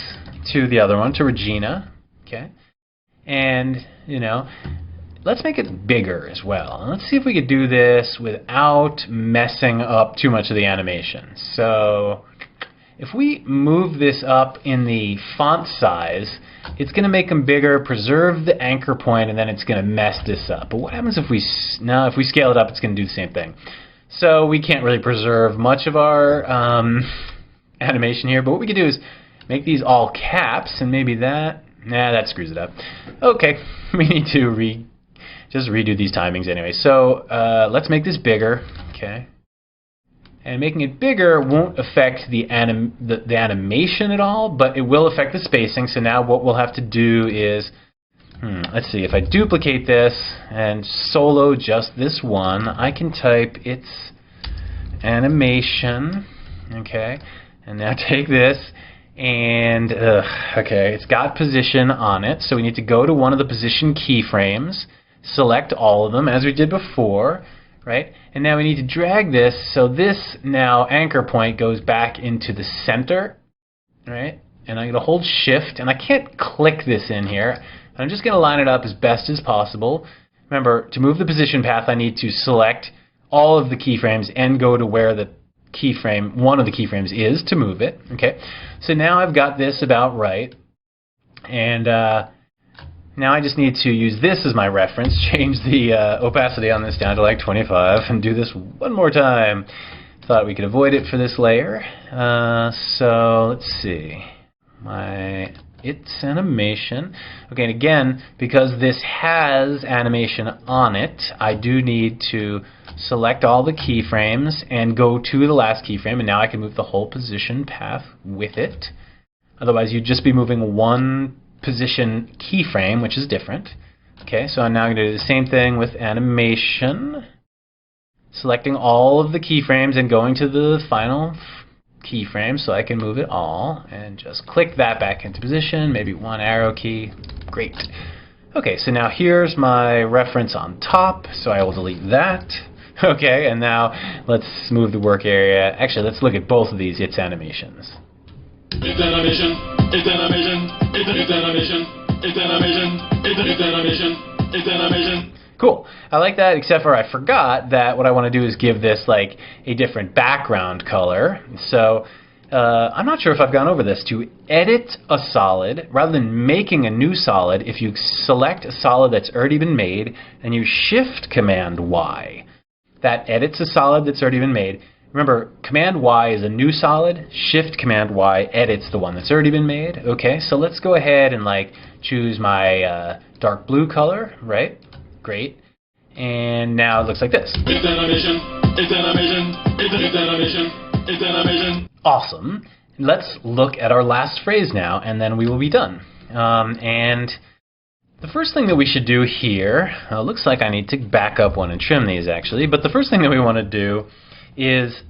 to the other one, to Regina. Okay. And let's make it bigger as well. And let's see if we could do this without messing up too much of the animation. So if we move this up in the font size, it's going to make them bigger, preserve the anchor point, and then it's going to mess this up. But what happens if we scale it up, it's going to do the same thing. So we can't really preserve much of our animation here. But what we can do is make these all caps, and maybe that screws it up. Okay, we need to just redo these timings anyway. So let's make this bigger. Okay. And making it bigger won't affect the animation at all, but it will affect the spacing. So now what we'll have to do is, let's see, if I duplicate this and solo just this one, I can type its animation, okay, and now take this and, okay, it's got position on it, so we need to go to one of the position keyframes, select all of them as we did before, right? And now we need to drag this so this now anchor point goes back into the center, right? And I'm going to hold shift, and I can't click this in here. I'm just going to line it up as best as possible. Remember, to move the position path, I need to select all of the keyframes and go to where the keyframe, one of the keyframes is to move it. Okay, so now I've got this about right, and now I just need to use this as my reference, change the opacity on this down to like 25, and do this one more time. Thought we could avoid it for this layer. So let's see. Its animation. Okay, and again, because this has animation on it, I do need to select all the keyframes and go to the last keyframe, and now I can move the whole position path with it. Otherwise, you'd just be moving one position keyframe, which is different. Okay, so I'm now going to do the same thing with animation, selecting all of the keyframes and going to the final keyframe so I can move it all, and just click that back into position, maybe one arrow key. Great. Okay, so now here's my reference on top, so I will delete that. Okay, and now let's move the work area. Actually, let's look at both of these its animations. It's animation, it's animation, it's animation, it's animation, it's animation, it's animation. Cool. I like that, except for I forgot that what I want to do is give this like a different background color. So I'm not sure if I've gone over this. To edit a solid, rather than making a new solid, if you select a solid that's already been made and you Shift Command Y, that edits a solid that's already been made. Remember, Command Y is a new solid, Shift Command Y edits the one that's already been made. Okay, so let's go ahead and like choose my dark blue color, right? Great. And now it looks like this. It's animation, it's animation, it's animation, it's animation. Awesome. Let's look at our last phrase now, and then we will be done. And the first thing that we should do here, looks like I need to back up one and trim these actually, but the first thing that we want to do is,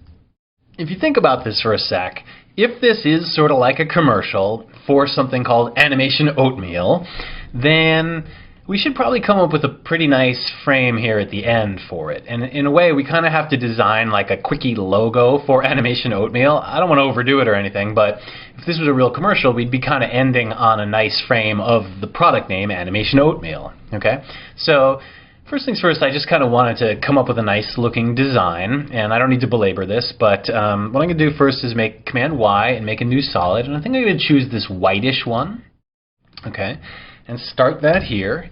if you think about this for a sec, if this is sort of like a commercial for something called Animation Oatmeal, then we should probably come up with a pretty nice frame here at the end for it. And in a way, we kind of have to design like a quickie logo for Animation Oatmeal. I don't want to overdo it or anything, but if this was a real commercial, we'd be kind of ending on a nice frame of the product name, Animation Oatmeal. Okay, so first things first, I just kind of wanted to come up with a nice looking design, and I don't need to belabor this, but what I'm going to do first is make Command Y and make a new solid, and I think I'm going to choose this whitish one. Okay, and start that here,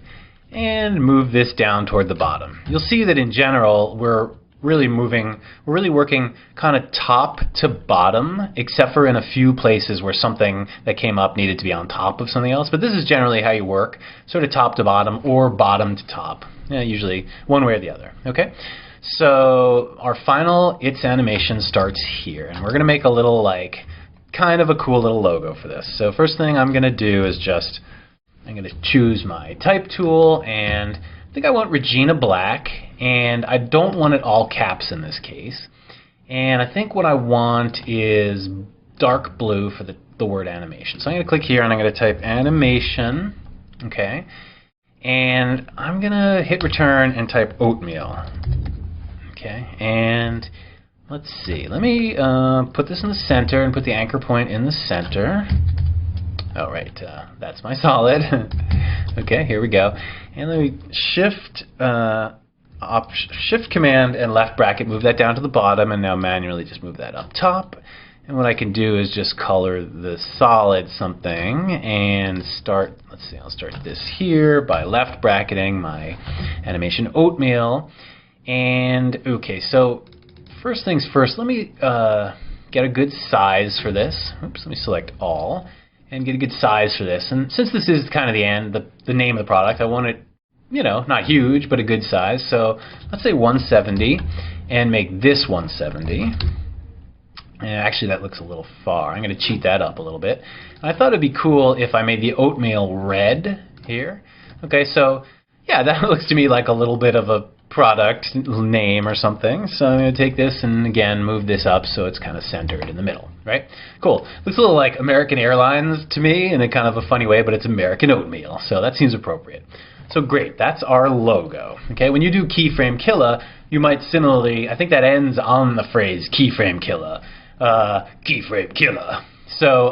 and move this down toward the bottom. You'll see that in general, we're really working kind of top to bottom, except for in a few places where something that came up needed to be on top of something else. But this is generally how you work, sort of top to bottom or bottom to top, usually one way or the other. Okay, so our final It's animation starts here, and we're going to make a little like kind of a cool little logo for this. So first thing I'm going to do is I'm going to choose my type tool, and I think I want Regina Black, and I don't want it all caps in this case. And I think what I want is dark blue for the word animation. So I'm going to click here and I'm going to type animation, okay, and I'm going to hit return and type oatmeal. Okay, and let's see, let me put this in the center and put the anchor point in the center. All right, that's my solid. Okay, here we go. And then we shift command and left bracket, move that down to the bottom, and now manually just move that up top. And what I can do is just color the solid something and start, let's see, I'll start this here by left bracketing my Animation Oatmeal. And okay, so first things first, let me get a good size for this. Oops, let me select all and get a good size for this. And since this is kind of the end, the name of the product, I want it, you know, not huge, but a good size. So let's say 170 and make this 170. And actually that looks a little far. I'm going to cheat that up a little bit. And I thought it'd be cool if I made the oatmeal red here. Okay, so yeah, that looks to me like a little bit of a product name or something. So I'm going to take this and again move this up so it's kind of centered in the middle, right? Cool. Looks a little like American Airlines to me in a kind of a funny way, but it's American Oatmeal, so that seems appropriate. So great, that's our logo. Okay, when you do keyframe killer, you might similarly, I think that ends on the phrase keyframe killer. Keyframe killer. So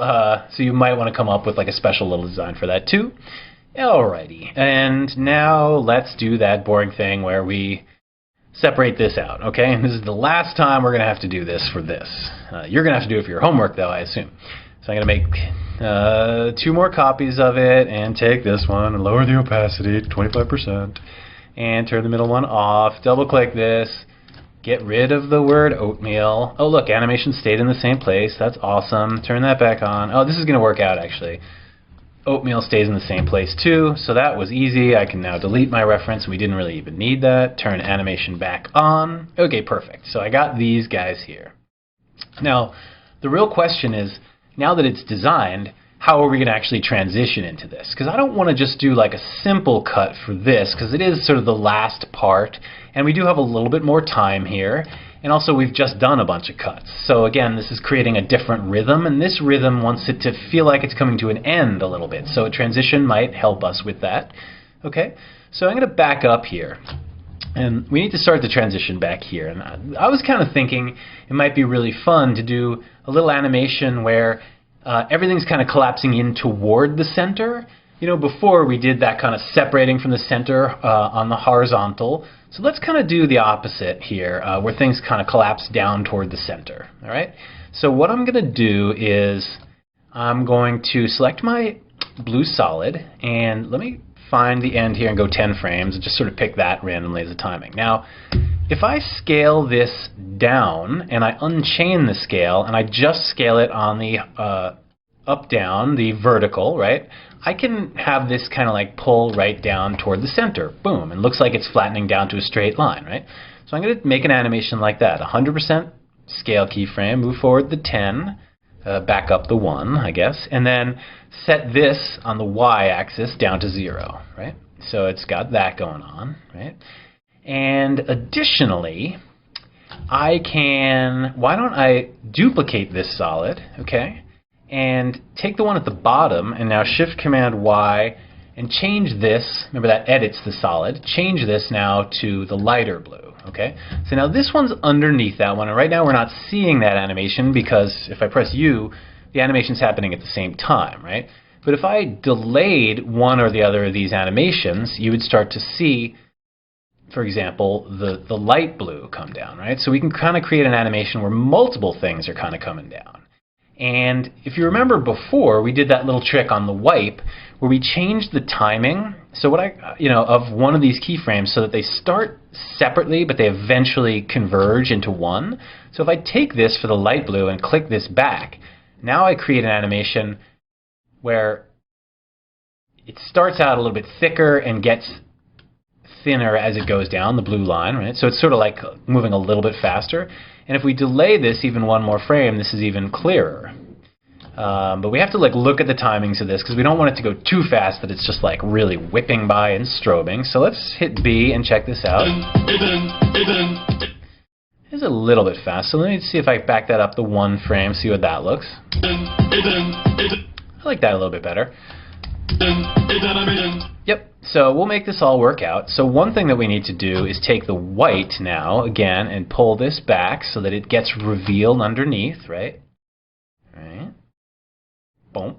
you might want to come up with like a special little design for that too. Alrighty, and now let's do that boring thing where we separate this out, okay? And this is the last time we're going to have to do this for this. You're going to have to do it for your homework, though, I assume. So I'm going to make 2 more copies of it and take this one and lower the opacity to 25% and turn the middle one off. Double-click this. Get rid of the word oatmeal. Oh, look, animation stayed in the same place. That's awesome. Turn that back on. Oh, this is going to work out, actually. Oatmeal stays in the same place too, so that was easy. I can now delete my reference. We didn't really even need that. Turn animation back on. Okay, perfect. So I got these guys here. Now, the real question is, now that it's designed, how are we going to actually transition into this? Because I don't want to just do like a simple cut for this, because it is sort of the last part, and we do have a little bit more time here. And also we've just done a bunch of cuts. So again, this is creating a different rhythm, and this rhythm wants it to feel like it's coming to an end a little bit. So a transition might help us with that. Okay, so I'm going to back up here. And we need to start the transition back here. And I was kind of thinking it might be really fun to do a little animation where everything's kind of collapsing in toward the center. You know, before we did that kind of separating from the center on the horizontal. So let's kind of do the opposite here, where things kind of collapse down toward the center. All right. So what I'm going to do is I'm going to select my blue solid, and let me find the end here and go 10 frames and just sort of pick that randomly as a timing. Now, if I scale this down and I unchain the scale and I just scale it on the up-down, the vertical, right? I can have this kind of like pull right down toward the center. Boom. And looks like it's flattening down to a straight line, right? So I'm going to make an animation like that. 100% scale keyframe, move forward the 10, back up the 1, I guess, and then set this on the y-axis down to 0, right? So it's got that going on, right? And additionally, I can, why don't I duplicate this solid, okay? And take the one at the bottom and now Shift Command Y and change this, remember that edits the solid, change this now to the lighter blue, okay? So now this one's underneath that one, and right now we're not seeing that animation because if I press U, the animation's happening at the same time, right? But if I delayed one or the other of these animations, you would start to see, for example, the light blue come down, right? So we can kind of create an animation where multiple things are kind of coming down. And if you remember before, we did that little trick on the wipe where we changed the timing. So what of one of these keyframes so that they start separately, but they eventually converge into one. So if I take this for the light blue and click this back, now I create an animation where it starts out a little bit thicker and gets thinner as it goes down, the blue line, right? So it's sort of like moving a little bit faster. And if we delay this even one more frame, this is even clearer. But we have to look at the timings of this because we don't want it to go too fast that it's just like really whipping by and strobing. So let's hit B and check this out. It's a little bit fast. So let me see if I back that up to one frame, see what that looks. I like that a little bit better. Yep, so we'll make this all work out. So one thing that we need to do is take the white now, again, and pull this back so that it gets revealed underneath, right? Right. Boom.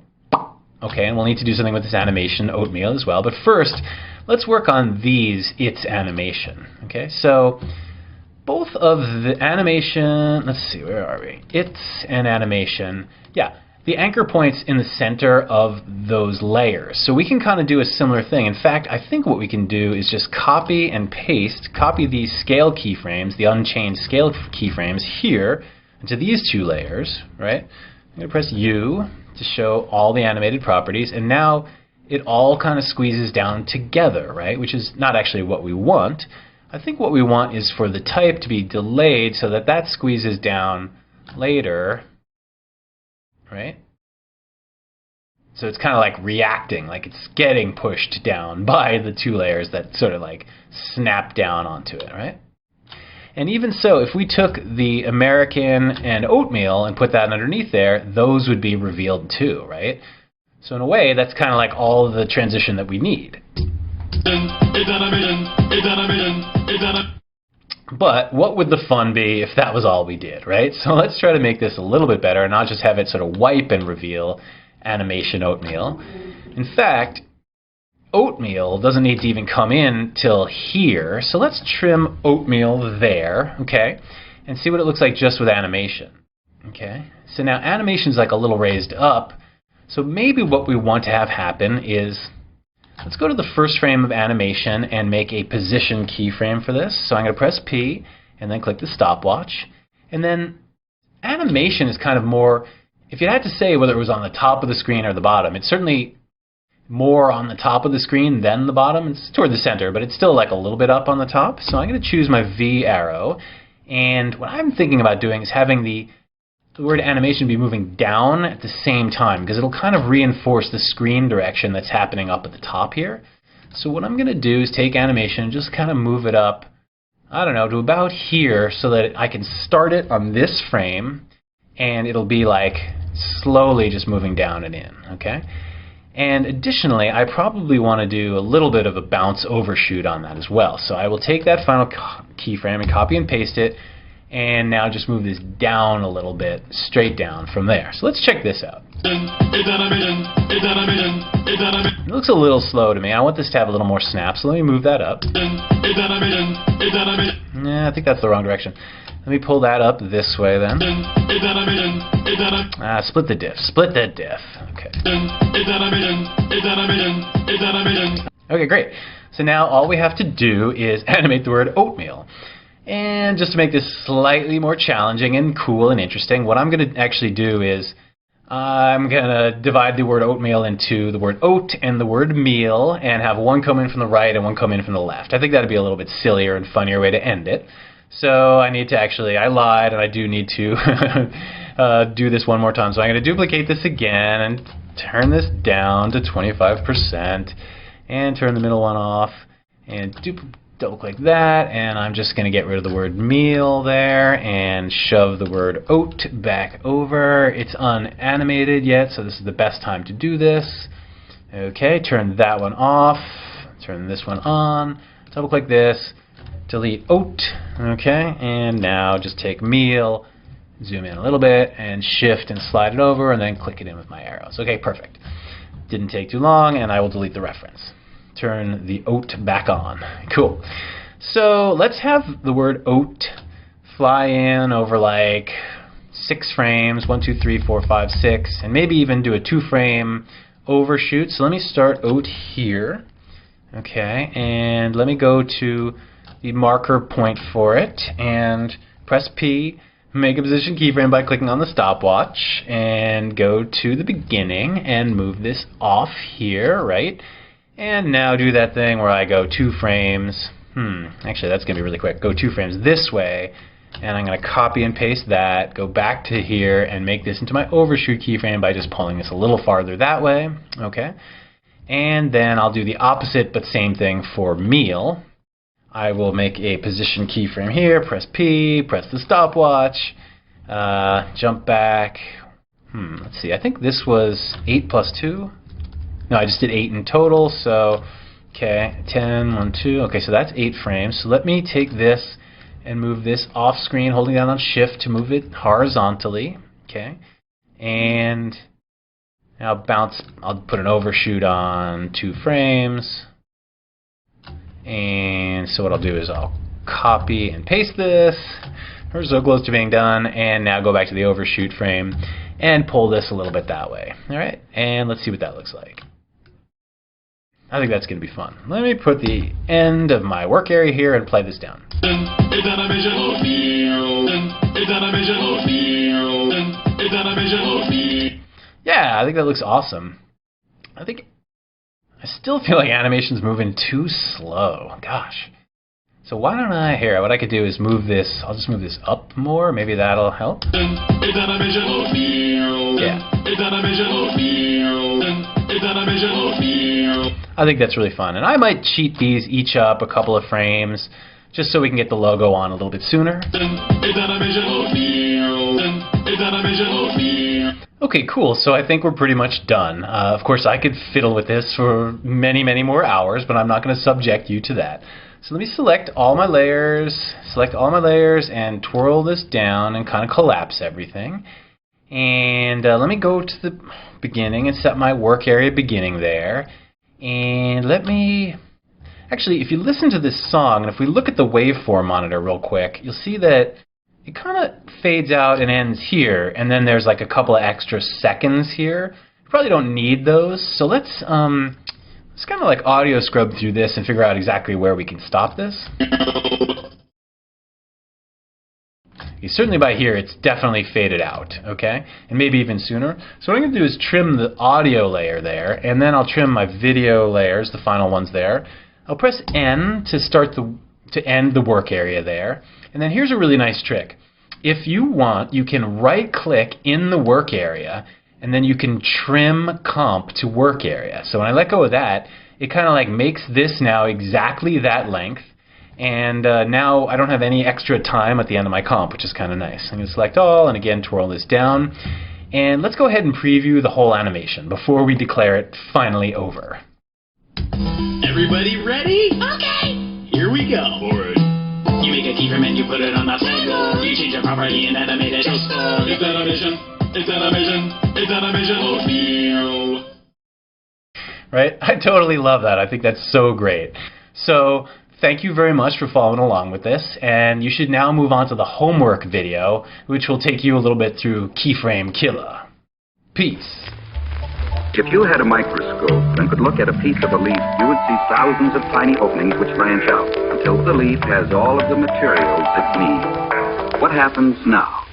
Okay, and we'll need to do something with this animation oatmeal as well. But first, let's work on these its animation. Okay, so both of the animation, let's see, where are we? Its and animation, yeah. The anchor point's in the center of those layers. So we can kind of do a similar thing. In fact, I think what we can do is just copy and paste, copy these scale keyframes, the unchained scale keyframes here into these two layers, right? I'm going to press U to show all the animated properties, and now it all kind of squeezes down together, right? Which is not actually what we want. I think what we want is for the type to be delayed so that that squeezes down later, right? So it's kind of like reacting, like it's getting pushed down by the two layers that sort of like snap down onto it, right? And even so, if we took the American and oatmeal and put that underneath there, those would be revealed too, right? So in a way, that's kind of like all the transition that we need. But what would the fun be if that was all we did, right? So let's try to make this a little bit better and not just have it sort of wipe and reveal animation oatmeal. In fact, oatmeal doesn't need to even come in till here. So let's trim oatmeal there, okay? And see what it looks like just with animation. Okay? So now animation's like a little raised up. So maybe what we want to have happen is, let's go to the first frame of animation and make a position keyframe for this. So I'm going to press P and then click the stopwatch. And then animation is kind of more, if you had to say whether it was on the top of the screen or the bottom, it's certainly more on the top of the screen than the bottom. It's toward the center, but it's still like a little bit up on the top. So I'm going to choose my V arrow. And what I'm thinking about doing is having the word animation be moving down at the same time, because it'll kind of reinforce the screen direction that's happening up at the top here. So what I'm going to do is take animation and just kind of move it up, I don't know, to about here so that I can start it on this frame and it'll be like slowly just moving down and in, okay? And additionally, I probably want to do a little bit of a bounce overshoot on that as well. So I will take that final keyframe and copy and paste it, and now just move this down a little bit, straight down from there. So let's check this out. It looks a little slow to me. I want this to have a little more snap, so let me move that up. Yeah, I think that's the wrong direction. Let me pull that up this way then. Split the diff. Split the diff. Okay. Okay, great. So now all we have to do is animate the word oatmeal. And just to make this slightly more challenging and cool and interesting, what I'm going to actually do is I'm going to divide the word oatmeal into the word oat and the word meal and have one come in from the right and one come in from the left. I think that would be a little bit sillier and funnier way to end it. So I need to actually, I lied, and I do need to do this one more time. So I'm going to duplicate this again and turn this down to 25% and turn the middle one off and double click that, and I'm just going to get rid of the word meal there and shove the word oat back over. It's unanimated yet, so this is the best time to do this. Okay, turn that one off. Turn this one on. Double click this. Delete oat. Okay, and now just take meal, zoom in a little bit, and shift and slide it over, and then click it in with my arrows. Okay, perfect. Didn't take too long, and I will delete the reference. Turn the oat back on. Cool. So let's have the word oat fly in over like 6 frames, 1, 2, 3, 4, 5, 6, and maybe even do a 2-frame overshoot. So let me start oat here. Okay, and let me go to the marker point for it and press P, make a position keyframe by clicking on the stopwatch, and go to the beginning and move this off here, right? And now do that thing where I go 2 frames. Actually, that's going to be really quick. Go 2 frames this way, and I'm going to copy and paste that, go back to here, and make this into my overshoot keyframe by just pulling this a little farther that way. Okay. And then I'll do the opposite, but same thing for meal. I will make a position keyframe here, press P, press the stopwatch, jump back. Let's see, I think this was 8 plus 2. No, I just did 8 in total, so, okay, 10, 1, 2. Okay, so that's 8 frames. So let me take this and move this off screen, holding down on Shift to move it horizontally. Okay, and now I'll put an overshoot on 2 frames. And so what I'll do is I'll copy and paste this. We're so close to being done. And now go back to the overshoot frame and pull this a little bit that way. All right, and let's see what that looks like. I think that's going to be fun. Let me put the end of my work area here and play this down. Yeah, I think that looks awesome. I still feel like animation's moving too slow. Gosh. So why don't what I could do is move this, I'll just move this up more, maybe that'll help. Yeah. I think that's really fun. And I might cheat these each up a couple of frames, just so we can get the logo on a little bit sooner. Okay, cool. So I think we're pretty much done. Of course, I could fiddle with this for many, many more hours, but I'm not going to subject you to that. So let me select all my layers, and twirl this down and kind of collapse everything. And let me go to the beginning and set my work area beginning there. And let me... Actually, if you listen to this song, and if we look at the waveform monitor real quick, you'll see that it kind of fades out and ends here, and then there's like a couple of extra seconds here. You probably don't need those, so let's kind of like audio scrub through this and figure out exactly where we can stop this. Okay, certainly by here it's definitely faded out, okay? And maybe even sooner. So what I'm going to do is trim the audio layer there, and then I'll trim my video layers, the final ones there. I'll press N to end the work area there. And then here's a really nice trick. If you want, you can right-click in the work area, and then you can trim comp to work area. So when I let go of that, it kind of like makes this now exactly that length. And now I don't have any extra time at the end of my comp, which is kind of nice. I'm going to select all, and again, twirl this down. And let's go ahead and preview the whole animation before we declare it finally over. Everybody ready? Okay. Here we go. Alright. You make a keyframe and you put it on the table. You change a property and animate it. It's animation. It's animation. It's animation. Right? I totally love that. I think that's so great. So thank you very much for following along with this, and you should now move on to the homework video, which will take you a little bit through Keyframe Killer. Peace. If you had a microscope and could look at a piece of a leaf, you would see thousands of tiny openings which branch out until the leaf has all of the materials it needs. What happens now?